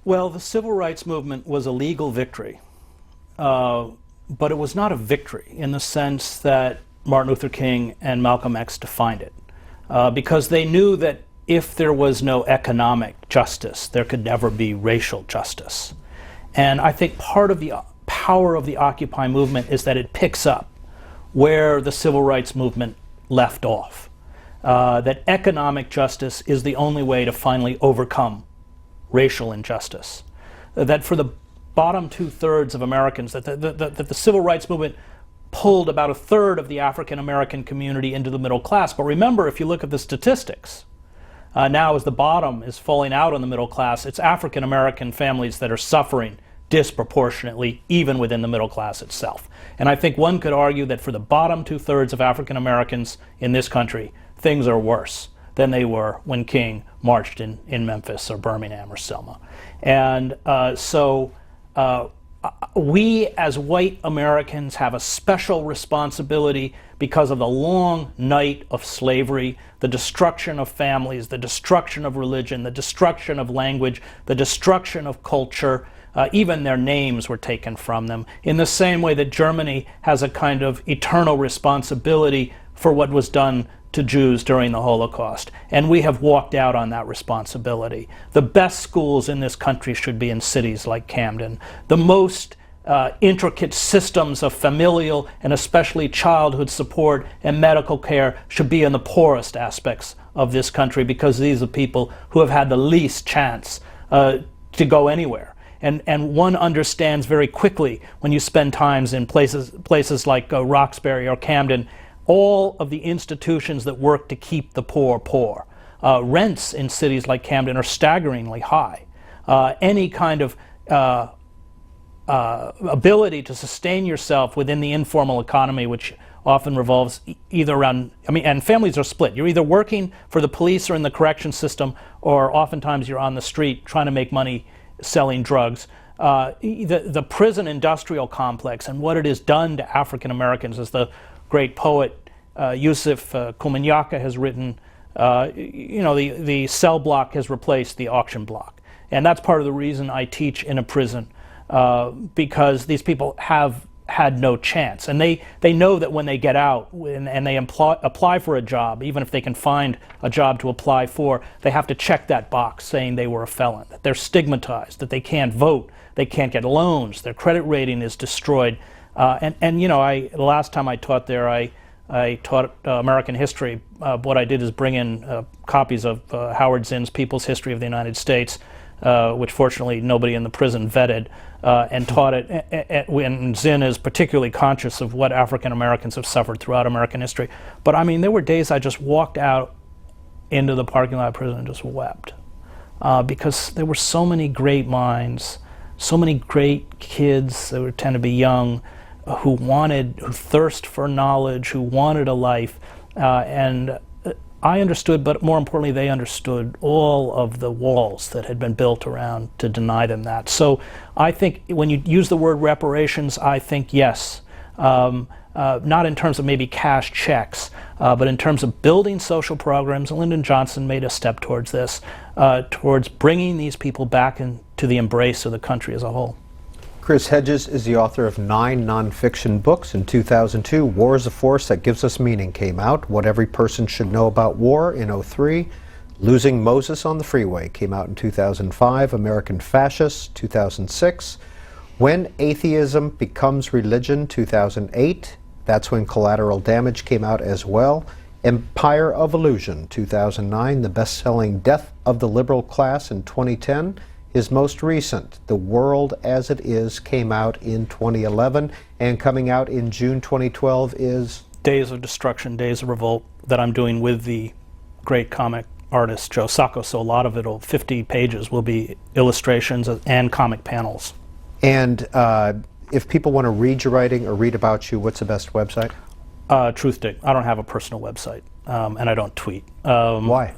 Speaker 3: Well, the civil rights movement was a legal victory, but it was not a victory in the sense that Martin Luther King and Malcolm X defined it, because they knew that if there was no economic justice, there could never be racial justice. And I think part of the power of the Occupy movement is that it picks up where the civil rights movement left off, that economic justice is the only way to finally overcome racial injustice, that for the bottom two-thirds of Americans, that the civil rights movement pulled about a third of the African American community into the middle class. But remember, if you look at the statistics, now as the bottom is falling out on the middle class, it's African American families that are suffering disproportionately, even within the middle class itself. And I think one could argue that for the bottom two-thirds of African Americans in this country, things are worse than they were when King marched in Memphis or Birmingham or Selma. And so we as white Americans have a special responsibility because of the long night of slavery, the destruction of families, the destruction of religion, the destruction of language, the destruction of culture. Even their names were taken from them, in the same way that Germany has a kind of eternal responsibility for what was done to Jews during the Holocaust. And we have walked out on that responsibility. The best schools in this country should be in cities like Camden. The most intricate systems of familial and especially childhood support and medical care should be in the poorest aspects of this country, because these are people who have had the least chance to go anywhere. And one understands very quickly when you spend times in places like Roxbury or Camden, all of the institutions that work to keep the poor poor. Rents in cities like Camden are staggeringly high. Any kind of ability to sustain yourself within the informal economy, which often revolves either around, and families are split. You're either working for the police or in the correction system, or oftentimes you're on the street trying to make money selling drugs. the prison industrial complex and what it has done to African Americans, as the great poet Yusuf Komunyakaa has written, the cell block has replaced the auction block. And that's part of the reason I teach in a prison, because these people have had no chance. And they know that when they get out and they apply for a job, even if they can find a job to apply for, they have to check that box saying they were a felon, that they're stigmatized, that they can't vote, they can't get loans, their credit rating is destroyed. The last time I taught there, I taught American history. What I did is bring in copies of Howard Zinn's People's History of the United States, which fortunately nobody in the prison vetted, and taught it when Zinn is particularly conscious of what African Americans have suffered throughout American history. But I mean, there were days I just walked out into the parking lot of prison and just wept, because there were so many great minds, so many great kids that would tend to be young, who thirst for knowledge, who wanted a life, and I understood, but more importantly, they understood all of the walls that had been built around to deny them that. So I think when you use the word reparations, I think yes, not in terms of maybe cash checks, but in terms of building social programs. Lyndon Johnson made a step towards this, towards bringing these people back into the embrace of the country as a whole.
Speaker 2: Chris Hedges is the author of 9 nonfiction books. In 2002, War is a Force That Gives Us Meaning came out. What Every Person Should Know About War in 2003. Losing Moses on the Freeway came out in 2005. American Fascists, 2006. When Atheism Becomes Religion, 2008. That's when Collateral Damage came out as well. Empire of Illusion, 2009. The best-selling Death of the Liberal Class in 2010. His most recent, The World as It Is, came out in 2011, and coming out in June 2012 is
Speaker 3: Days of Destruction, Days of Revolt, that I'm doing with the great comic artist Joe Sacco. So a lot of it, 50 pages, will be illustrations and comic panels.
Speaker 2: And if people want to read your writing or read about you, what's the best website?
Speaker 3: Truthdig. I don't have a personal website, and I don't tweet.
Speaker 2: Why?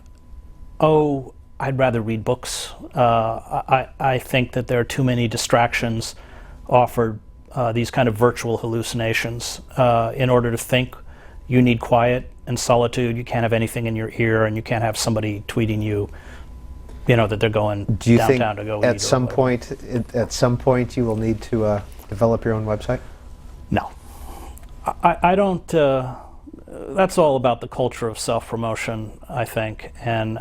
Speaker 3: I'd rather read books. I think that there are too many distractions offered, these kind of virtual hallucinations. In order to think, you need quiet and solitude. You can't have anything in your ear, and you can't have somebody tweeting you, that they're going
Speaker 2: Do you
Speaker 3: downtown
Speaker 2: think
Speaker 3: to go
Speaker 2: at
Speaker 3: eat
Speaker 2: some point you will need to develop your own website?
Speaker 3: No. I don't. That's all about the culture of self-promotion, I think, and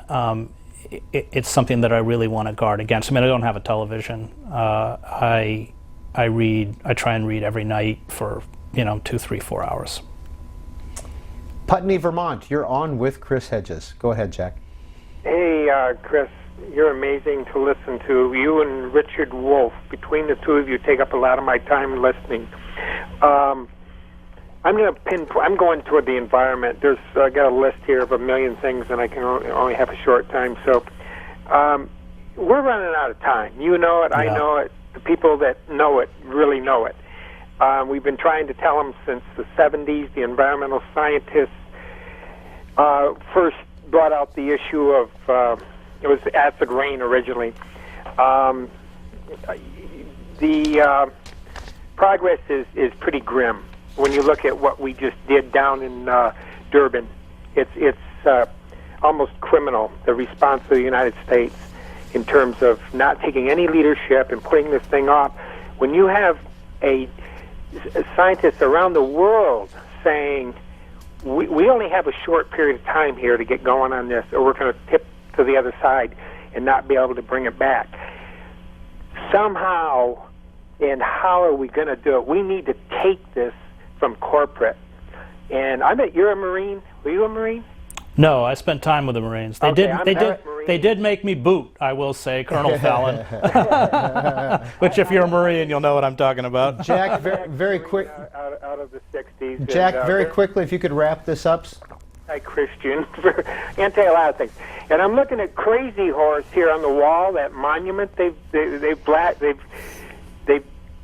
Speaker 3: it's something that I really want to guard against. I mean, I don't have a television. I try and read every night for 2, 3, 4 hours.
Speaker 2: Putney, Vermont, you're on with Chris Hedges. Go ahead, Jack.
Speaker 4: Hey, Chris, you're amazing to listen to. You and Richard Wolff, between the two of you, take up a lot of my time listening. I'm going toward the environment. I got a list here of 1 million things, and I can only have a short time. So we're running out of time. You know it. Yeah. I know it. The people that know it really know it. We've been trying to tell them since the 70s. The environmental scientists first brought out the issue of it was acid rain originally. The progress is pretty grim. When you look at what we just did down in Durban, it's almost criminal, the response of the United States in terms of not taking any leadership and putting this thing off. When you have scientists around the world saying, we only have a short period of time here to get going on this, or we're going to tip to the other side and not be able to bring it back. Somehow, and how are we going to do it? We need to take this from corporate. And I bet you're a Marine. Were you a Marine?
Speaker 3: No, I spent time with the Marines. They did make me boot, I will say, Colonel Fallon. Which, if you're a Marine, you'll know what I'm talking about.
Speaker 2: Jack, very quick.
Speaker 4: Out of the 60s.
Speaker 2: Jack, very quickly, if you could wrap this up.
Speaker 4: Anti-Christian, anti a lot of things. And I'm looking at Crazy Horse here on the wall, that monument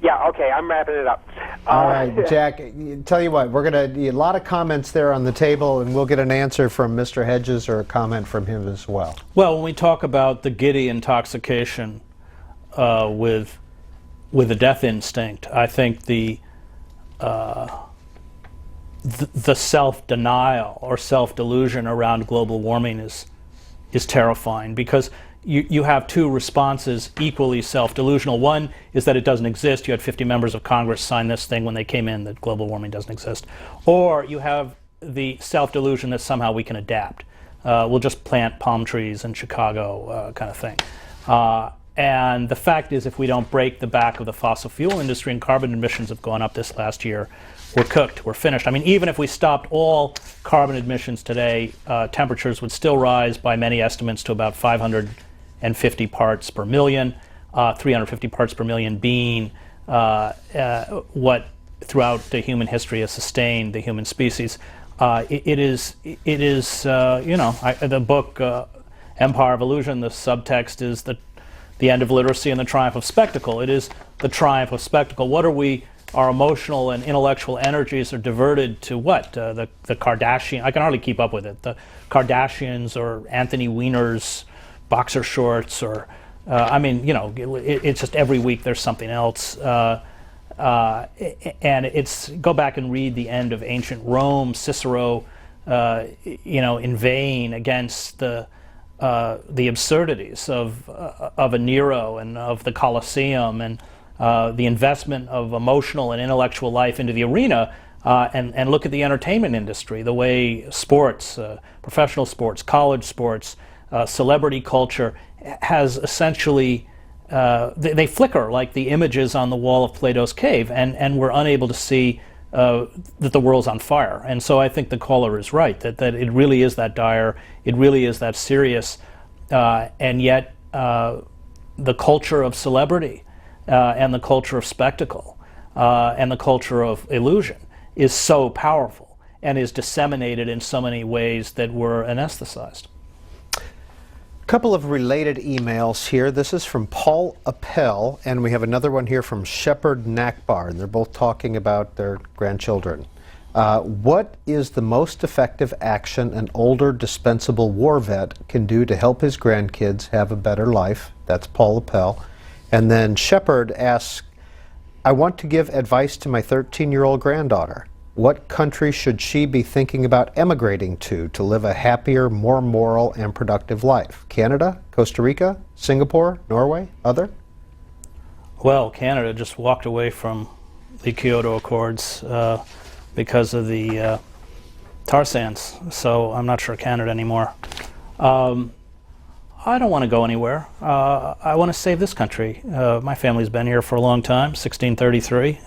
Speaker 4: yeah, okay, I'm wrapping it up.
Speaker 2: All right, Jack, tell you what, we're going to a lot of comments there on the table, and we'll get an answer from Mr. Hedges or a comment from him as well.
Speaker 3: Well, when we talk about the giddy intoxication with with a death instinct. I think the self-denial or self-delusion around global warming is terrifying, because you have two responses equally self-delusional. One is that it doesn't exist. You had 50 members of Congress sign this thing when they came in, that global warming doesn't exist. Or you have the self-delusion that somehow we can adapt. We'll just plant palm trees in Chicago, kind of thing. And the fact is, if we don't break the back of the fossil fuel industry, and carbon emissions have gone up this last year, we're cooked, we're finished. I mean, even if we stopped all carbon emissions today, temperatures would still rise by many estimates to about 550 parts per million, 350 parts per million being what throughout the human history has sustained the human species. It is the book Empire of Illusion, the subtext is the end of literacy and the triumph of spectacle. It is the triumph of spectacle. What are we? Our emotional and intellectual energies are diverted to what? The Kardashian. I can hardly keep up with it. The Kardashians or Anthony Weiner's boxer shorts, or it's just every week there's something else. And it's, go back and read the end of ancient Rome. Cicero, inveighing against the absurdities of a Nero and of the Colosseum, and the investment of emotional and intellectual life into the arena, and look at the entertainment industry, the way sports, professional sports, college sports, celebrity culture has essentially, they flicker like the images on the wall of Plato's cave, and we're unable to see that the world's on fire. And so I think the caller is right, that it really is that dire, it really is that serious, and yet the culture of celebrity and the culture of spectacle and the culture of illusion is so powerful and is disseminated in so many ways that we're anesthetized.
Speaker 2: A couple of related emails here. This is from Paul Appel, and we have another one here from Shepard Nakbar, and they're both talking about their grandchildren. What is the most effective action an older dispensable war vet can do to help his grandkids have a better life? That's Paul Appel. And then Shepard asks, I want to give advice to my 13-year-old granddaughter. What country should she be thinking about emigrating to live a happier, more moral, and productive life? Canada, Costa Rica, Singapore, Norway, other?
Speaker 3: Well, Canada just walked away from the Kyoto Accords because of the tar sands, so I'm not sure Canada anymore. I don't want to go anywhere. I want to save this country. My family's been here for a long time, 1633.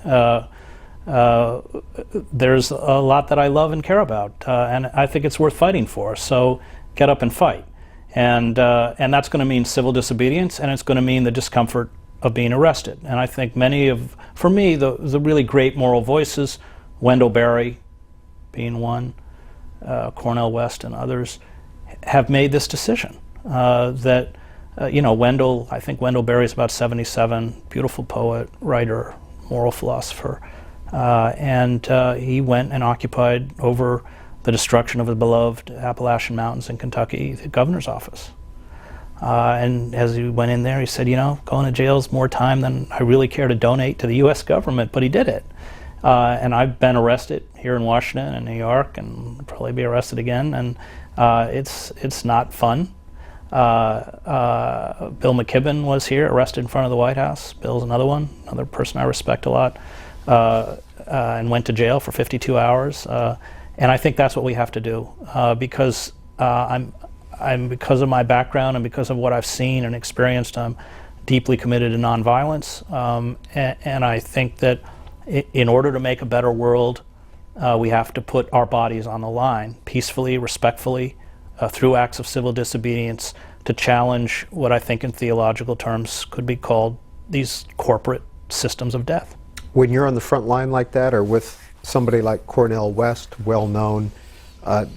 Speaker 3: There's a lot that I love and care about, and I think it's worth fighting for. So get up and fight. And that's going to mean civil disobedience, and it's going to mean the discomfort of being arrested. And I think for me, the really great moral voices, Wendell Berry being one, Cornel West and others, have made this decision. I think Wendell Berry is about 77, beautiful poet, writer, moral philosopher. And he went and occupied, over the destruction of the beloved Appalachian Mountains in Kentucky, the governor's office. And as he went in there, he said, going to jail is more time than I really care to donate to the U.S. government, but he did it. And I've been arrested here in Washington and New York, and probably be arrested again, and it's not fun. Bill McKibben was here, arrested in front of the White House. Bill's another person I respect a lot, and went to jail for 52 hours. And I think that's what we have to do, because because of my background and because of what I've seen and experienced, I'm deeply committed to nonviolence. And I think that in order to make a better world, we have to put our bodies on the line, peacefully, respectfully, through acts of civil disobedience, to challenge what I think in theological terms could be called these corporate systems of death.
Speaker 2: When you're on the front line like that, or with somebody like Cornel West, well known, are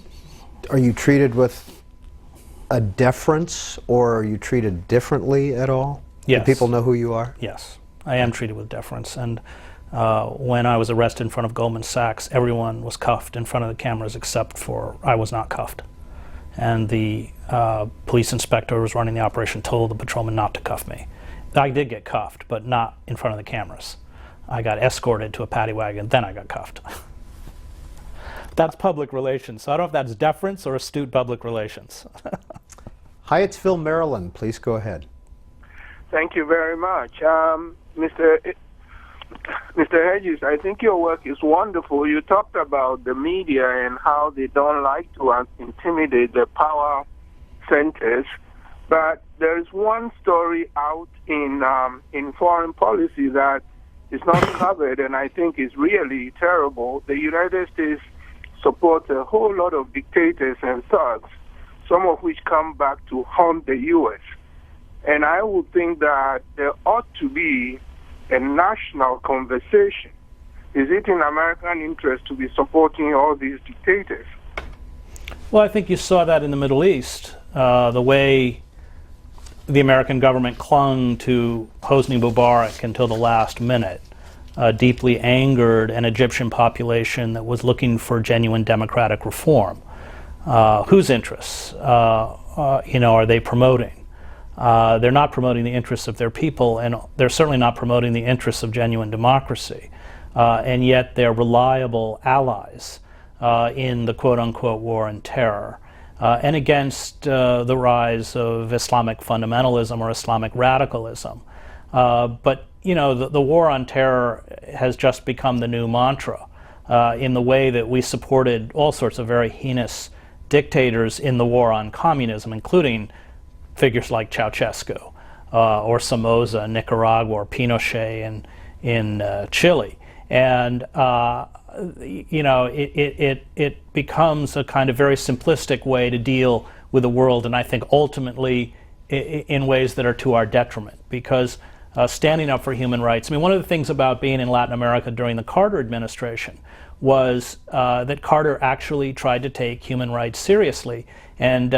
Speaker 2: you treated with a deference, or are you treated differently at all?
Speaker 3: Yes.
Speaker 2: Do people know who you are?
Speaker 3: Yes, I am treated with deference. And when I was arrested in front of Goldman Sachs, everyone was cuffed in front of the cameras except for I was not cuffed. And the police inspector who was running the operation told the patrolman not to cuff me. I did get cuffed, but not in front of the cameras. I got escorted to a paddy wagon, then I got cuffed. That's public relations. So I don't know if that's deference or astute public relations.
Speaker 2: Hyattsville, Maryland, please go ahead.
Speaker 5: Thank you very much. Mr. Hedges, I think your work is wonderful. You talked about the media and how they don't like to intimidate the power centers, but there's one story out in foreign policy that is not covered, and I think is really terrible. The United States supports a whole lot of dictators and thugs, some of which come back to haunt the U.S. And I would think that there ought to be a national conversation. Is it in American interest to be supporting all these dictators?
Speaker 3: Well, I think you saw that in the Middle East, the way the American government clung to Hosni Mubarak until the last minute, deeply angered an Egyptian population that was looking for genuine democratic reform. Whose interests, are they promoting? They're not promoting the interests of their people, and they're certainly not promoting the interests of genuine democracy. And yet they're reliable allies in the quote-unquote war on terror and against the rise of Islamic fundamentalism or Islamic radicalism. But the war on terror has just become the new mantra in the way that we supported all sorts of very heinous dictators in the war on communism, including figures like Ceausescu or Somoza in Nicaragua or Pinochet in Chile. And it becomes a kind of very simplistic way to deal with the world, and I think ultimately in ways that are to our detriment, because standing up for human rights. I mean, one of the things about being in Latin America during the Carter administration was that Carter actually tried to take human rights seriously and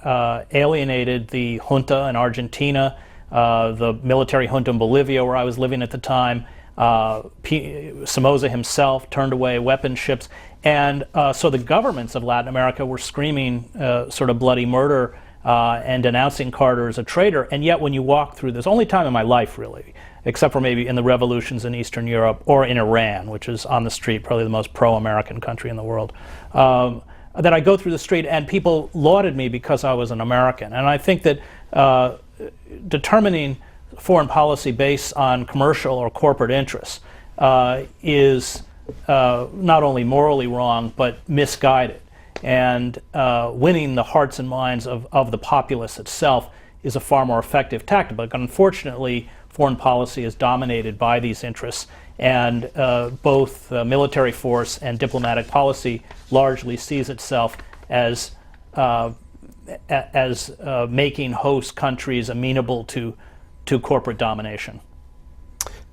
Speaker 3: alienated the junta in Argentina, the military junta in Bolivia, where I was living at the time. Somoza himself turned away weapon ships. And so the governments of Latin America were screaming sort of bloody murder and denouncing Carter as a traitor. And yet when you walk through this, only time in my life really, except for maybe in the revolutions in Eastern Europe or in Iran, which is on the street, probably the most pro-American country in the world, that I go through the street and people lauded me because I was an American. And I think that determining foreign policy based on commercial or corporate interests is not only morally wrong, but misguided. And winning the hearts and minds of the populace itself is a far more effective tactic. But unfortunately, foreign policy is dominated by these interests, and both military force and diplomatic policy largely sees itself as making host countries amenable to corporate domination.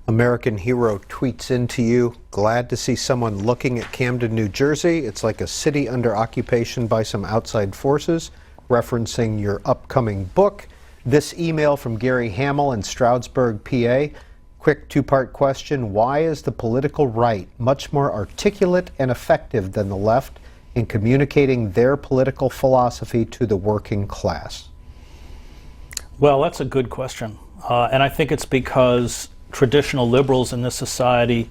Speaker 2: American Hero tweets into you, glad to see someone looking at Camden, New Jersey. It's like a city under occupation by some outside forces, referencing your upcoming book. This email from Gary Hamill in Stroudsburg, PA. Quick two-part question. Why is the political right much more articulate and effective than the left in communicating their political philosophy to the working class?
Speaker 3: Well, that's a good question. And I think it's because traditional liberals in this society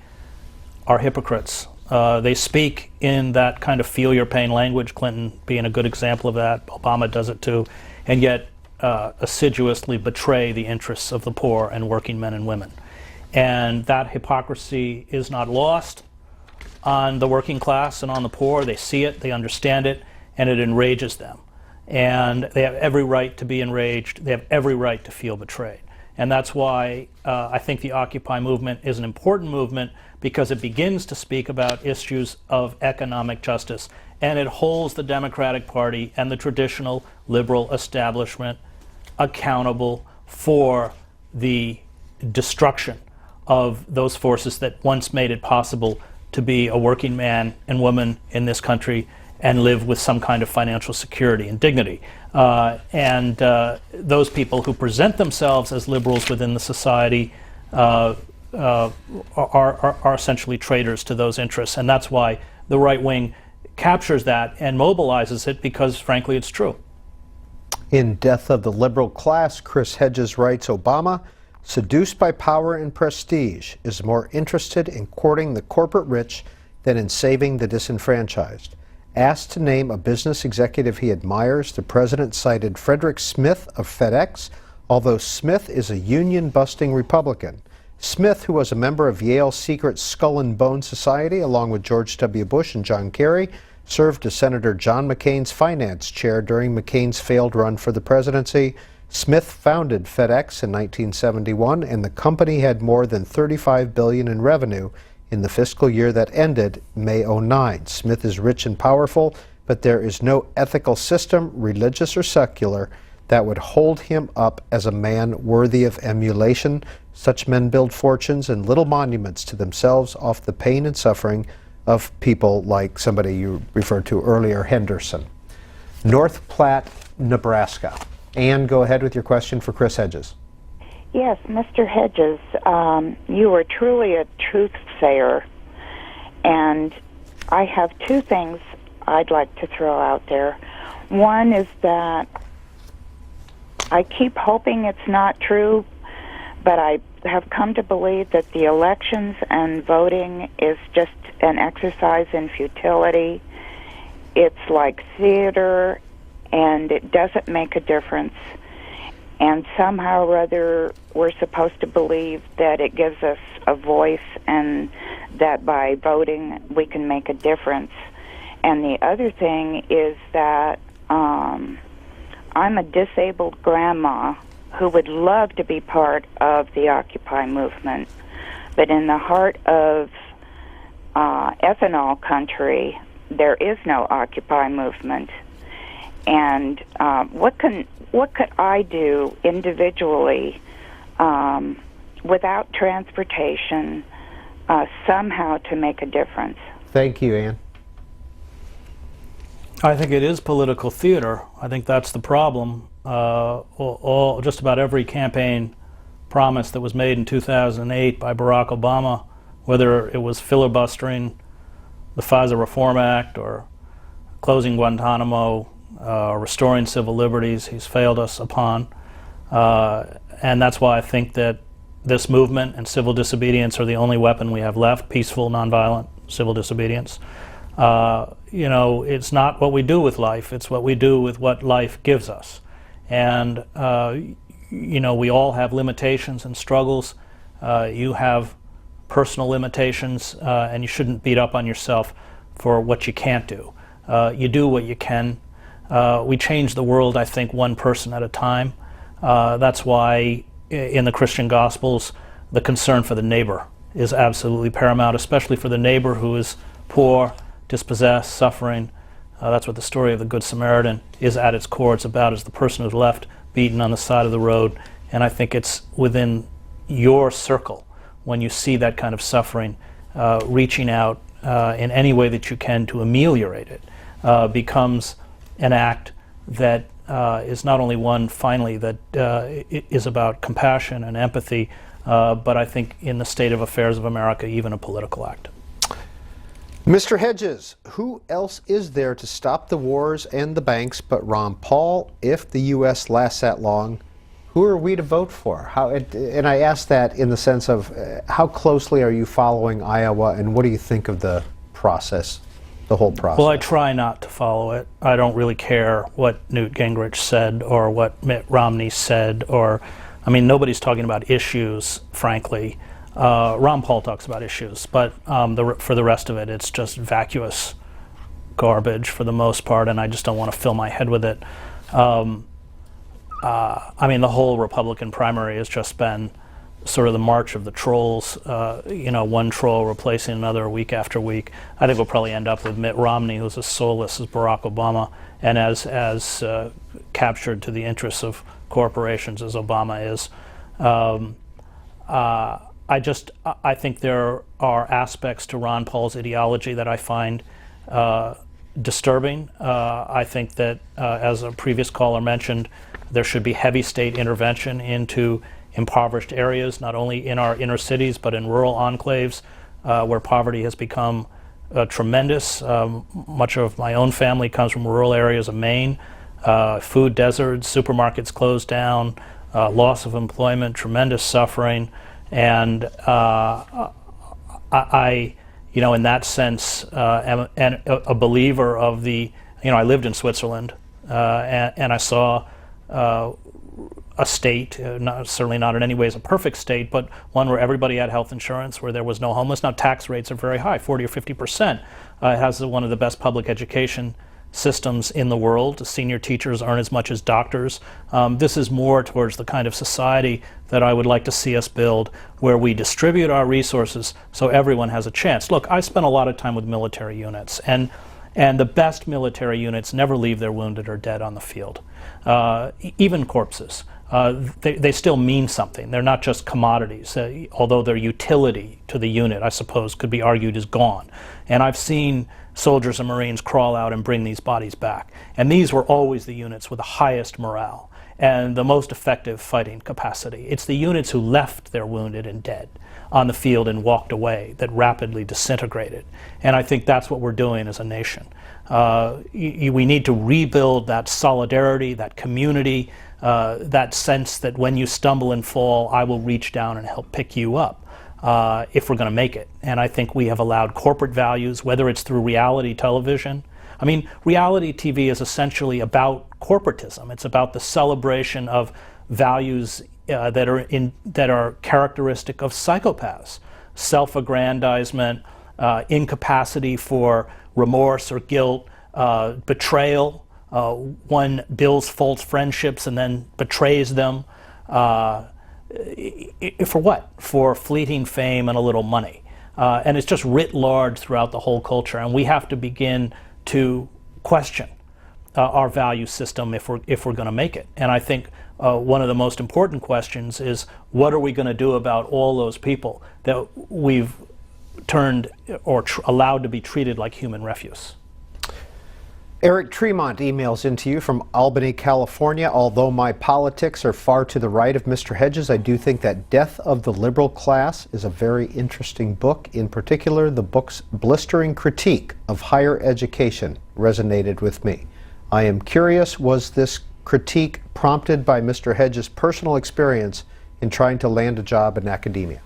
Speaker 3: are hypocrites. They speak in that kind of feel your pain language, Clinton being a good example of that. Obama does it too. And yet assiduously betray the interests of the poor and working men and women. And that hypocrisy is not lost on the working class and on the poor. They see it, they understand it, and it enrages them. And they have every right to be enraged. They have every right to feel betrayed. And that's why I think the Occupy movement is an important movement, because it begins to speak about issues of economic justice, and it holds the Democratic Party and the traditional liberal establishment accountable for the destruction of those forces that once made it possible to be a working man and woman in this country and live with some kind of financial security and dignity. And those people who present themselves as liberals within the society are essentially traitors to those interests. And that's why the right wing captures that and mobilizes it, because frankly it's true.
Speaker 2: In Death of the Liberal Class, Chris Hedges writes, Obama seduced by power and prestige, is more interested in courting the corporate rich than in saving the disenfranchised. Asked to name a business executive he admires, the president cited Frederick Smith of FedEx, although Smith is a union-busting Republican. Smith, who was a member of Yale's secret Skull and Bone Society, along with George W. Bush and John Kerry, served as Senator John McCain's finance chair during McCain's failed run for the presidency. Smith founded FedEx in 1971, and the company had more than $35 billion in revenue in the fiscal year that ended May 09. Smith is rich and powerful, but there is no ethical system, religious or secular, that would hold him up as a man worthy of emulation. Such men build fortunes and little monuments to themselves off the pain and suffering of people like somebody you referred to earlier, Henderson. North Platte, Nebraska. Ann, go ahead with your question for Chris Hedges.
Speaker 6: Yes, Mr. Hedges, you are truly a truth sayer, and I have two things I'd like to throw out there. One is that I keep hoping it's not true, but I have come to believe that the elections and voting is just an exercise in futility. It's like theater, and it doesn't make a difference. And somehow or other, we're supposed to believe that it gives us a voice and that by voting we can make a difference. And the other thing is that I'm a disabled grandma who would love to be part of the Occupy movement, but in the heart of ethanol country, there is no Occupy movement. And what could I do individually without transportation somehow to make a difference?
Speaker 2: Thank you, Ann.
Speaker 3: I think it is political theater. I think that's the problem. Just about every campaign promise that was made in 2008 by Barack Obama, whether it was filibustering the FISA Reform Act or closing Guantanamo, restoring civil liberties, he's failed us upon. And that's why I think that this movement and civil disobedience are the only weapon we have left, peaceful, nonviolent civil disobedience. It's not what we do with life, it's what we do with what life gives us. And, we all have limitations and struggles. You have personal limitations, and you shouldn't beat up on yourself for what you can't do. You do what you can. We change the world, I think, one person at a time. That's why in the Christian Gospels, the concern for the neighbor is absolutely paramount, especially for the neighbor who is poor, dispossessed, suffering. That's what the story of the Good Samaritan is at its core. It's about is the person who's left beaten on the side of the road. And I think it's within your circle, when you see that kind of suffering, reaching out in any way that you can to ameliorate it becomes an act that is not only one, finally, that is about compassion and empathy, but I think in the state of affairs of America, even a political act.
Speaker 2: Mr. Hedges, who else is there to stop the wars and the banks but Ron Paul? If the U.S. lasts that long, who are we to vote for? And I ask that in the sense of how closely are you following Iowa, and what do you think of the process, the whole process?
Speaker 3: Well, I try not to follow it. I don't really care what Newt Gingrich said or what Mitt Romney said, nobody's talking about issues, frankly. Ron Paul talks about issues, but for the rest of it, it's just vacuous garbage for the most part, and I just don't want to fill my head with it. The whole Republican primary has just been sort of the march of the trolls, one troll replacing another week after week. I think we'll probably end up with Mitt Romney, who's as soulless as Barack Obama, and as captured to the interests of corporations as Obama is. I think there are aspects to Ron Paul's ideology that I find disturbing. I think that, as a previous caller mentioned, there should be heavy state intervention into impoverished areas, not only in our inner cities, but in rural enclaves where poverty has become tremendous. Much of my own family comes from rural areas of Maine. Food deserts, supermarkets closed down, loss of employment, tremendous suffering, and I, in that sense, am a believer of the. I lived in Switzerland, and I saw a state, certainly not in any ways a perfect state, but one where everybody had health insurance, where there was no homeless. Now tax rates are very high, 40 or 50%. It has one of the best public education systems in the world. Senior teachers earn as much as doctors. This is more towards the kind of society that I would like to see us build, where we distribute our resources so everyone has a chance. Look, I spent a lot of time with military units, and the best military units never leave their wounded or dead on the field, even corpses. They still mean something. They're not just commodities, although their utility to the unit, I suppose, could be argued is gone. And I've seen soldiers and Marines crawl out and bring these bodies back. And these were always the units with the highest morale and the most effective fighting capacity. It's the units who left their wounded and dead on the field and walked away that rapidly disintegrated. And I think that's what we're doing as a nation. We need to rebuild that solidarity, that community, that sense that when you stumble and fall, I will reach down and help pick you up if we're going to make it. And I think we have allowed corporate values, whether it's through reality television. I mean, reality TV is essentially about corporatism. It's about the celebration of values that are characteristic of psychopaths: self-aggrandizement, incapacity for remorse or guilt, betrayal. One builds false friendships and then betrays them. For what? For fleeting fame and a little money. And it's just writ large throughout the whole culture. And we have to begin to question our value system if we're going to make it. And I think one of the most important questions is, what are we going to do about all those people that we've turned or allowed to be treated like human refuse?
Speaker 2: Eric Tremont emails into you from Albany, California. Although my politics are far to the right of Mr. Hedges, I do think that Death of the Liberal Class is a very interesting book. In particular, the book's blistering critique of higher education resonated with me. I am curious, was this critique prompted by Mr. Hedges' personal experience in trying to land a job in academia?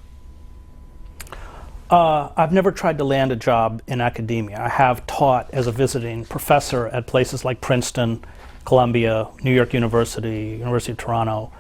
Speaker 3: I've never tried to land a job in academia. I have taught as a visiting professor at places like Princeton, Columbia, New York University, University of Toronto.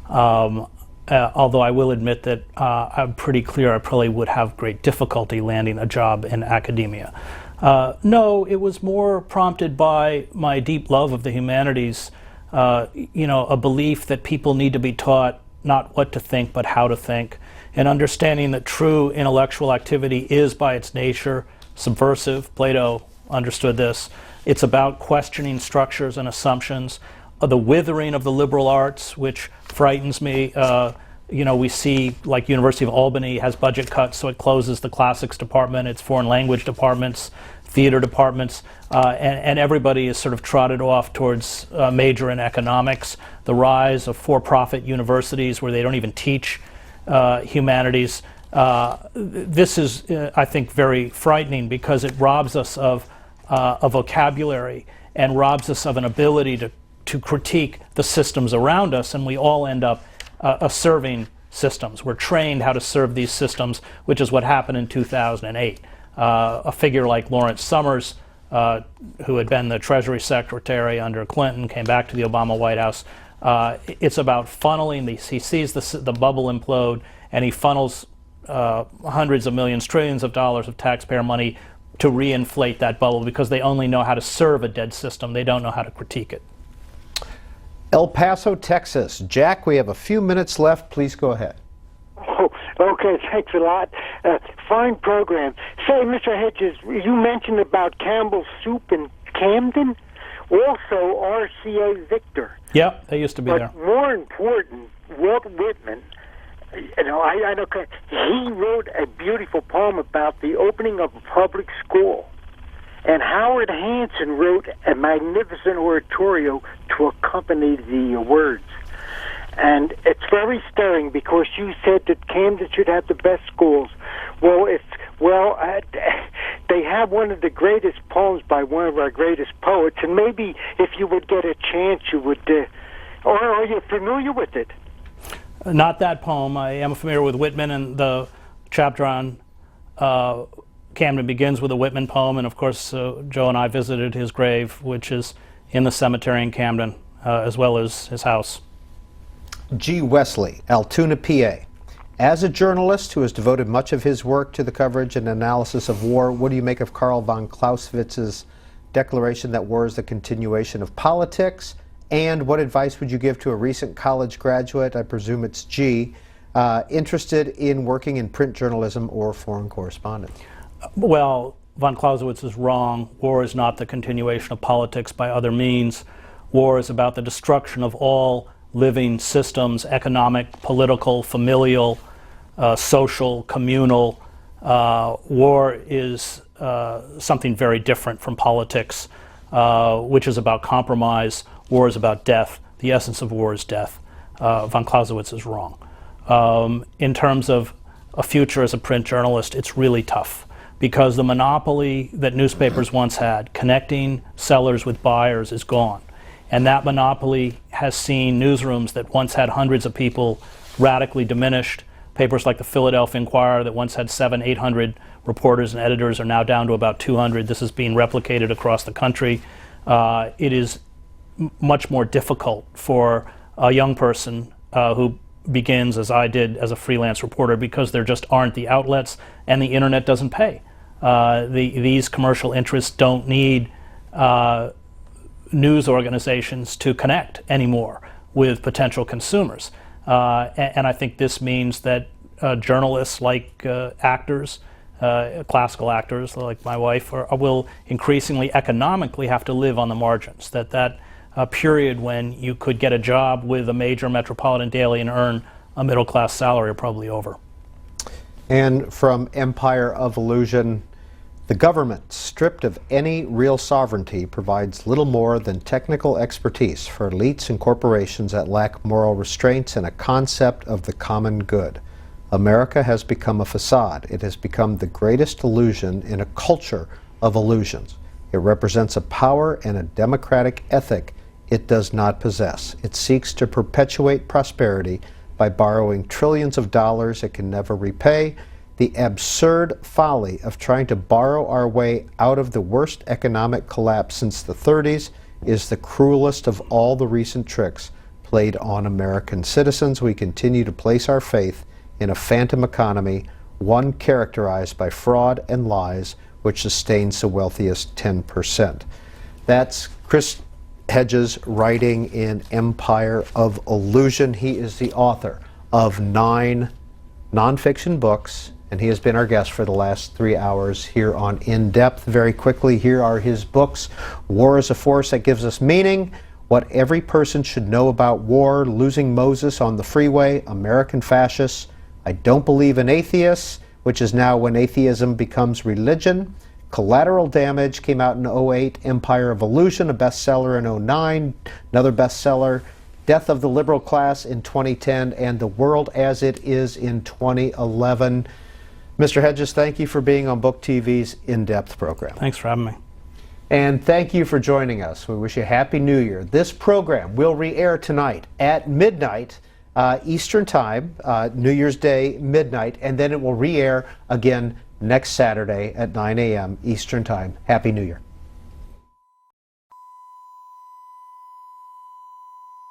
Speaker 3: Although I will admit that I'm pretty clear I probably would have great difficulty landing a job in academia. No, it was more prompted by my deep love of the humanities, a belief that people need to be taught not what to think, but how to think, and understanding that true intellectual activity is by its nature subversive. Plato understood this. It's about questioning structures and assumptions. The withering of the liberal arts, which frightens me. We see, like, University of Albany has budget cuts, so it closes the classics department, its foreign language departments, theater departments, and everybody is sort of trotted off towards major in economics. The rise of for-profit universities where they don't even teach humanities. This is, I think, very frightening because it robs us of a vocabulary and robs us of an ability to critique the systems around us, and we all end up serving systems. We're trained how to serve these systems, which is what happened in 2008. A figure like Lawrence Summers, who had been the Treasury Secretary under Clinton, came back to the Obama White House. It's about funneling these. He sees the bubble implode, and he funnels hundreds of millions, trillions of dollars of taxpayer money to reinflate that bubble because they only know how to serve a dead system. They don't know how to critique it.
Speaker 2: El Paso, Texas. Jack, we have a few minutes left. Please go ahead.
Speaker 7: Oh, okay. Thanks a lot. Fine program. Say, Mr. Hedges, you mentioned about Campbell's Soup in Camden. Also, RCA Victor.
Speaker 3: Yep, they used to be there.
Speaker 7: But more important, Walt Whitman. I know he wrote a beautiful poem about the opening of a public school. And Howard Hanson wrote a magnificent oratorio to accompany the words. And it's very stirring because you said that Camden should have the best schools. They have one of the greatest poems by one of our greatest poets, and maybe if you would get a chance, you would. Or are you familiar with it?
Speaker 3: Not that poem. I am familiar with Whitman, and the chapter on Camden begins with a Whitman poem, and of course Joe and I visited his grave, which is in the cemetery in Camden, as well as his house.
Speaker 2: G. Wesley, Altoona, PA. As a journalist who has devoted much of his work to the coverage and analysis of war, what do you make of Karl von Clausewitz's declaration that war is the continuation of politics? And what advice would you give to a recent college graduate, I presume it's G, interested in working in print journalism or foreign correspondence?
Speaker 3: Well, von Clausewitz is wrong. War is not the continuation of politics by other means. War is about the destruction of all living systems, economic, political, familial, social, communal. War is something very different from politics, which is about compromise. War is about death. The essence of war is death. Von Clausewitz is wrong. In terms of a future as a print journalist, it's really tough, because the monopoly that newspapers once had, connecting sellers with buyers, is gone. And that monopoly has seen newsrooms that once had hundreds of people radically diminished. Papers like the Philadelphia Inquirer that once had 700-800 reporters and editors are now down to about 200. This is being replicated across the country. It is much more difficult for a young person who begins, as I did, as a freelance reporter, because there just aren't the outlets, and the internet doesn't pay. These commercial interests don't need news organizations to connect anymore with potential consumers. And I think this means that journalists, like actors, classical actors like my wife, will increasingly economically have to live on the margins. That period when you could get a job with a major metropolitan daily and earn a middle-class salary are probably over.
Speaker 2: And from Empire of Illusion, the government, stripped of any real sovereignty, provides little more than technical expertise for elites and corporations that lack moral restraints and a concept of the common good. America has become a facade. It has become the greatest illusion in a culture of illusions. It represents a power and a democratic ethic it does not possess. It seeks to perpetuate prosperity by borrowing trillions of dollars it can never repay. The absurd folly of trying to borrow our way out of the worst economic collapse since the 30s is the cruelest of all the recent tricks played on American citizens. We continue to place our faith in a phantom economy, one characterized by fraud and lies, which sustains the wealthiest 10%. That's Chris Hedges writing in Empire of Illusion. He is the author of 9 nonfiction books, and he has been our guest for the last 3 hours here on In Depth. Very quickly, here are his books: War is a Force That Gives Us Meaning, What Every Person Should Know About War, Losing Moses on the Freeway, American Fascists, I Don't Believe in Atheists, which is now When Atheism Becomes Religion, Collateral Damage came out in 2008, Empire of Illusion, a bestseller in 2009, another bestseller, Death of the Liberal Class in 2010, and The World as It Is in 2011. Mr. Hedges, thank you for being on BookTV's In-Depth program.
Speaker 3: Thanks for having me.
Speaker 2: And thank you for joining us. We wish you a Happy New Year. This program will re-air tonight at midnight Eastern Time, New Year's Day, midnight, and then it will re-air again next Saturday at 9 a.m. Eastern Time. Happy New Year.